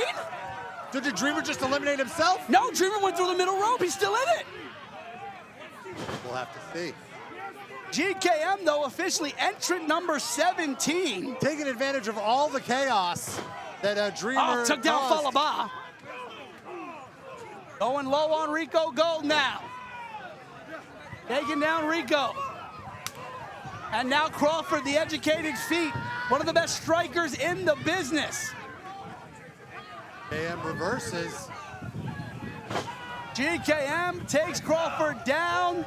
Did Dreamer just eliminate himself? No, Dreamer went through the middle rope. He's still in it. We'll have to see. GKM, though, officially entrant number 17. Taking advantage of all the chaos that Dreamer took down caused. Falaba. Going low on Rico Gold now. Taking down Rico. And now Crawford, the educated feet. One of the best strikers in the business. GKM reverses. GKM takes Crawford down.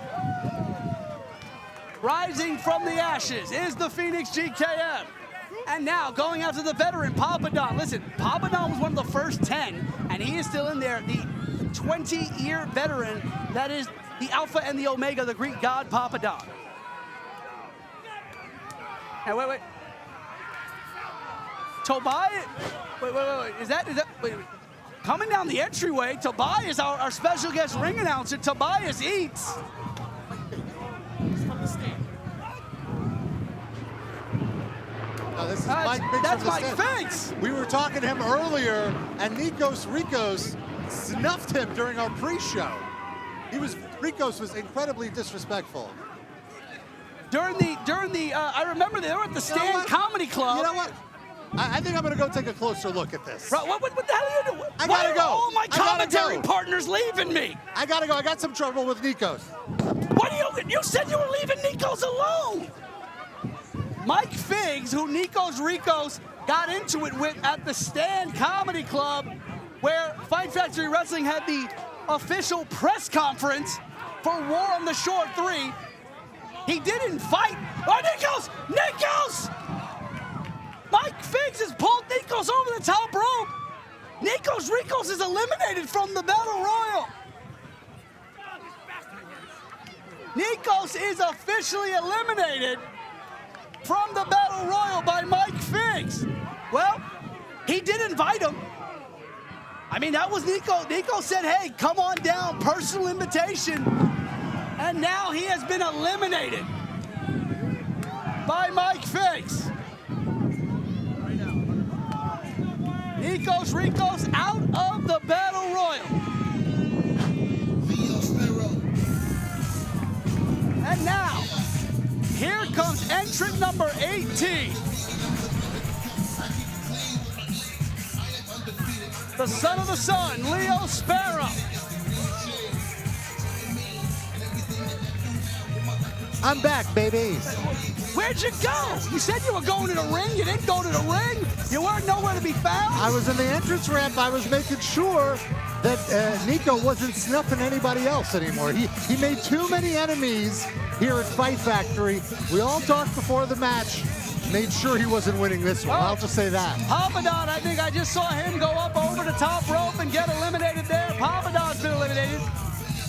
Rising from the ashes is the Phoenix GKM. And now going after the veteran, Papa Don. Listen, Papa Don was one of the first 10, and he is still in there. The 20-year veteran that is the Alpha and the Omega, the Greek god, Papa Don. And wait. Tobias, wait. Is that, wait. Coming down the entryway, Tobias, our special guest ring announcer, Tobias Eats. Now this is Mike Biggs. That's from the Mike set. Biggs. We were talking to him earlier, and Nikos Rikos snuffed him during our pre-show. Rikos was incredibly disrespectful. During the I remember they were at the Stand what? Comedy Club. You know what? I think I'm going to go take a closer look at this. Bro, what the hell are you doing? I Why gotta are go. all my I gotta commentary go. partners leaving me? I got to go. I got some trouble with Nikos. What do you said you were leaving Nikos alone? Mike Figs, who Nikos Ricos got into it with at the Stand Comedy Club, where Fight Factory Wrestling had the official press conference for War on the Shore 3. He didn't fight. Oh, Nikos! Nikos! Mike Figs has pulled Nikos over the top rope. Nikos Ricos is eliminated from the Battle Royal. Nikos is officially eliminated from the Battle Royal by Mike Figs. Well, he did invite him. I mean, that was Nico. Nico said, hey, come on down, personal invitation. And now he has been eliminated by Mike Figs. Nikos Ricos out of the Battle Royal. And now, here comes entrant number 18. The son of the sun, Leo Sparrow. I'm back, baby. Where'd you go? You said you were going to the ring. You didn't go to the ring. You weren't nowhere to be found. I was in the entrance ramp. I was making sure that Nico wasn't snuffing anybody else anymore. He made too many enemies here at Fight Factory. We all talked before the match. Made sure he wasn't winning this one. I'll just say that. Papadon, I think I just saw him go up over the top rope and get eliminated there. Papadon's been eliminated.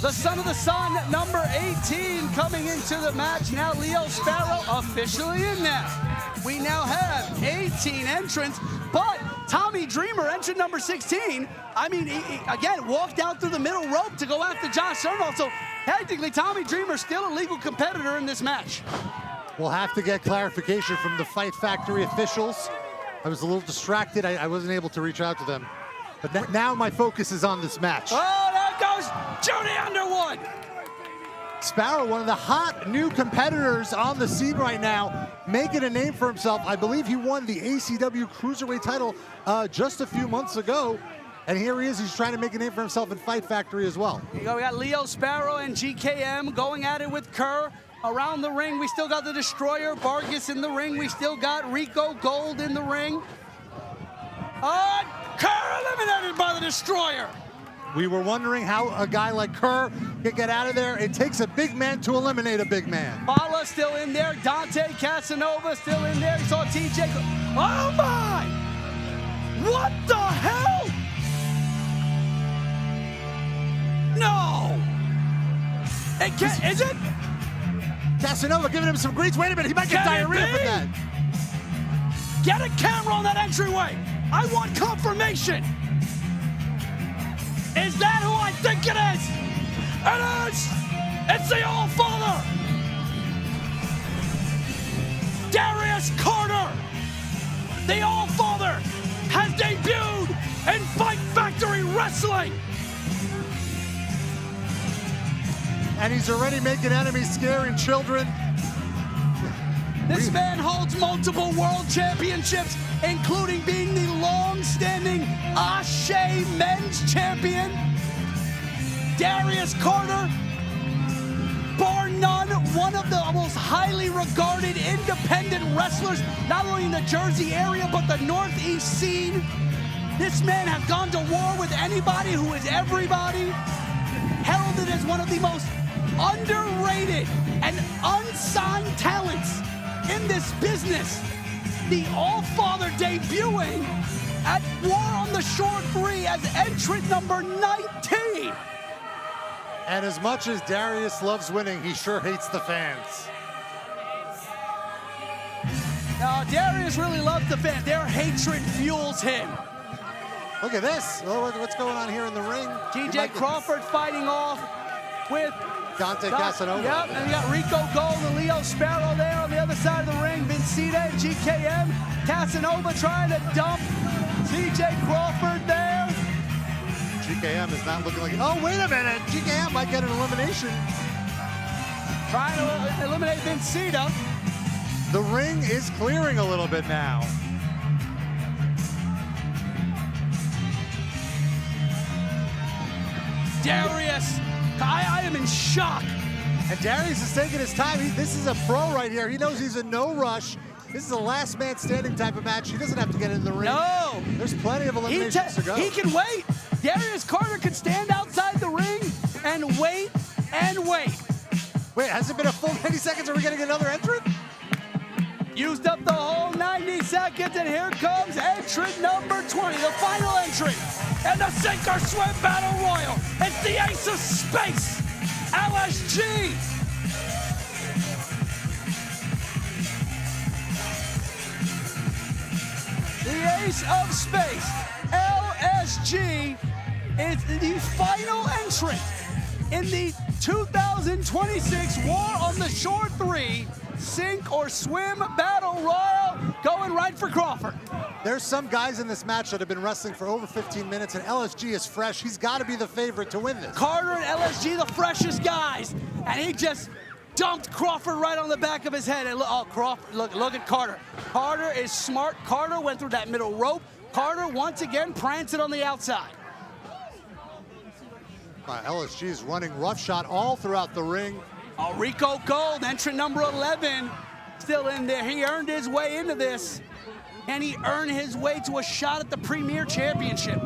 The son of the sun, number 18, coming into the match. Now Leo Sparrow officially in now. We now have 18 entrants, but Tommy Dreamer, entrant number 16, I mean, he again, walked out through the middle rope to go after Josh Sermo. So technically, Tommy Dreamer still a legal competitor in this match. We'll have to get clarification from the Fight Factory officials. I was a little distracted. I wasn't able to reach out to them. But now my focus is on this match. Oh, there goes Judy Underwood. Sparrow, one of the hot new competitors on the scene right now, making a name for himself. I believe he won the ACW Cruiserweight title just a few months ago. And here he is. He's trying to make a name for himself in Fight Factory as well. Here you go. We got Leo Sparrow and GKM going at it with Kerr. Around the ring, we still got the Destroyer, Vargas in the ring. We still got Rico Gold in the ring. Kerr eliminated by the Destroyer. We were wondering how a guy like Kerr could get out of there. It takes a big man to eliminate a big man. Bala still in there. Dante Casanova still in there. You saw TJ. Oh my! What the hell? No! Is it? Casanova giving him some greets. Wait a minute, he might get Can it diarrhea be? from that. Get a camera on that entryway. I want confirmation. Is that who I think it is? It is! It's the All-Father! Darius Carter! The All-Father has debuted in Fight Factory Wrestling! And he's already making enemies, scaring children. This man holds multiple world championships, including being the long-standing Ashe Men's Champion. Darius Carter, bar none, one of the most highly regarded independent wrestlers, not only in the Jersey area, but the Northeast scene. This man has gone to war with anybody who is everybody. Heralded as one of the most underrated and unsigned talents in this business. The All-Father debuting at War on the Shore 3 as entrant number 19. And as much as Darius loves winning, he sure hates the fans. Now, Darius really loves the fans. Their hatred fuels him. Look at this. What's going on here in the ring? TJ Crawford fighting off with Dante Casanova. Yep, and you got Rico Gold and Leo Sparrow there on the other side of the ring. Vincita and GKM. Casanova trying to dump TJ Crawford there. GKM is not looking like... Oh, wait a minute. GKM might get an elimination. trying to eliminate Vincita. The ring is clearing a little bit now. Darius, I am in shock. And Darius is taking his time. This is a pro right here. He knows he's in no rush. This is a last man standing type of match. He doesn't have to get in the ring. No. There's plenty of eliminations to go. He can wait. Darius Carter could stand outside the ring and wait and wait. Wait, has it been a full 90 seconds? Are we getting another entrant? Used up the whole 90 seconds, and here comes entrant number 20, the final entry. And the Sink or Swim Battle Royal. It's the Ace of Space, LSG. The Ace of Space, LSG, is the final entrant in the 2026 War on the Shore 3 Sink or Swim Battle Royal, going right for Crawford. There's some guys in this match that have been wrestling for over 15 minutes, and LSG is fresh. He's got to be the favorite to win this. Carter and LSG, the freshest guys, and he just dumped Crawford right on the back of his head. And Crawford, look at Carter. Carter is smart. Carter went through that middle rope. Carter once again prancing on the outside. LSG is running roughshod all throughout the ring. Rico Gold, entrant number 11, still in there. He earned his way into this, and he earned his way to a shot at the Premier Championship.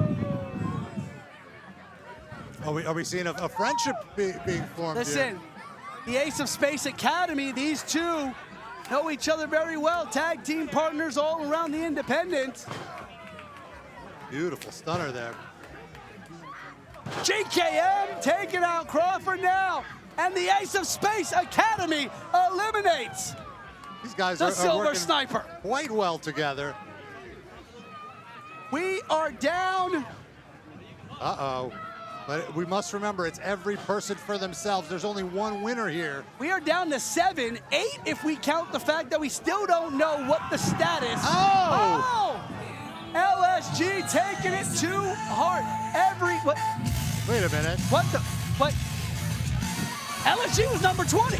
Are we seeing a friendship being formed Listen, here? the Ace of Space Academy, these two know each other very well. Tag team partners all around the independent. Beautiful stunner there. GKM taking out Crawford now. And the Ace of Space Academy eliminates These guys the are Silver working Sniper. quite well together. We are down. Uh-oh. But we must remember, it's every person for themselves. There's only one winner here. We are down to 7, 8 if we count the fact that we still don't know what the status. Oh! LSG taking it to heart. Wait a minute. What? LSG was number 20.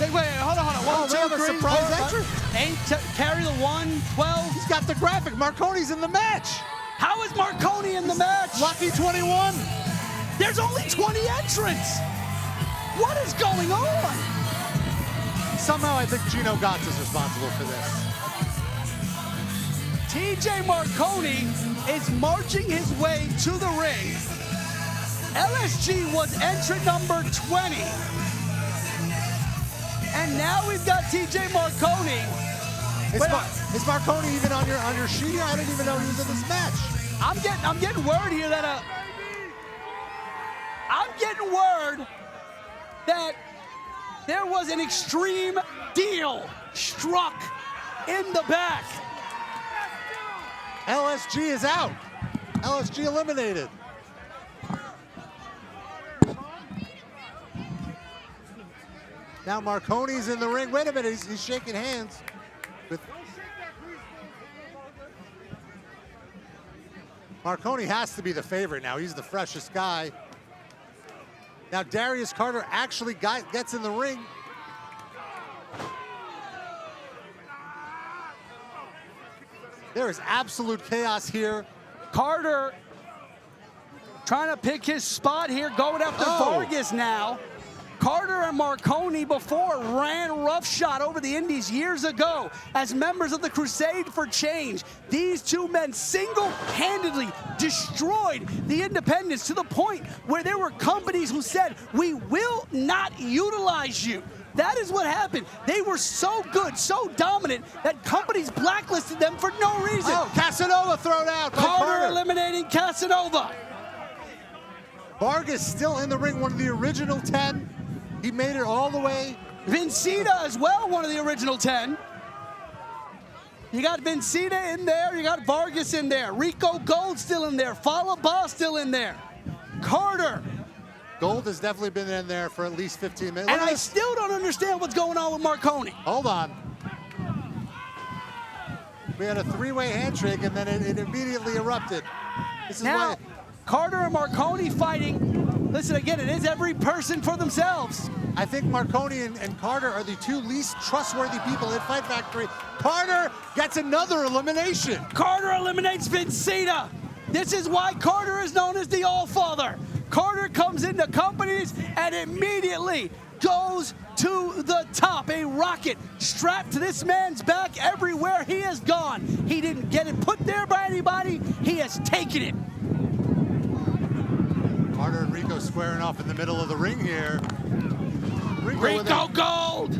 Wait, hold on. Oh, we have a surprise entrant. 8, carry the 1, 12. He's got the graphic. Marconi's in the match. How is Marconi in the match? Lucky 21. There's only 20 entrants. What is going on? Somehow I think Gino Gotts is responsible for this. TJ Marconi is marching his way to the ring. LSG was entrant number 20. And now we've got TJ Marconi. Is Marconi even on your sheet here? I didn't even know he was in this match. I'm getting word here that there was an extreme deal struck in the back. LSG is out. LSG eliminated. Now Marconi's in the ring. Wait a minute, he's shaking hands with Marconi. Has to be the favorite now. He's the freshest guy. Now Darius Carter actually gets in the ring. There is absolute chaos here. Carter trying to pick his spot here, going after Vargas now. Carter and Marconi before ran roughshod over the Indies years ago as members of the Crusade for Change. These two men single-handedly destroyed the independents to the point where there were companies who said, "We will not utilize you." That is what happened. They were so good, so dominant, that companies blacklisted them for no reason. Oh, Casanova thrown out by Carter eliminating Casanova. Vargas still in the ring, one of the original 10. He made it all the way. Vincita as well, one of the original 10. You got Vincita in there, you got Vargas in there, Rico Gold still in there, Falaba still in there, Carter. Gold has definitely been in there for at least 15 minutes. And I still don't understand what's going on with Marconi. Hold on. We had a three-way handshake and then it immediately erupted. This is Now, why Carter and Marconi fighting Listen, again, it is every person for themselves. I think Marconi and Carter are the two least trustworthy people at Fight Factory. Carter gets another elimination. Carter eliminates Vincita. This is why Carter is known as the All-Father. Carter comes into companies and immediately goes to the top. A rocket strapped to this man's back everywhere he has gone. He didn't get it put there by anybody. He has taken it. Carter and Rico squaring off in the middle of the ring here. Rico Gold!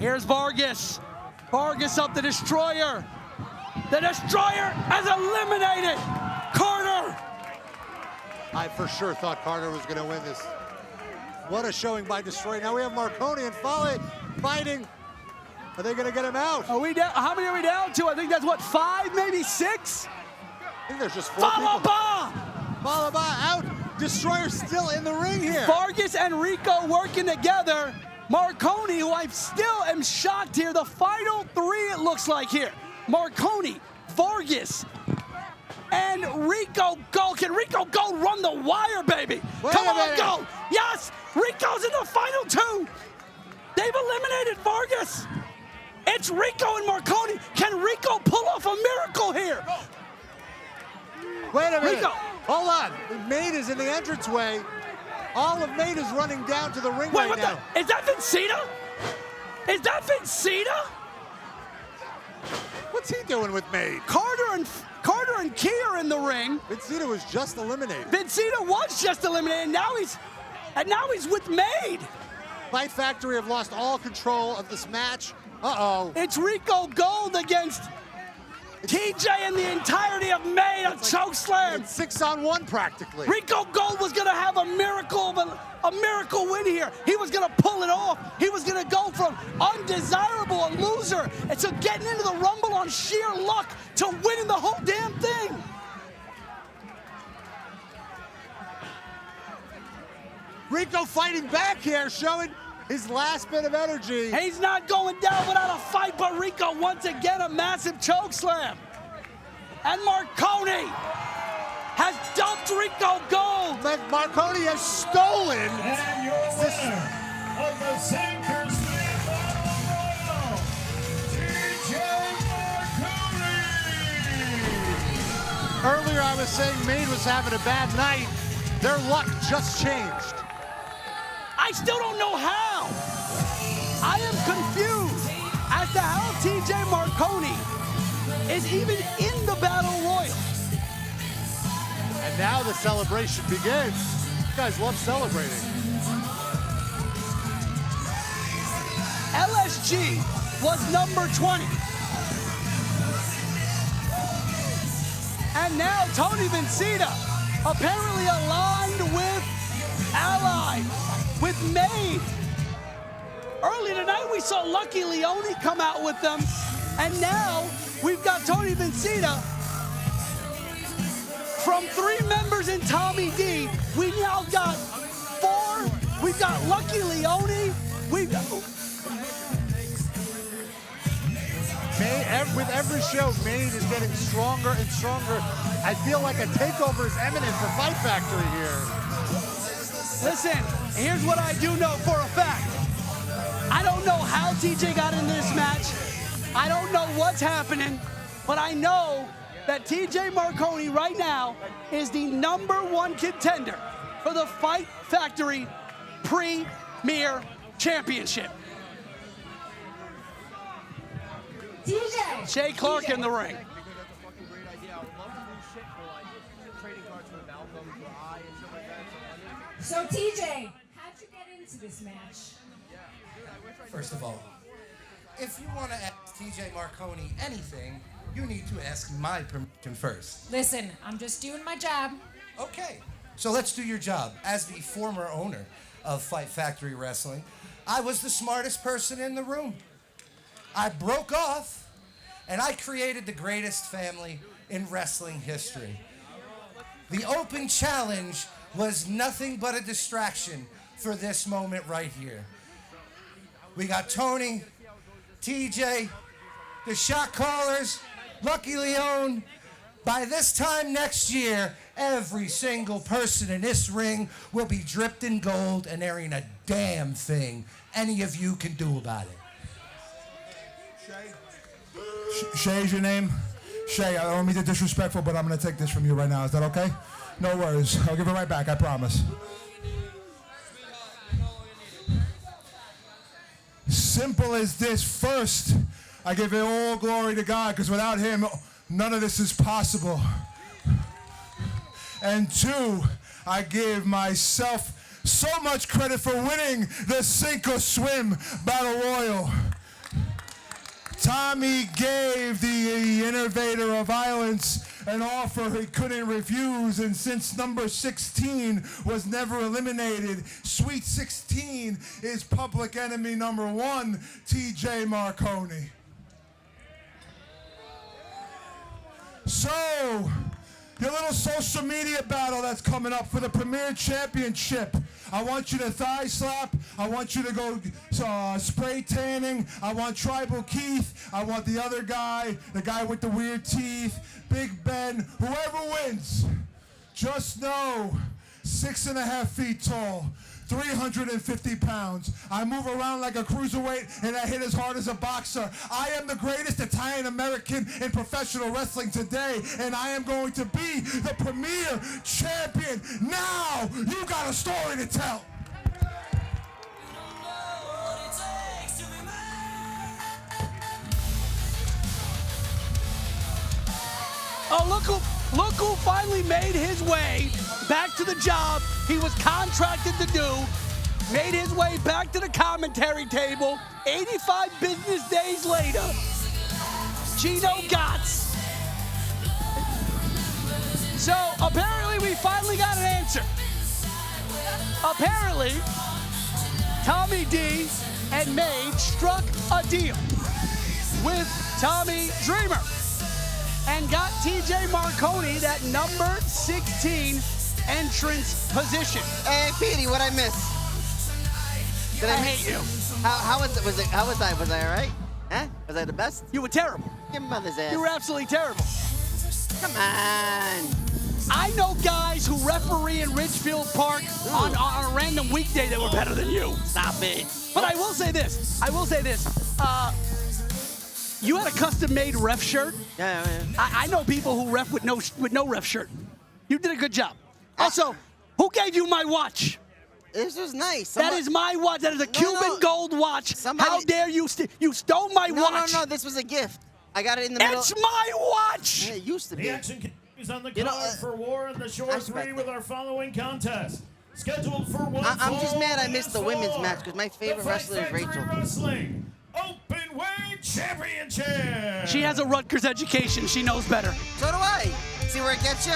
Here's Vargas. Vargas up the Destroyer. The Destroyer has eliminated Carter. I for sure thought Carter was going to win this. What a showing by Destroyer. Now we have Marconi and Fale fighting. Are they going to get him out? Are we down? How many are we down to? I think that's what, 5, maybe 6? I think there's just 4 people. Falaba out. Destroyer still in the ring here. Vargas and Rico working together. Marconi, who I still am shocked here. The final 3, it looks like here. Marconi, Vargas, and Rico Gold. Can Rico Gold run the wire, baby? Come on, Gold. Yes, Rico's in the final 2. They've eliminated Vargas. It's Rico and Marconi. Can Rico pull off a miracle here? Wait a minute. Rico. Hold on. Made is in the entranceway. All of Made is running down to the ring right now. Is that Vincita? Is that Vincita? What's he doing with Made? Carter and Key are in the ring. Vincita was just eliminated. Vincita was just eliminated, and now he's with Made. Fight Factory have lost all control of this match. Uh-oh. It's Rico Gold against TJ and the entirety of Made, a chokeslam. It's 6-on-1 practically. Rico Gold was gonna have a miracle win here. He was gonna pull it off. He was gonna go from undesirable, a loser, and to getting into the Rumble on sheer luck to winning the whole damn thing. Rico fighting back here, showing his last bit of energy. He's not going down without a fight, but Rico once again a massive chokeslam. And Marconi has dumped Rico Gold. Marconi has stolen. And your winner of the Sankers Battle Royal, TJ Marconi. Earlier I was saying Made was having a bad night. Their luck just changed. I still don't know how. I am confused as to how TJ Marconi is even in the Battle Royal. And now the celebration begins. You guys love celebrating. LSG was number 20. And now Tony Vincita apparently aligned with Ally, with Made. Earlier tonight we saw Lucky Leone come out with them, and now we've got Tony Vincita. From 3 members in Tommy D, we now got 4. We've got Lucky Leone. We've got... With every show, Made is getting stronger and stronger. I feel like a takeover is imminent for Fight Factory here. Listen, here's what I do know for a fact. I don't know how TJ got in this match. I don't know what's happening, but I know that TJ Marconi right now is the #1 contender for the Fight Factory Premier Championship. TJ! Jay Clark in the ring. So TJ, how'd you get into this match? First of all, if you want to ask TJ Marconi anything, you need to ask my permission first. Listen, I'm just doing my job. Okay, so let's do your job. As the former owner of Fight Factory Wrestling, I was the smartest person in the room. I broke off, and I created the greatest family in wrestling history. The open challenge was nothing but a distraction for this moment right here. We got Tony, TJ, the shot callers, Lucky Leone. By this time next year, Every single person in this ring will be dripped in gold, and there ain't a damn thing any of you can do about it. Shay's your name? Shay, I don't mean to be disrespectful, but I'm going to take this from you right now. Is that okay? No worries. I'll give it right back, I promise. Simple as this. First, I give it all glory to God, because without him, none of this is possible. And two, I give myself so much credit for winning the Sink or Swim Battle Royal. Tommy gave the innovator of violence an offer he couldn't refuse, and since number 16 was never eliminated, Sweet 16 is public enemy number 1, TJ Marconi. So, your little social media battle that's coming up for the Premier Championship. I want you to thigh slap. I want you to go spray tanning. I want Tribal Keith. I want the other guy, the guy with the weird teeth, Big Ben. Whoever wins, just know 6.5 feet tall, 350 pounds. I move around like a cruiserweight, and I hit as hard as a boxer. I am the greatest Italian American in professional wrestling today, and I am going to be the Premier Champion. Now, you got a story to tell. Oh, look who finally made his way back to the job he was contracted to do. Made his way back to the commentary table 85 business days later. Gino Gotts. So apparently we finally got an answer. Apparently, Tommy D and Mage struck a deal with Tommy Dreamer and got TJ Marconi that number 16 entrance position. Hey, Petey, what'd I miss? Did I hate you. How was it? How was I? Was I all right? Huh? Was I the best? You were terrible. Your mother's ass. You were absolutely terrible. Come on. I know guys who referee in Ridgefield Park on a random weekday that were better than you. Stop it. But I will say this. You had a custom-made ref shirt. Yeah. I know people who ref with no ref shirt. You did a good job. Also, who gave you my watch? This was nice. That is my watch. That is a Cuban gold watch. How dare you? You stole my watch. No. This was a gift. I got it in the middle. It's my watch. Yeah, it used to be. The action continues on the card for War in the Shore 3 with our following contest. Scheduled for one I'm just fall mad I missed the women's four. match because my favorite The wrestler is Fight Rachel. Factory Wrestling Openweight Championship. She has a Rutgers education. She knows better. So do I. See where it gets you?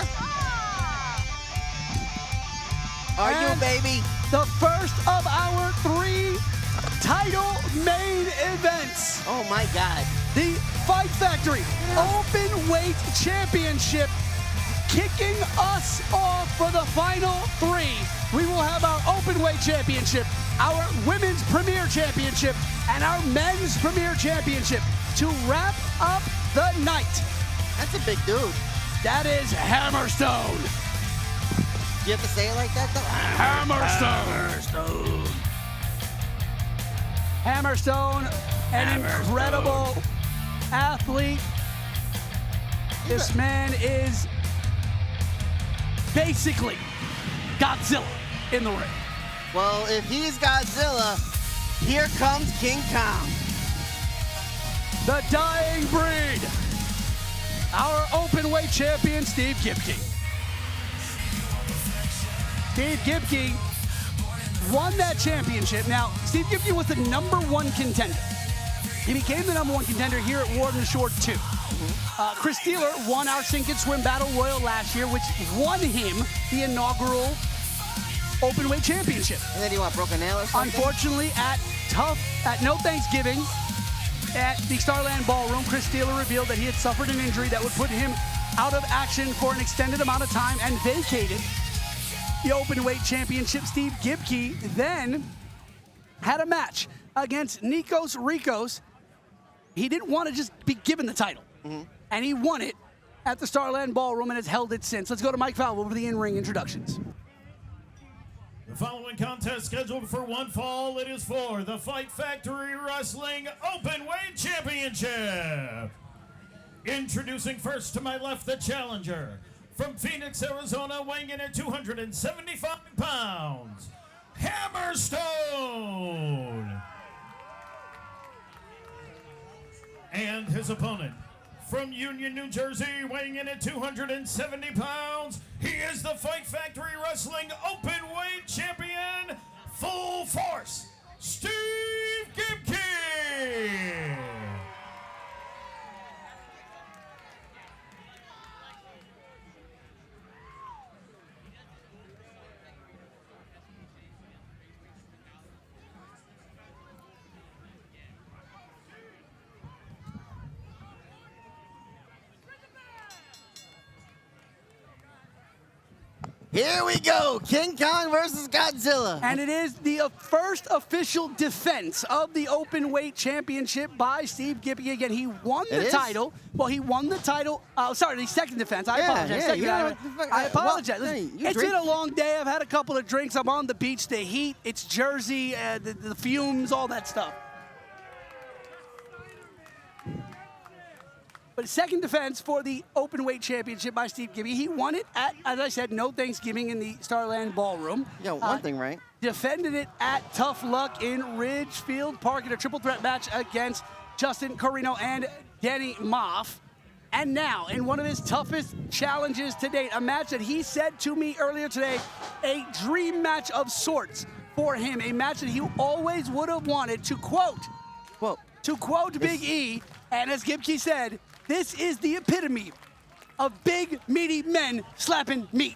Are you, baby? The first of our 3 title main events. Oh, my God. The Fight Factory Openweight Championship kicking us off for the final 3. We will have our Openweight Championship, our Women's Premier Championship, and our Men's Premier Championship to wrap up the night. That's a big dude. That is Hammerstone. You have to say it like that, though? Hammerstone, an incredible athlete. This man is basically Godzilla in the ring. Well, if he's Godzilla, here comes King Kong. The Dying Breed. Our Openweight champion, Steve Gipke. Steve Gipke won that championship. Now, Steve Gipke was the number 1 contender. He became the number 1 contender here at War in the Shore 2. Chris Steeler won our Sink and Swim Battle Royal last year, which won him the inaugural Openweight Championship. And then you want Broken Nail or something? Unfortunately, at No Thanksgiving, at the Starland Ballroom, Chris Steeler revealed that he had suffered an injury that would put him out of action for an extended amount of time and vacated the Openweight Championship. Steve Gipke then had a match against Nikos Rikos. He didn't want to just be given the title, and he won it at the Starland Ballroom and has held it since. Let's go to Mike Falvo for the in-ring introductions. The following contest scheduled for one fall. It is for the Fight Factory Wrestling Openweight Championship. Introducing first to my left, the challenger. From Phoenix, Arizona, weighing in at 275 pounds, Hammerstone. And his opponent, from Union, New Jersey, weighing in at 270 pounds, he is the Fight Factory Wrestling Openweight Champion, Full Force, Steve Gipke. Here we go, King Kong versus Godzilla. And it is the first official defense of the Openweight Championship by Steve Gipke. Again, he won the title. Well, he won the title. Sorry, the second defense. I apologize. I apologize. Listen, it's been a long day. I've had a couple of drinks. I'm on the beach. The heat, it's Jersey, the fumes, all that stuff. But second defense for the Openweight Championship by Steve Gipke. He won it at, as I said, No Thanksgiving in the Starland Ballroom. Yeah, one thing right. Defended it at Tough Luck in Ridgefield Park in a triple threat match against Justin Carino and Danny Moff. And now, in one of his toughest challenges to date, a match that he said to me earlier today, a dream match of sorts for him, a match that he always would have wanted, to quote Big E, and as Gipke said, this is the epitome of big, meaty men slapping meat.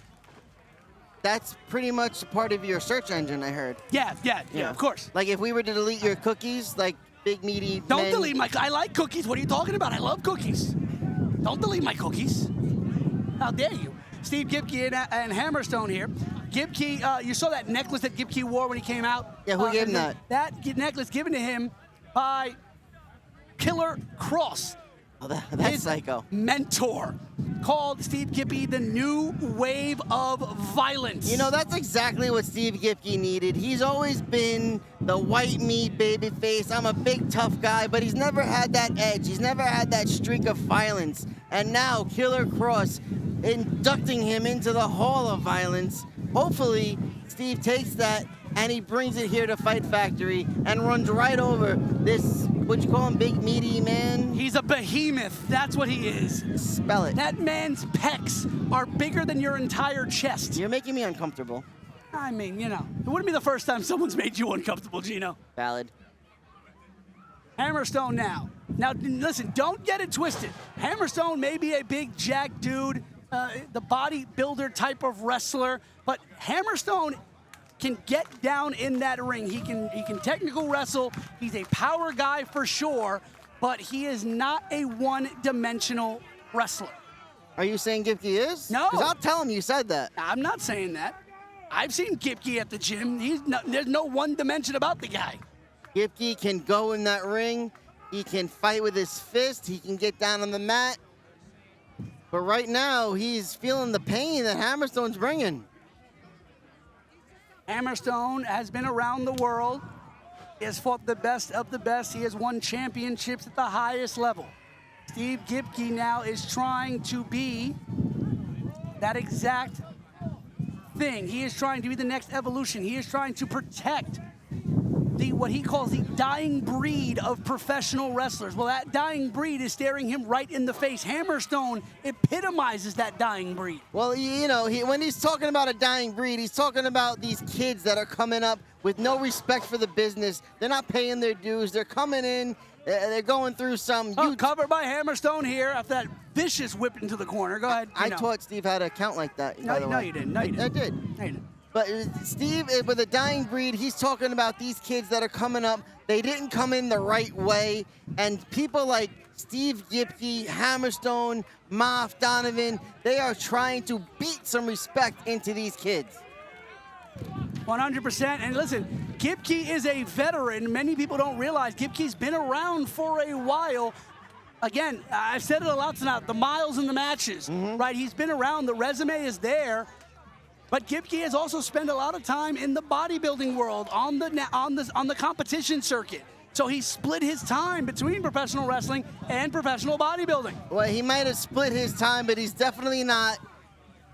That's pretty much part of your search engine, I heard. Yeah, of course. Like if we were to delete your cookies, like big, meaty Don't men. delete my, I like cookies. What are you talking about? I love cookies. Don't delete my cookies. How dare you? Steve Gipke and Hammerstone here. Gipke, you saw that necklace that Gipke wore when he came out? Yeah, who gave him that? That necklace given to him by Killer Cross. Oh, that's his psycho. Mentor called Steve Gipke the new wave of violence. You know, that's exactly what Steve Gipke needed. He's always been the white meat baby face. I'm a big tough guy, but he's never had that edge. He's never had that streak of violence. And now Killer Cross inducting him into the Hall of Violence. Hopefully, Steve takes that and he brings it here to Fight Factory and runs right over this, what you call him, big meaty man? He's a behemoth. That's what he is. Spell it. That man's pecs are bigger than your entire chest. You're making me uncomfortable. I mean, you know, it wouldn't be the first time someone's made you uncomfortable, Gino. Valid. Hammerstone now. Now, listen, don't get it twisted. Hammerstone may be a big jack dude, the bodybuilder type of wrestler, but Hammerstone can get down in that ring. He can technical wrestle. He's a power guy for sure, but he is not a one-dimensional wrestler. Are you saying Gipke is? No. Because I'll tell him you said that. I'm not saying that. I've seen Gipke at the gym. There's no one dimension about the guy. Gipke can go in that ring. He can fight with his fist. He can get down on the mat. But right now, he's feeling the pain that Hammerstone's bringing. Hammerstone has been around the world. He has fought the best of the best. He has won championships at the highest level. Steve Gipke now is trying to be that exact thing. He is trying to be the next evolution. He is trying to protect what he calls the dying breed of professional wrestlers. Well, that dying breed is staring him right in the face. Hammerstone epitomizes that dying breed. Well, you know, when he's talking about a dying breed, he's talking about these kids that are coming up with no respect for the business. They're not paying their dues. They're coming in. They're going through some... covered by Hammerstone here after that vicious whip into the corner. Go ahead. I taught Steve how to count like that. No, you didn't. I did. No, you didn't. But Steve, with a dying breed, he's talking about these kids that are coming up. They didn't come in the right way. And people like Steve Gipke, Hammerstone, Moff, Donovan, they are trying to beat some respect into these kids. 100%. And listen, Gipke is a veteran. Many people don't realize Gipke's been around for a while. again, I've said it a lot tonight, the miles in the matches, right? He's been around, the resume is there. But Gipke has also spent a lot of time in the bodybuilding world, on the competition circuit. So he split his time between professional wrestling and professional bodybuilding. Well, he might have split his time, but he's definitely not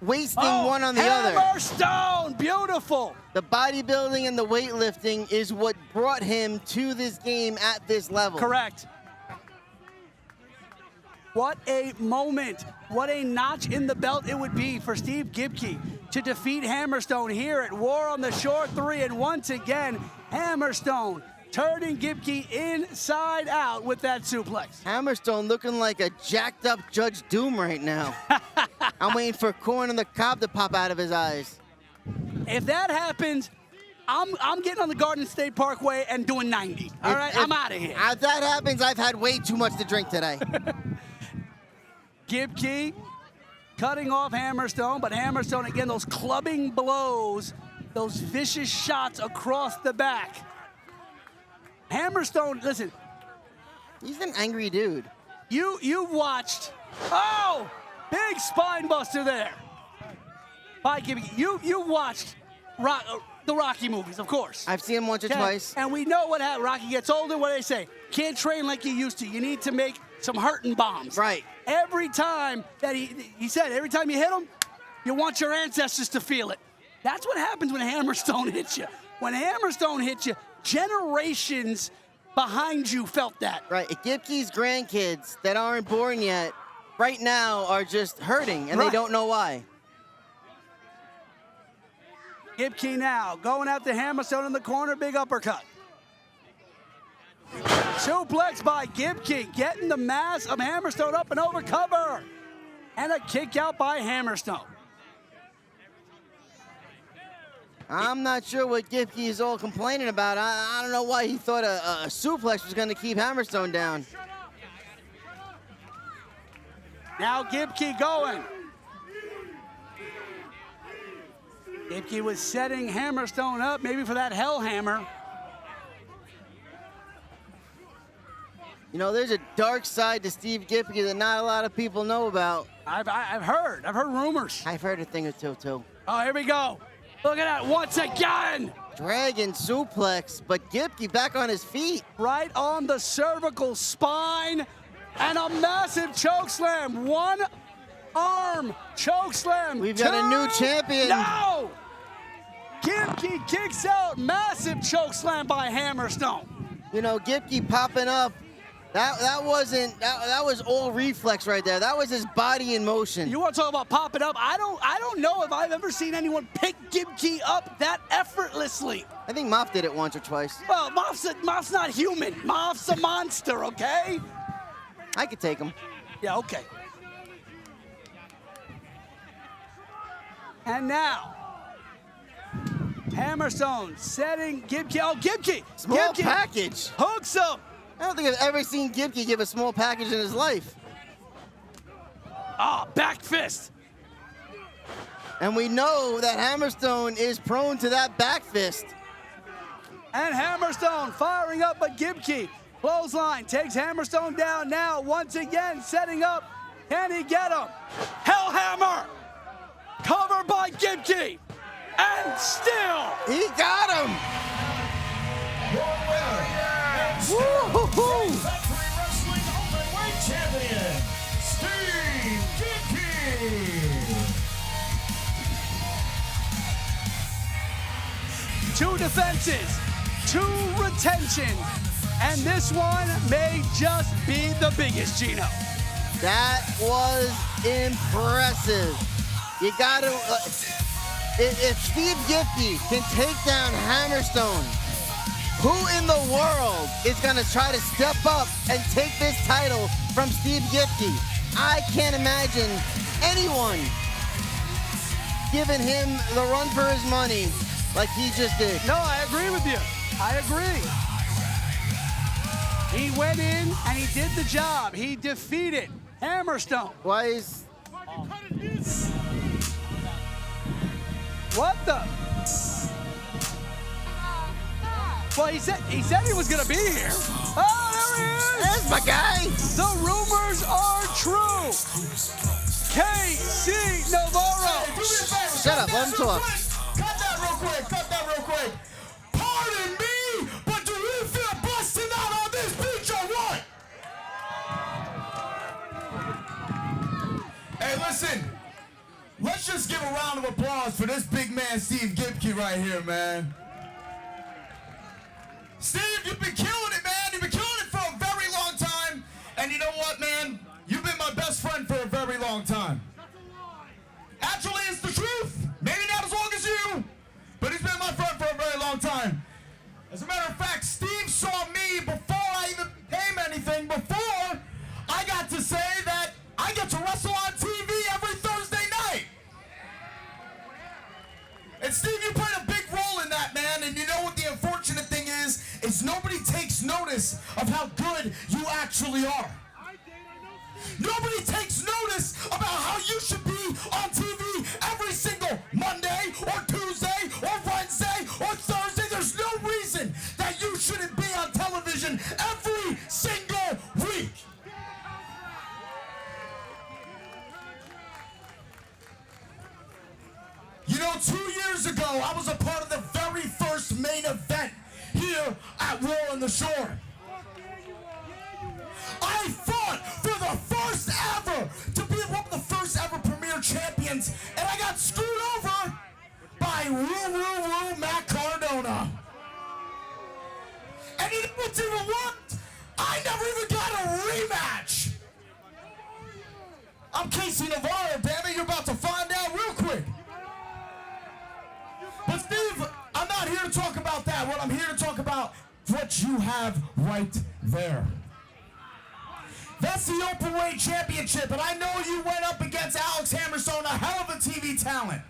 wasting one on the other. Hammerstone, beautiful. The bodybuilding and the weightlifting is what brought him to this game at this level. Correct. What a moment. What a notch in the belt it would be for Steve Gipke to defeat Hammerstone here at War on the Shore 3. And once again, Hammerstone turning Gipke inside out with that suplex. Hammerstone looking like a jacked up Judge Doom right now. I'm waiting for corn on the cob to pop out of his eyes. If that happens, I'm getting on the Garden State Parkway and doing 90. All right, I'm out of here. If that happens, I've had way too much to drink today. Gipke cutting off Hammerstone, but Hammerstone, again, those clubbing blows, those vicious shots across the back. Hammerstone, listen. He's an angry dude. You watched, oh, big spine buster there by Gipke. You watched the Rocky movies, of course. I've seen him once or twice. And we know what happens. Rocky gets older, what do they say? Can't train like you used to. You need to make some hurting bombs. Right. Every time that he said, every time you hit him, you want your ancestors to feel it. That's what happens when Hammerstone hits you. When Hammerstone hits you, generations behind you felt that. Right. Gipke's grandkids that aren't born yet right now are just hurting, and they don't know why. Gipke now going after Hammerstone in the corner, big uppercut. Suplex by Gipke, getting the mass of Hammerstone up and over cover. And a kick out by Hammerstone. I'm not sure what Gipke is all complaining about. I don't know why he thought a suplex was going to keep Hammerstone down. Now Gipke going. Gipke was setting Hammerstone up, maybe for that Hell Hammer. You know, there's a dark side to Steve Gipke that not a lot of people know about. I've heard rumors. I've heard a thing or two, too. Oh, here we go. Look at that once again. Dragon suplex, but Gipke back on his feet. Right on the cervical spine. And a massive choke slam. One arm choke slam. We've got a new champion. No! Gipke kicks out. Massive choke slam by Hammerstone. You know, Gipke popping up. That was all reflex right there. That was his body in motion. You want to talk about popping up? I don't know if I've ever seen anyone pick Gipke up that effortlessly. I think Moff did it once or twice. Well, Moff's not human. Moff's a monster, okay? I could take him. Yeah, okay. And now, Hammerstone setting Gipke. Oh, Gipke! Small package. Hooks him. I don't think I've ever seen Gipke give a small package in his life. Ah, back fist. And we know that Hammerstone is prone to that back fist. And Hammerstone firing up, but Gipke, clothesline, takes Hammerstone down now, once again setting up. Can he get him? Hellhammer! Covered by Gipke! And still! He got him! Woo-hoo-hoo! Factory Wrestling Openweight Champion, Steve Gipke! 2 defenses, 2 retentions, and this one may just be the biggest, Gino. That was impressive. You gotta, if Steve Gipke can take down Hammerstone, who in the world is gonna try to step up and take this title from Steve Gipke? I can't imagine anyone giving him the run for his money like he just did. No, I agree with you. I agree. He went in and he did the job. He defeated Hammerstone. Why is... What the? Well, he said he was gonna be here. Oh, there is. There's my guy. The rumors are true. KC Navarro. Do me a favor. Shut up, let him talk. Cut that real quick. Pardon me, but do you feel busting out on this beach or what? Hey, listen. Let's just give a round of applause for this big man, Steve Gipke, right here, man. Steve, you've been killing it, man. You've been killing it for a very long time. And you know what, man? You've been my best friend for a very long time. Actually, it's the truth. Maybe not as long as you, but he's been my friend for a very long time. As a matter of fact, Steve saw me before I even became anything, before I got to say that I get to wrestle on TV every Thursday night. And Steve, you played a big role in that, man. And you know what the unfortunate thing is nobody takes notice of how good you actually are. Nobody takes notice about how you should be on TV every single Monday or Tuesday or Wednesday or Thursday. There's no reason that you shouldn't be on television every single week. You know, 2 years ago, I was a part of the very first main event here at War on the Shore. I fought for the first ever to be one of the first ever Premier Champions, and I got screwed over by Woo Matt Cardona. And you know what's even worse? I never even got a rematch. I'm Casey Navarro, damn it, you're about to find out real quick. But Steve, I'm not here to talk about that. What I'm here to talk about, what you have right there. That's the Openweight Championship, and I know you went up against Alex Hammerstone, a hell of a TV talent.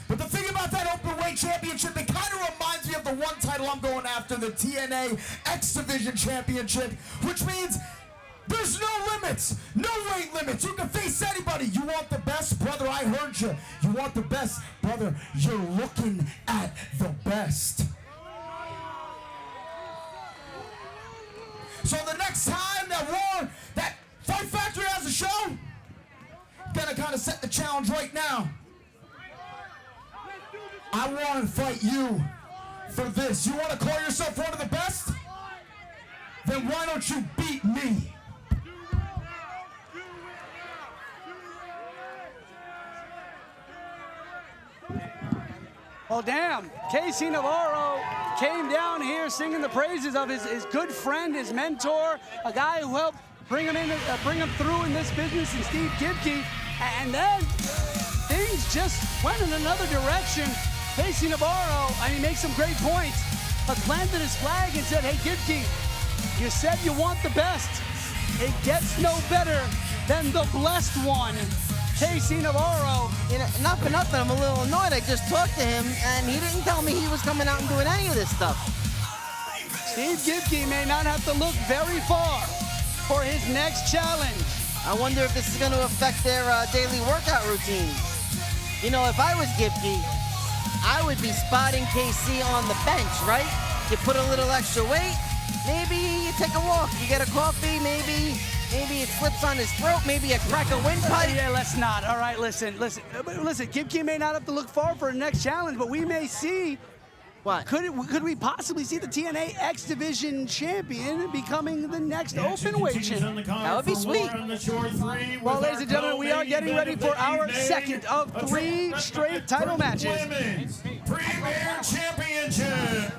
But the thing about that Openweight Championship, it kind of reminds me of the one title I'm going after, the TNA X Division Championship, which means there's no limits, no weight limits. You can face anybody. You want the best, brother, I heard you. You want the best, brother, you're looking at the best. So the next time that Fight Factory has a show, gonna kind of set the challenge right now. I want to fight you for this. You want to call yourself one of the best? Then why don't you beat me? Well, damn, Casey Navarro came down here singing the praises of his good friend, his mentor, a guy who helped bring him through in this business, and Steve Gipke. And then things just went in another direction. Casey Navarro, makes some great points, but planted his flag and said, hey, Gipke, you said you want the best. It gets no better than the blessed one. Casey Navarro. You know, not for nothing, I'm a little annoyed. I just talked to him, and he didn't tell me he was coming out and doing any of this stuff. Steve Gipke may not have to look very far for his next challenge. I wonder if this is going to affect their daily workout routine. You know, if I was Gipke, I would be spotting KC on the bench, right? You put a little extra weight, maybe you take a walk, you get a coffee, maybe it slips on his throat, maybe you crack a windpipe. Yeah, let's not. All right, listen. Gipke may not have to look far for the next challenge, but we may see. What? Could we possibly see the TNA X Division champion becoming the next Openweight champion? That would be sweet. Well, ladies and gentlemen, we are getting ready for our second of 3 straight title matches. Women's Premier Championship.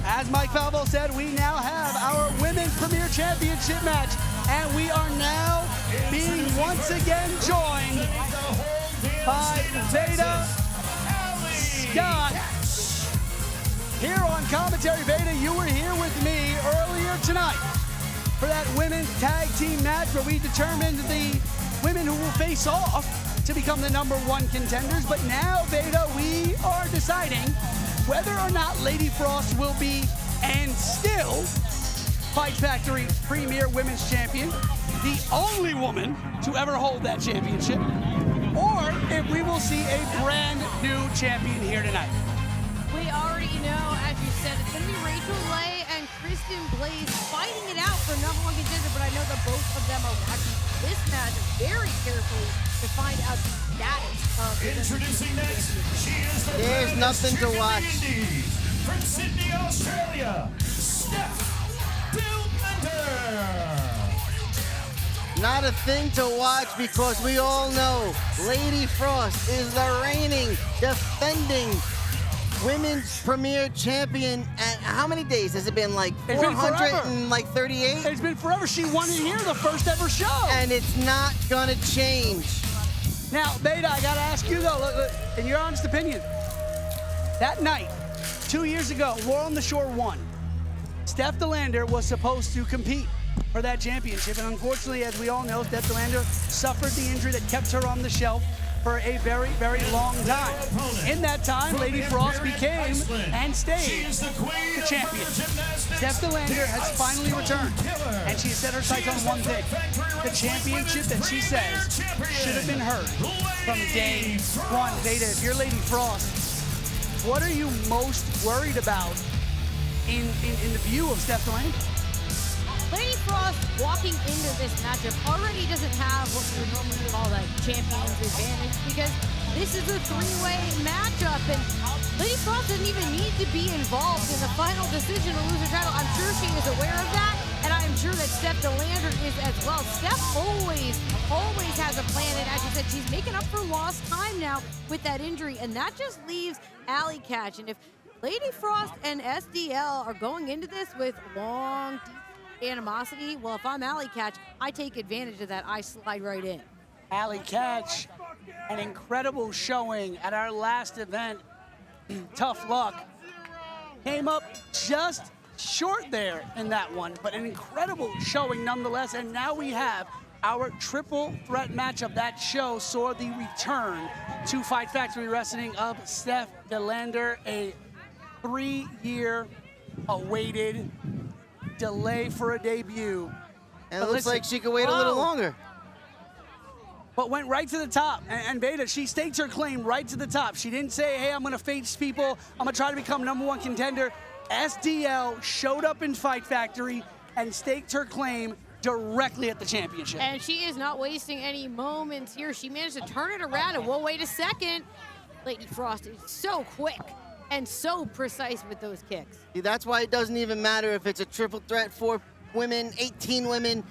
As Mike Falvo said, we now have our Women's Premier Championship match, and we are now being once again joined by Veda Scott. Here on Commentary, Veda, you were here with me earlier tonight for that women's tag team match where we determined the women who will face off to become the #1 contenders. But now, Veda, we are deciding whether or not Lady Frost will be, and still, Fight Factory Premier Women's Champion, the only woman to ever hold that championship, or if we will see a brand new champion here tonight. We already know, as you said, it's going to be Rachel Leigh and Chris and Blaze fighting it out for number one contender, but I know that both of them are watching this match very carefully to find out the status of the Introducing next, she is the There's nothing to baddest watch. chick in the Indies. From Sydney, Australia, Steph Delander. Not a thing to watch because we all know Lady Frost is the reigning, defending women's premier champion. And how many days has it been? Like It's been forever. 438? It's been forever. She won it here, the first ever show. And it's not gonna change. Now, Beta, I gotta ask you though, look, in your honest opinion, that night, 2 years ago, War on the Shore won. Steph Delander was supposed to compete for that championship, and unfortunately, as we all know, Steph Delander suffered the injury that kept her on the shelf for a very, very long time. In that time, Lady Frost became and stayed the champion. Steph Delander has finally returned, and she has set her sights on one thing: the championship that she says should have been hers from day one. Beta, if you're Lady Frost, what are you most worried about in the view of Steph Delander? Lady Frost walking into this matchup already doesn't have what we would normally call a champion's advantage because this is a three-way matchup and Lady Frost doesn't even need to be involved in the final decision to lose her title. I'm sure she is aware of that, and I'm sure that Steph Delander is as well. Steph always has a plan, and as you said, she's making up for lost time now with that injury, and that just leaves Allie Katch. And if Lady Frost and SDL are going into this with long, deep animosity, well, if I'm Allie Katch, I take advantage of that. I slide right in. Allie Katch, an incredible showing at our last event, Tough Luck. Came up just short there in that one, but an incredible showing nonetheless. And now we have our triple threat matchup. That show saw the return to Fight Factory Wrestling of Steph Delander, a 3-year awaited delay for a debut. And it looks like she could wait a little longer. But went right to the top. And Beta, she staked her claim right to the top. She didn't say, hey, I'm going to face people. I'm going to try to become number one contender. SDL showed up in Fight Factory and staked her claim directly at the championship. And she is not wasting any moments here. She managed to turn it around, and whoa, wait a second. Lady Frost is so quick and so precise with those kicks. See, that's why it doesn't even matter if it's a triple threat, 4 women, 18 women.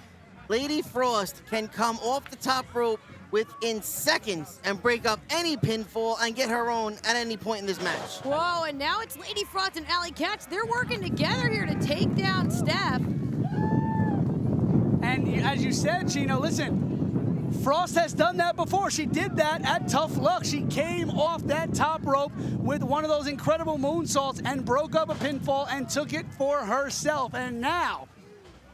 Lady Frost can come off the top rope within seconds and break up any pinfall and get her own at any point in this match. Whoa, and now it's Lady Frost and Allie Katch. They're working together here to take down Steph. And as you said, Chino, listen, Frost has done that before. She did that at Tough Luck. She came off that top rope with one of those incredible moonsaults and broke up a pinfall and took it for herself. And now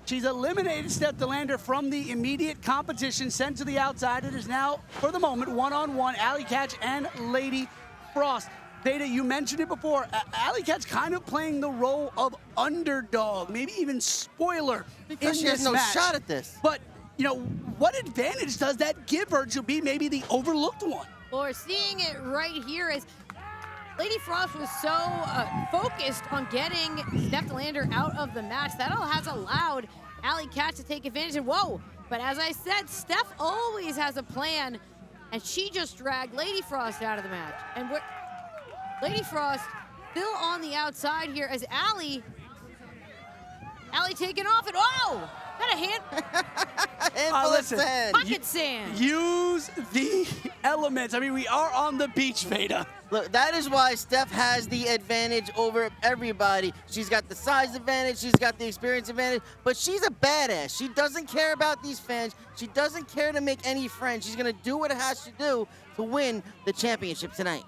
she's eliminated Steph Delander from the immediate competition, sent to the outside. It is now, for the moment, one-on-one, Allie Katch and Lady Frost. Beta, you mentioned it before. Allie Katch kind of playing the role of underdog, maybe even spoiler Because in she has this no match. shot at this. But, you know, what advantage does that give her to be maybe the overlooked one? Well, we're seeing it right here as Lady Frost was so focused on getting Steph Delander out of the match. That all has allowed Allie Katch to take advantage. And whoa, but as I said, Steph always has a plan, and she just dragged Lady Frost out of the match. And Lady Frost still on the outside here as Allie taking off, and oh, got a hand. Listen, Pocket sand. Use the elements. I mean, we are on the beach, Veda. Look, that is why Steph has the advantage over everybody. She's got the size advantage, she's got the experience advantage, but she's a badass. She doesn't care about these fans. She doesn't care to make any friends. She's going to do what it has to do to win the championship tonight.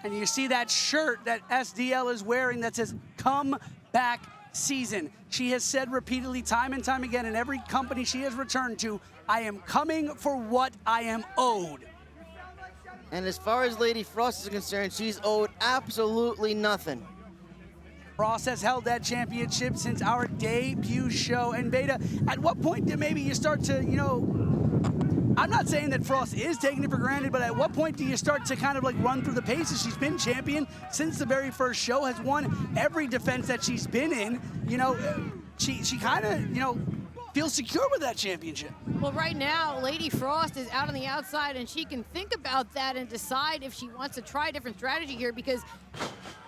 And you see that shirt that SDL is wearing that says, "Come Back Season." She has said repeatedly, time and time again, in every company she has returned to, I am coming for what I am owed. And as far as Lady Frost is concerned, she's owed absolutely nothing. Frost has held that championship since our debut show. And Veda, at what point did maybe you start to, I'm not saying that Frost is taking it for granted, but at what point do you start to kind of like run through the paces? She's been champion since the very first show, has won every defense that she's been in. You know, she kind of, you know, feels secure with that championship. Well, right now, Lady Frost is out on the outside, and she can think about that and decide if she wants to try a different strategy here, because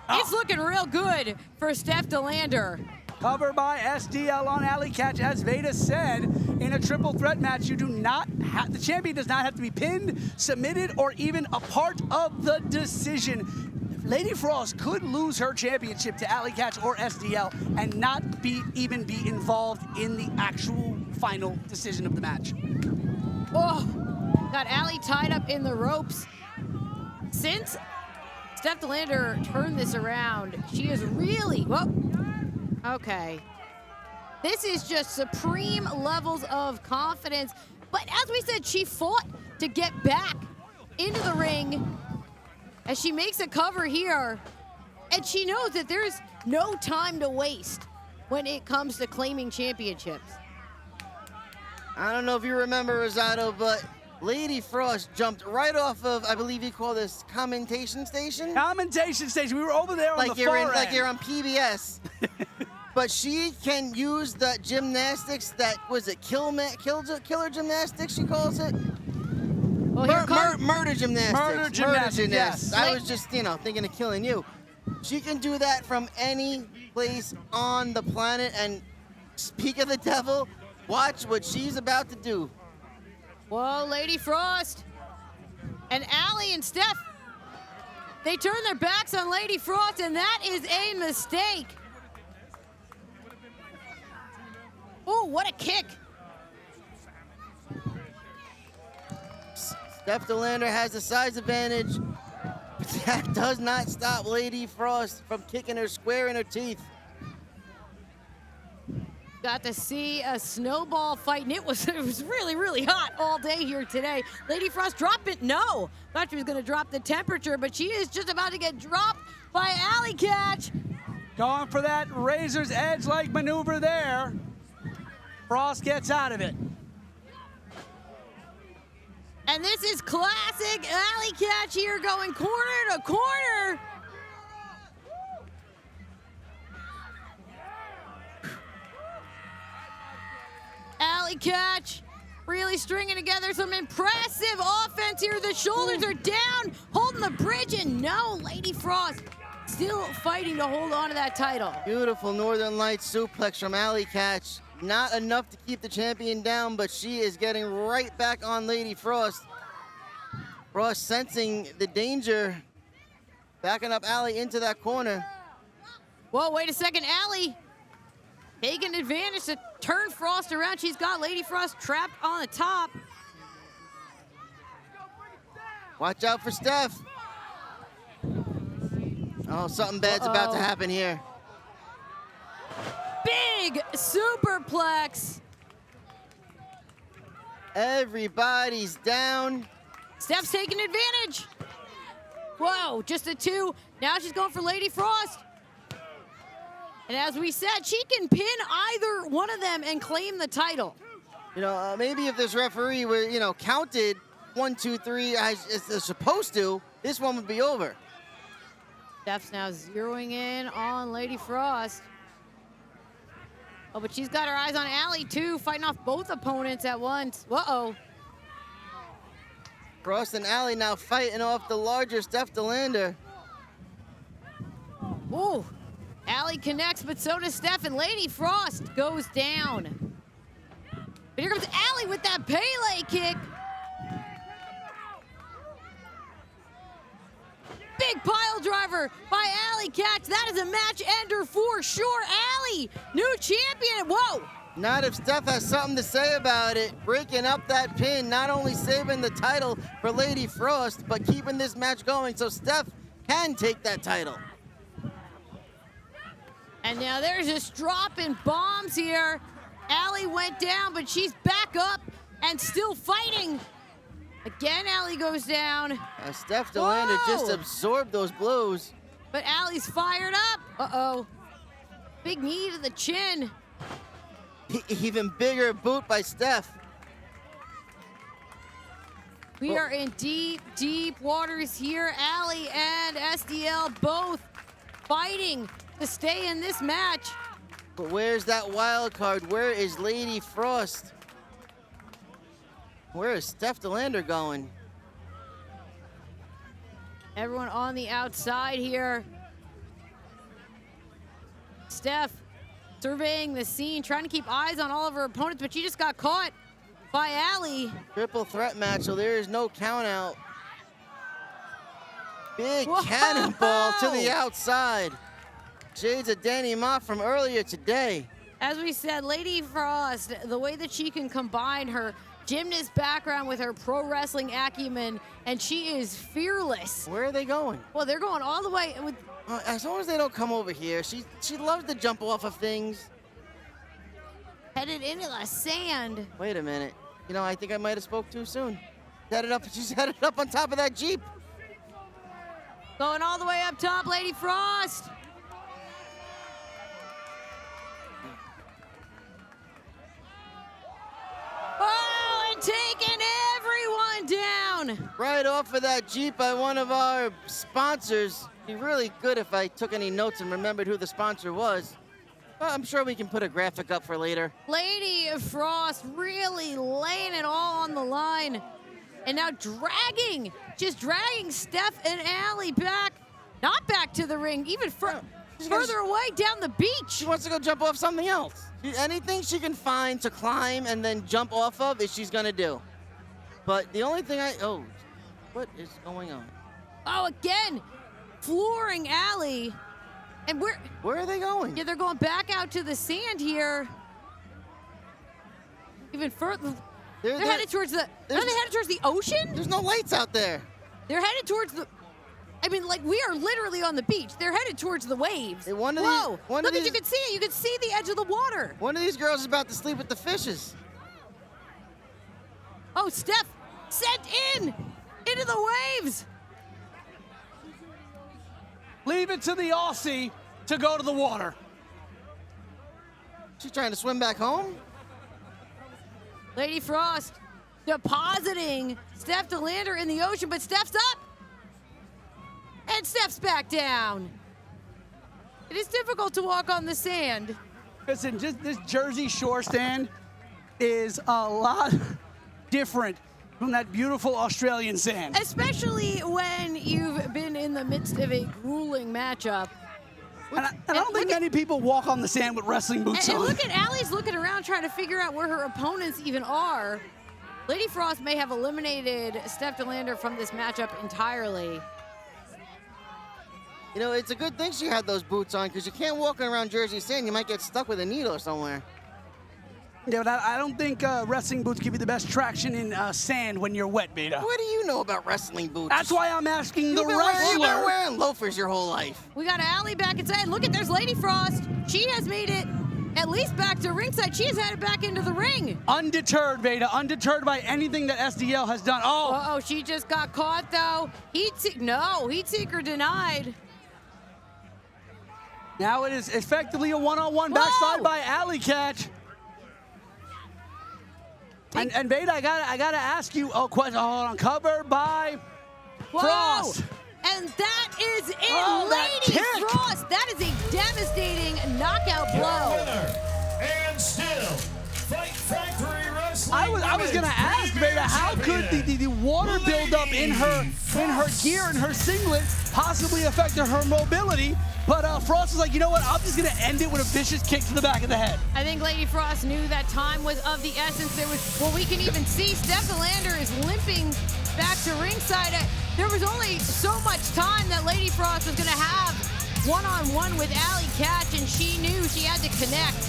it's looking real good for Steph DeLander. Cover by SDL on Alley Catch. As Veda said, in a triple threat match, you do not have, the champion does not have to be pinned, submitted, or even a part of the decision. Lady Frost could lose her championship to Alley Catch or SDL and not even be involved in the actual final decision of the match. Oh, got Alley tied up in the ropes. Since Steph DeLander turned this around, she is really, whoa. Okay. This is just supreme levels of confidence. But as we said, she fought to get back into the ring as she makes a cover here. And she knows that there's no time to waste when it comes to claiming championships. I don't know if you remember, Rosado, but Lady Frost jumped right off of, I believe you call this commentation station? Commentation station. We were over there on the far end. Like you're on PBS. But she can use the gymnastics that, was it killer gymnastics she calls it? Well, Murder gymnastics. Murder gymnastics, yes. I was just, you know, thinking of killing you. She can do that from any place on the planet, and speak of the devil, watch what she's about to do. Whoa, Lady Frost. And Alley and Steph, they turn their backs on Lady Frost, and that is a mistake. Oh, what a kick. Steph DeLander has the size advantage, but that does not stop Lady Frost from kicking her square in her teeth. Got to see a snowball fight, and it was really, really hot all day here today. Lady Frost dropped it. No, thought she was going to drop the temperature, but she is just about to get dropped by Alley Catch. Going for that razor's edge-like maneuver there. Frost gets out of it. And this is classic Alley Catch here, going corner to corner. Alley Catch really stringing together some impressive offense here. The shoulders are down, holding the bridge, and no, Lady Frost still fighting to hold on to that title. Beautiful Northern Lights suplex from Alley Catch. Not enough to keep the champion down, but she is getting right back on Lady Frost. Frost sensing the danger, backing up Alley into that corner. Whoa, wait a second, Alley taking advantage to turn Frost around. She's got Lady Frost trapped on the top. Watch out for Steph. Oh, something bad's about to happen here. Big superplex. Everybody's down. Steph's taking advantage. Whoa, just a two. Now she's going for Lady Frost. And as we said, she can pin either one of them and claim the title. You know, maybe if this referee were, you know, counted 1, 2, 3 as they're supposed to, this one would be over. Steph's now zeroing in on Lady Frost. Oh, but she's got her eyes on Alley, too, fighting off both opponents at once. Uh-oh. Frost and Alley now fighting off the larger Steph DeLander. Ooh. Alley connects, but so does Steph, and Lady Frost goes down. But here comes Alley with that Pele kick. Big pile driver by Alley Catch. That is a match ender for sure. Alley, new champion. Whoa. Not if Steph has something to say about it. Breaking up that pin, not only saving the title for Lady Frost, but keeping this match going so Steph can take that title. And now there's just dropping bombs here. Alley went down, but she's back up and still fighting. Again, Alley goes down. Steph DeLander just absorbed those blows. But Alley's fired up. Uh-oh. Big knee to the chin. Even bigger boot by Steph. We are in deep, deep waters here. Allie and SDL both fighting to stay in this match. But where's that wild card? Where is Lady Frost? Where is Steph DeLander going? Everyone on the outside here. Steph surveying the scene, trying to keep eyes on all of her opponents, but she just got caught by Allie. Triple threat match, so there is no count out. Big Whoa! cannonball to the outside. Shades of Danny Mott from earlier today. As we said, Lady Frost, the way that she can combine her gymnast background with her pro wrestling acumen, and she is fearless. Where are they going? Well, they're going all the way with. As long as they don't come over here, she loves to jump off of things. Headed into the sand. Wait a minute. You know, I think I might have spoke too soon. She's headed up on top of that Jeep. Going all the way up top, Lady Frost. Oh, and taking everyone down. Right off of that Jeep by one of our sponsors. It'd be really good if I took any notes and remembered who the sponsor was. Well, I'm sure we can put a graphic up for later. Lady Frost really laying it all on the line. And now just dragging Steph and Allie back, not back to the ring, even further away down the beach. She wants to go jump off something else. Anything she can find to climb and then jump off of is she's gonna do. But the only thing what is going on? Oh, again, flooring Allie. And where are they going? Yeah, they're going back out to the sand here. Even further. They're headed towards the. Are they headed towards the ocean? There's no lights out there. They're headed towards the. I mean, like, we are literally on the beach. They're headed towards the waves. Whoa! Look, you can see it. You can see the edge of the water. One of these girls is about to sleep with the fishes. Oh, Steph sent into the waves. Leave it to the Aussie to go to the water. She's trying to swim back home? Lady Frost depositing Steph DeLander in the ocean, but Steph's up. And Steph's back down. It is difficult to walk on the sand. Listen, just this Jersey Shore stand is a lot different from that beautiful Australian sand. Especially when you've been in the midst of a grueling matchup. And I don't think many people walk on the sand with wrestling boots on. And look at Allie's looking around trying to figure out where her opponents even are. Lady Frost may have eliminated Steph DeLander from this matchup entirely. You know, it's a good thing she had those boots on because you can't walk around Jersey sand. You might get stuck with a needle somewhere. Yeah, but I don't think wrestling boots give you the best traction in sand when you're wet, Beta. What do you know about wrestling boots? That's why I'm asking the You've wrestler. been wearing loafers your whole life. We got Allie back inside. Look at, there's Lady Frost. She has made it at least back to ringside. She has headed back into the ring. Undeterred, Beta. Undeterred by anything that SDL has done. Oh. Uh-oh, she just got caught, though. Heat seeker denied. Now it is effectively a one-on-one backside by Alley Catch. And Beta, I gotta ask you a question. Hold on, covered by Frost. And that is it, that Lady kick. Frost. That is a devastating knockout blow. And still, Fight Factory Wrestling. I was gonna ask Beta, how could the water buildup in her gear and her singlet possibly affect her mobility? But Frost was like, you know what? I'm just gonna end it with a vicious kick to the back of the head. I think Lady Frost knew that time was of the essence. We can even see Steph DeLander is limping back to ringside. There was only so much time that Lady Frost was gonna have one-on-one with Allie Catch, and she knew she had to connect.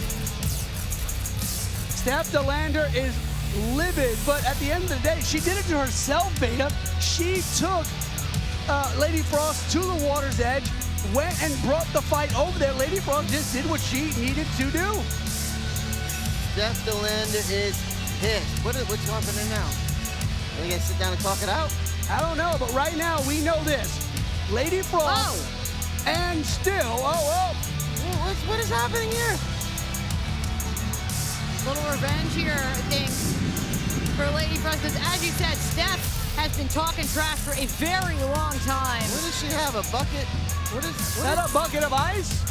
Steph DeLander is livid, but at the end of the day, she did it to herself, Beta. She took Lady Frost to the water's edge, went and brought the fight over there. Lady Frost just did what she needed to do. Steph DeLander is pissed. What's happening now? Are they gonna sit down and talk it out? I don't know, but right now we know this. Lady Frost and still, what is happening here? Little revenge here, I think, for Lady Frost. Because as you said, Steph has been talking trash for a very long time. What does she have? A bucket? Is that a bucket of ice?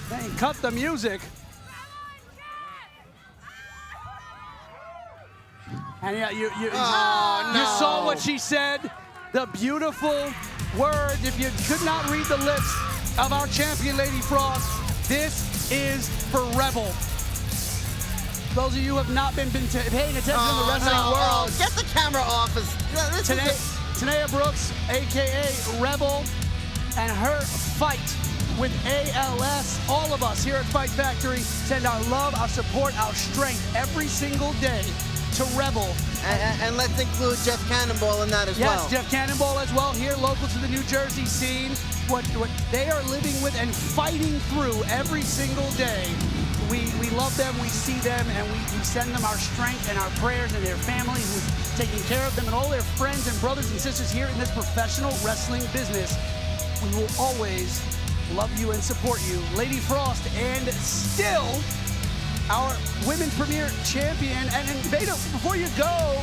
Dang, cut the music. And yeah, you saw what she said. The beautiful words. If you could not read the lips of our champion, Lady Frost, this is for Rebel. Those of you who have not been paying attention in the wrestling world. Get the camera off. Tanea Brooks, a.k.a. Rebel, and her fight with ALS. All of us here at Fight Factory send our love, our support, our strength every single day to Rebel. And let's include Jeff Cannonball in that as well. Yes, Jeff Cannonball as well, here local to the New Jersey scene. What they are living with and fighting through every single day. We love them, we see them, and we send them our strength and our prayers, and their family who's taking care of them, and all their friends and brothers and sisters here in this professional wrestling business. We will always love you and support you. Lady Frost, and still our women's premier champion. And Veda, before you go,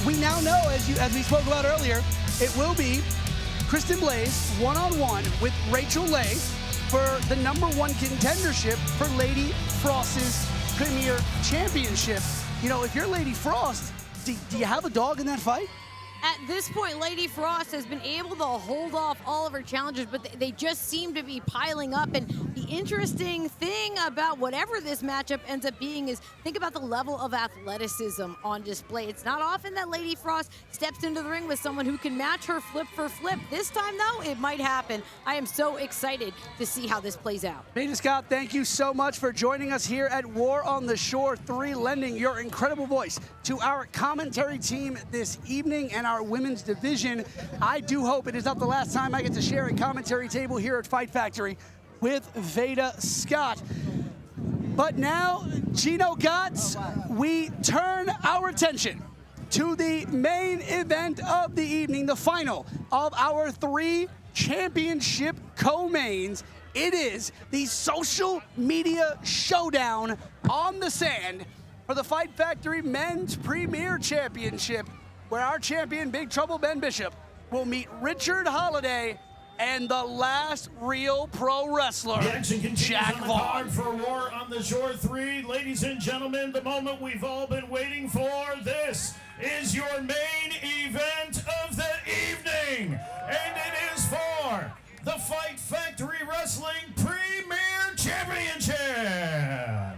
we now know, as we spoke about earlier, it will be Kristen Blaze one-on-one with Rachel Leigh for the #1 contendership for Lady Frost's Premier Championship. You know, if you're Lady Frost, do you have a dog in that fight? At this point, Lady Frost has been able to hold off all of her challenges, but they just seem to be piling up. And the interesting thing about whatever this matchup ends up being is think about the level of athleticism on display. It's not often that Lady Frost steps into the ring with someone who can match her flip for flip. This time, though, it might happen. I am so excited to see how this plays out. Veda Scott, thank you so much for joining us here at War on the Shore 3, lending your incredible voice to our commentary team this evening and our women's division. I do hope it is not the last time I get to share a commentary table here at Fight Factory with Veda Scott. But now, Gino Gotts, we turn our attention to the main event of the evening, the final of our 3 championship co-mains. It is the social media showdown on the sand for the Fight Factory Men's Premier Championship, where our champion, Big Trouble Ben Bishop, will meet Richard Holiday and the last real pro wrestler, Jack Vaughn. For War on the Shore 3, ladies and gentlemen, the moment we've all been waiting for. This is your main event of the evening, and it is for the Fight Factory Wrestling Premier Championship.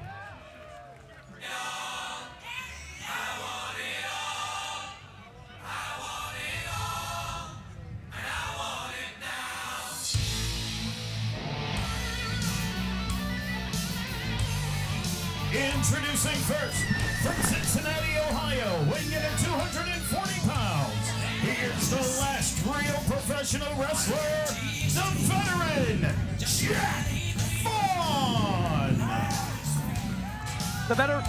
Introducing first, from Cincinnati, Ohio, weighing in at 240 pounds, here's the last real professional wrestler, the veteran, Jack Vaughn. The better.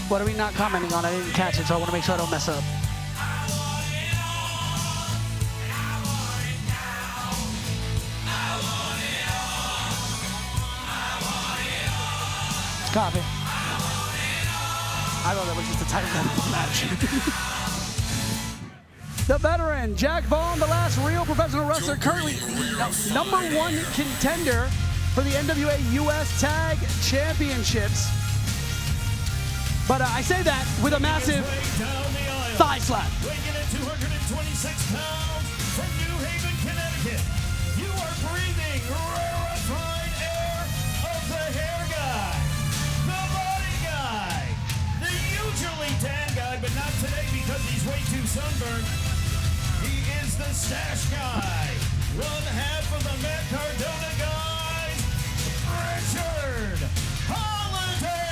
What are we not commenting on? I didn't catch it, so I want to make sure I don't mess up. Copy. I thought that was just the title of the match. The veteran, Jack Vaughn, the last real professional wrestler, currently #1 contender for the NWA US Tag Championships. But I say that with a massive thigh slap. Weighing in at 226 pounds from New Haven, Connecticut. You are breathing rarefied air of the hair guy, the body guy, the usually tan guy, but not today because he's way too sunburned. He is the stash guy, one half of the Matt Cardona guys, Richard Holiday.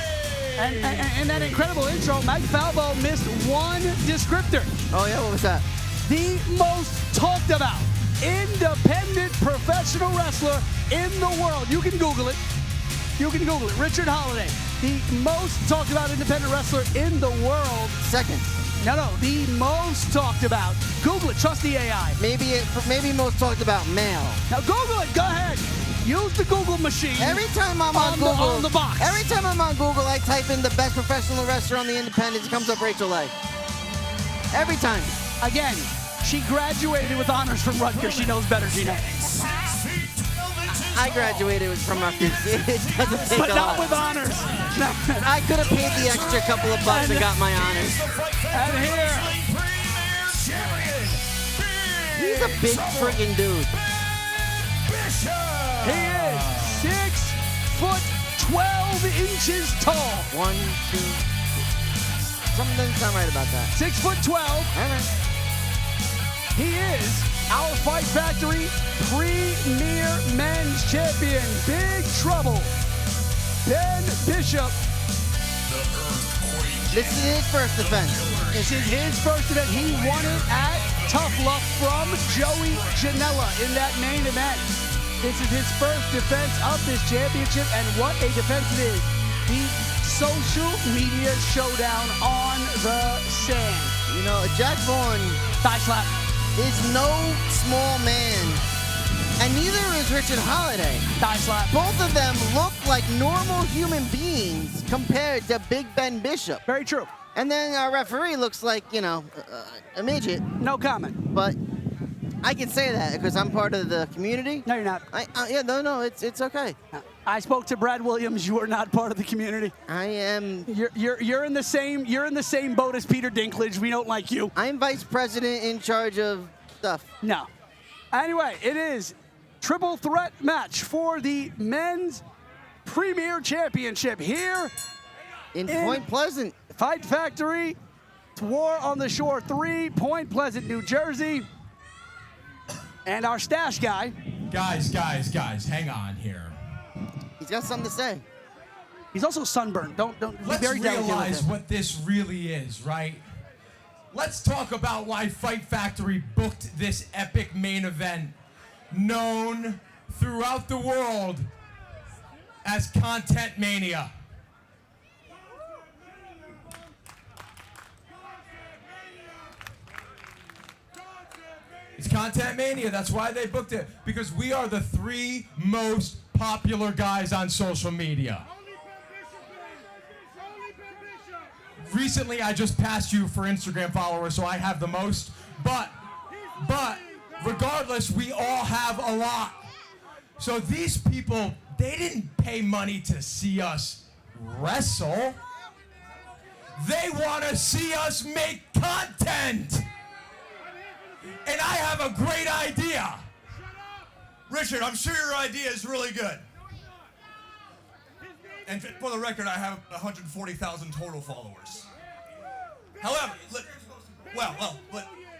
And that incredible intro, Mike Falvo missed one descriptor. Oh yeah, what was that? The most talked about independent independent professional wrestler in the world. You can Google it. You can Google it. Richard Holiday, the most talked about independent wrestler in the world. Second. No, the most talked about. Google it. Trust the AI. Maybe most talked about male. Now Google it. Go ahead. Use the Google machine. Every time I'm on Google, on the box. Every time I'm on Google, I type in the best professional wrestler on the independents. It comes up Rachel Leigh. Every time. Again, she graduated with honors from Rutgers. She knows better, Gino. I graduated from Rutgers. It doesn't take But a not lot. with honors. I could have paid the extra couple of bucks and got my honors. And here, he's a big friggin' dude. he is 6'12" tall. 1, 2. Something doesn't sound right about that. 6'12". All right. He is our Fight Factory Premier Men's Champion. Big Trouble. Ben Bishop. This is his first defense. This is his first event. He won it at Tough Luck from Joey Janela in that main event. This is his first defense of this championship, and what a defense it is. The social media showdown on the sand. You know, Jack Vaughn Thigh slap. is no small man, and neither is Richard Holiday. Thigh slap. Both of them look like normal human beings compared to Big Ben Bishop. Very true. And then our referee looks like, you know, a midget. No comment. But I can say that because I'm part of the community. No, you're not. No, it's okay. I spoke to Brad Williams. You are not part of the community. I am. You're in the same boat as Peter Dinklage. We don't like you. I'm vice president in charge of stuff. No. Anyway, it is triple threat match for the men's Premier Championship here in Point Pleasant. Fight Factory, War on the Shore 3, Point Pleasant, New Jersey. And our stash guy. Guys, hang on here. He's got something to say. He's also sunburned. Don't Let's very delicate with realize him. what this really is, right? Let's talk about why Fight Factory booked this epic main event, known throughout the world as Content Mania. It's Content Mania. That's why they booked it. Because we are the 3 most popular guys on social media. Recently, I just passed you for Instagram followers, so I have the most. But regardless, we all have a lot. So these people, they didn't pay money to see us wrestle. They want to see us make content. And I have a great idea. Richard, I'm sure your idea is really good. And for the record, I have 140,000 total followers. However,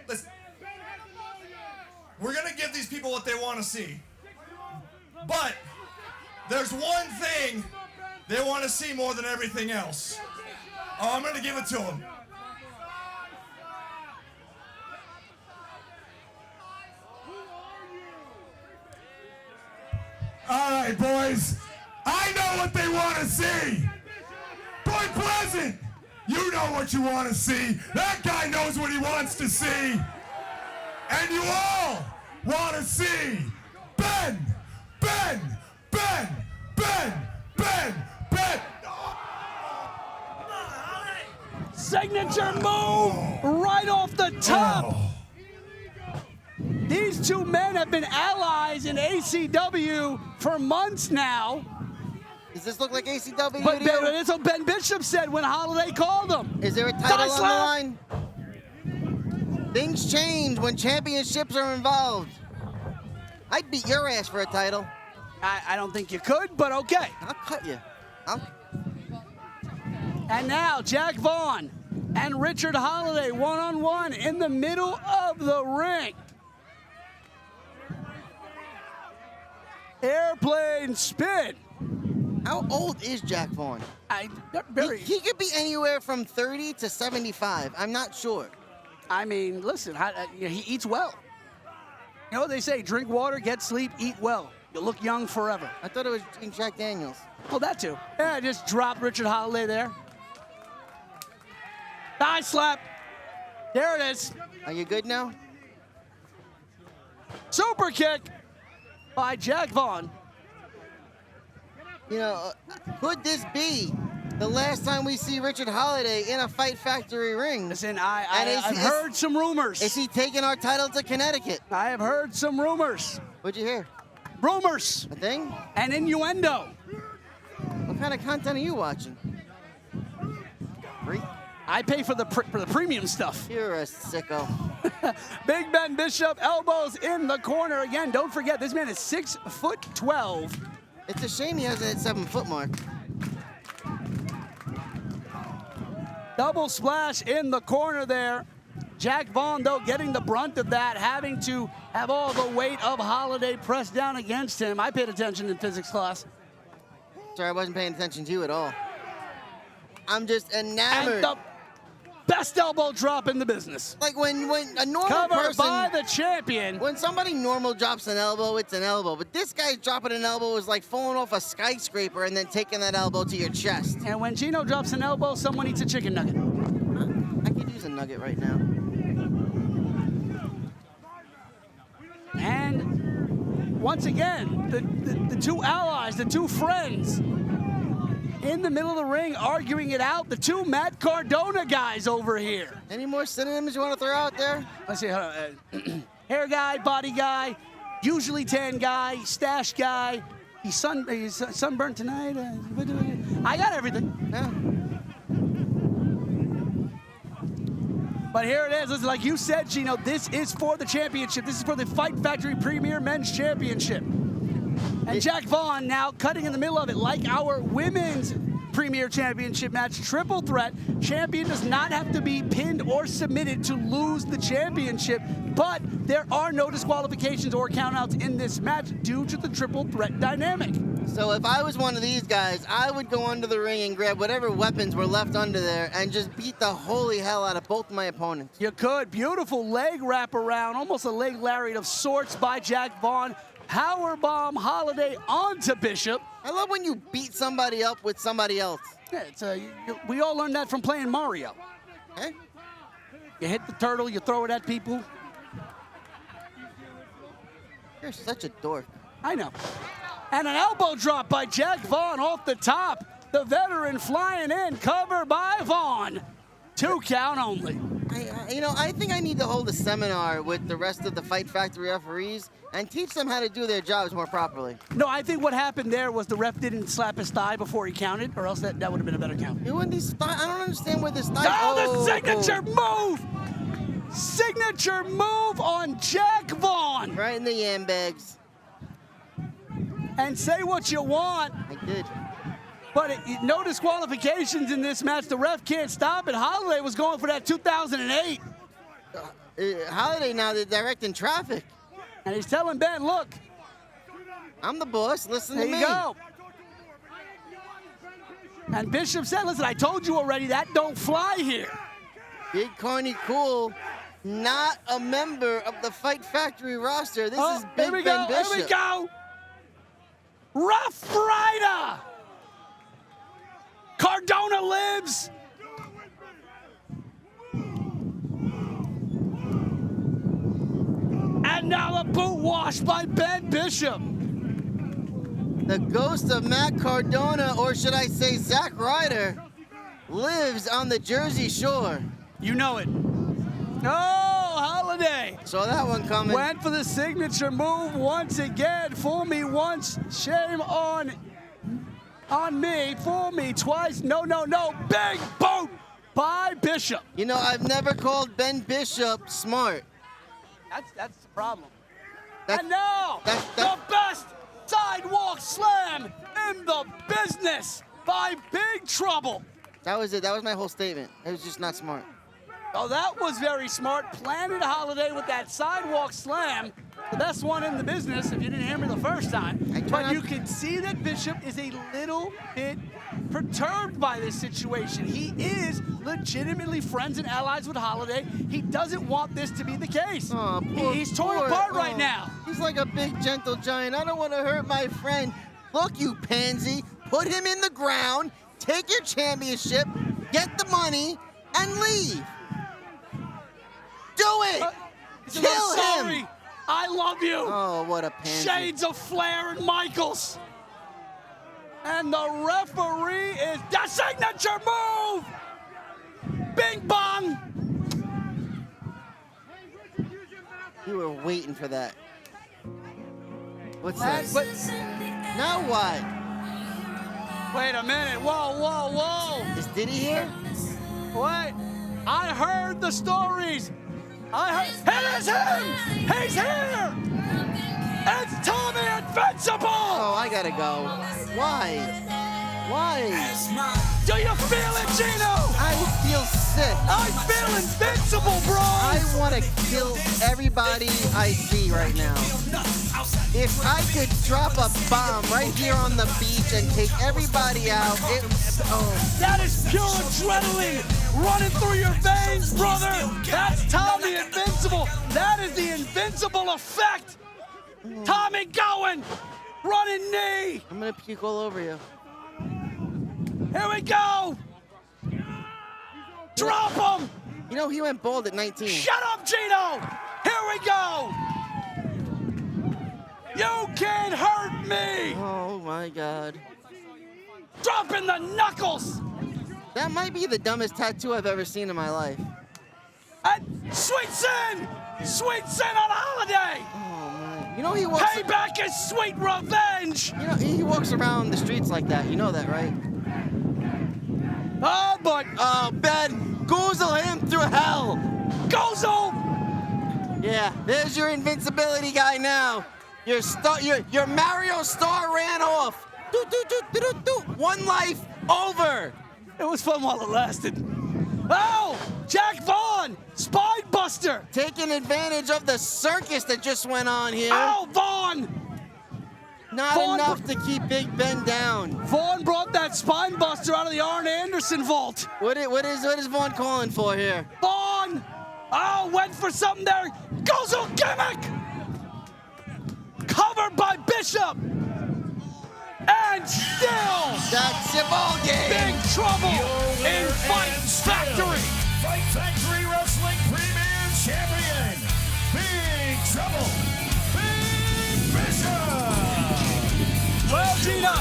listen. We're gonna give these people what they want to see. But there's one thing they want to see more than everything else. Oh, I'm gonna give it to them. All right, boys. I know what they want to see. Point Pleasant, you know what you want to see. That guy knows what he wants to see. And you all want to see Ben. Signature move right off the top. These two men have been allies in ACW for months now. Does this look like ACW? But that's what Ben Bishop said when Holiday called him. Is there a title on the line? Things change when championships are involved. I'd beat your ass for a title. I don't think you could, but okay. I'll cut you. And now Jack Vaughn and Richard Holiday one-on-one in the middle of the ring. Airplane spin. How old is Jack Vaughn? He could be anywhere from 30 to 75. I'm not sure. I mean, listen, he eats well. You know what they say? Drink water, get sleep, eat well. You'll look young forever. I thought it was drinking Jack Daniels. Oh, that too. Yeah, I just dropped Richard Holiday there. Thigh slap. There it is. Are you good now? Super kick by Jack Vaughn. You know, could this be the last time we see Richard Holiday in a Fight Factory ring? Listen, I've heard some rumors. Is he taking our title to Connecticut? I have heard some rumors. What'd you hear? Rumors. A thing? And innuendo. What kind of content are you watching? Free? I pay for the premium stuff. You're a sicko. Big Ben Bishop, elbows in the corner. Again, don't forget, this man is 6'12". It's a shame he hasn't hit 7-foot mark. Double splash in the corner there. Jack Vaughn, though, getting the brunt of that, having to have all the weight of Holiday pressed down against him. I paid attention in physics class. Sorry, I wasn't paying attention to you at all. I'm just enamored. And the best elbow drop in the business. Like when a normal Covered person, by the champion. when somebody normal drops an elbow, it's an elbow. But this guy dropping an elbow is like falling off a skyscraper and then taking that elbow to your chest. And when Gino drops an elbow, someone eats a chicken nugget. I could use a nugget right now. And once again, the two allies, the two friends in the middle of the ring arguing it out. The two Matt Cardona guys over here. Any more synonyms you want to throw out there? Let's see. Hair guy, body guy, usually tan guy, stash guy. He's sunburned tonight. I got everything. Yeah. But here it is. Listen, like you said, Gino, this is for the championship. This is for the Fight Factory Premier Men's Championship. And Jack Vaughn now cutting in the middle of it like our women's Premier Championship match. Triple threat. Champion does not have to be pinned or submitted to lose the championship, but there are no disqualifications or countouts in this match due to the triple threat dynamic. So if I was one of these guys, I would go under the ring and grab whatever weapons were left under there and just beat the holy hell out of both my opponents. You could. Beautiful leg wrap around, almost a leg lariat of sorts by Jack Vaughn. Powerbomb Holiday onto Bishop. I love when you beat somebody up with somebody else. Yeah, we all learned that from playing Mario. Eh? You hit the turtle, you throw it at people. You're such a dork. I know. And an elbow drop by Jack Vaughn off the top. The veteran flying in, cover by Vaughn. 2 count only. I think I need to hold a seminar with the rest of the Fight Factory referees and teach them how to do their jobs more properly. No, I think what happened there was the ref didn't slap his thigh before he counted, or else that would have been a better count. Doing these I don't understand where this thigh. Oh, the signature move! Signature move on Jack Vaughn. Right in the yam bags. And say what you want. I did. But no disqualifications in this match. The ref can't stop it. Holiday was going for that 2008. Holiday now, they're directing traffic. And he's telling Ben, look. I'm the boss. Listen to me. There you go. And Bishop said, listen, I told you already, that don't fly here. Big Carney Cool, not a member of the Fight Factory roster. This is Big Ben Bishop. Here we go. Rough Rider. Cardona lives. And now a boot wash by Ben Bishop. The ghost of Matt Cardona, or should I say Zack Ryder, lives on the Jersey Shore. You know it. No, Holiday. Saw that one coming. Went for the signature move once again. Fool me once, shame on me. Fool me twice. No. Big boot by Bishop. You know, I've never called Ben Bishop smart. That's the problem. And now, the best sidewalk slam in the business by Big Trouble. That was it. That was my whole statement. It was just not smart. Oh, that was very smart. Planted Holiday with that sidewalk slam. the best one in the business, if you didn't hear me the first time. But you can see that Bishop is a little bit perturbed by this situation. He is legitimately friends and allies with Holiday. He doesn't want this to be the case. Oh, He's torn apart right now. He's like a big, gentle giant. I don't want to hurt my friend. Look, you pansy. Put him in the ground, take your championship, get the money, and leave. Do it! He says, Kill "I'm sorry. him! I love you." Oh, what a pansy. Shades of Flair and Michaels. And the referee is the signature move. Bing bong. You were waiting for that. What's That's- that? Now what? Wait a minute. Whoa, whoa, whoa. Is Diddy here? Wait. I heard the stories. It is him. He's here. It's Tommy Invincible. Oh, I gotta go. Why? Why? Do you feel it, Gino? I feel sick. I feel invincible, bro. I want to kill everybody I see right now. If I could drop a bomb right here on the beach and take everybody out, That is pure adrenaline running through your veins, brother. That's Tommy Invincible. That is the Invincible effect. Tommy going. Running knee. I'm gonna puke all over you. Here we go. Drop him. You know, he went bald at 19. Shut up, Gino. Here we go. You can't hurt me. Oh my God. Dropping the knuckles. That might be the dumbest tattoo I've ever seen in my life. And Sweet Sin. Sweet Sin on Holiday. Oh man. You know he walks. Payback is sweet revenge. You know he walks around the streets like that. You know that, right? Oh, but Ben, goozle him through hell. Gozo. Yeah, there's your invincibility guy now. Your Mario star ran off. Doot, doot, doot, doot, doot. One life over. It was fun while it lasted. Oh, Jack Vaughn, Spine Buster. Taking advantage of the circus that just went on here. Oh, Vaughn. Not Vaughn enough to keep Big Ben down. Vaughn brought that Spine Buster out of the Arn Anderson vault. What is Vaughn calling for here? Vaughn. Oh, went for something there. Gozo gimmick. Covered by Bishop. And still, That's your ball game. big trouble in Fight Factory. Fight Factory Wrestling Premier Champion, Big Trouble, Big Bishop. Well, Gino,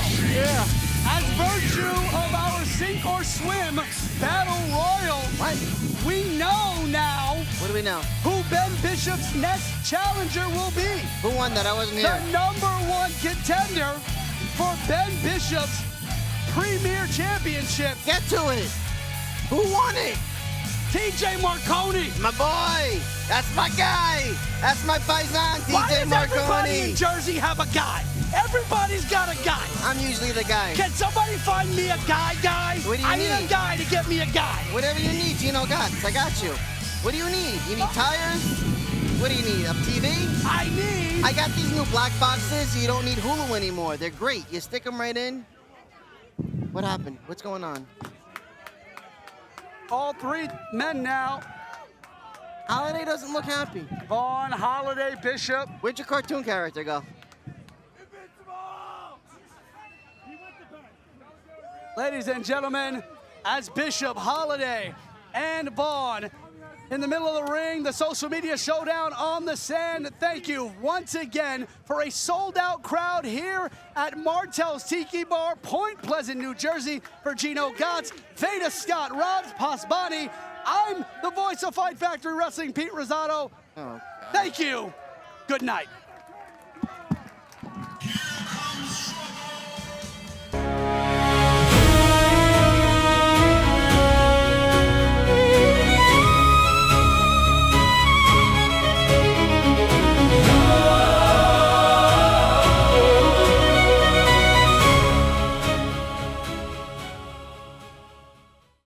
as virtue of our sink or swim battle royal, we know now What do we know? who Ben Bishop's next challenger will be. Who won that? I wasn't The here. #1 contender for Ben Bishop's Premier Championship, Get to it. Who won it? TJ Marconi. My boy. That's my guy. That's my paisan, Why TJ does everybody in Marconi. Jersey have a guy? Everybody's got a guy. I'm usually the guy. Can somebody find me a guy? What do you I need a need? guy to get me a guy. Whatever you need, Gino Gotts. I got you. What do you need? You need tires? What do you need? A TV? I got these new black boxes. You don't need Hulu anymore. They're great. You stick them right in. What happened? What's going on? All three men now. Holiday doesn't look happy. Vaughn, Holiday, Bishop. Where'd your cartoon character go? Ladies and gentlemen, as Bishop, Holiday, and Vaughn in the middle of the ring, the social media showdown on the sand. Thank you once again for a sold-out crowd here at Martell's Tiki Bar, Point Pleasant, New Jersey. For Gino Gotts, Veda Scott, Rob Pasbani, I'm the voice of Fight Factory Wrestling, Pete Rosado. Oh, Thank you. Good night.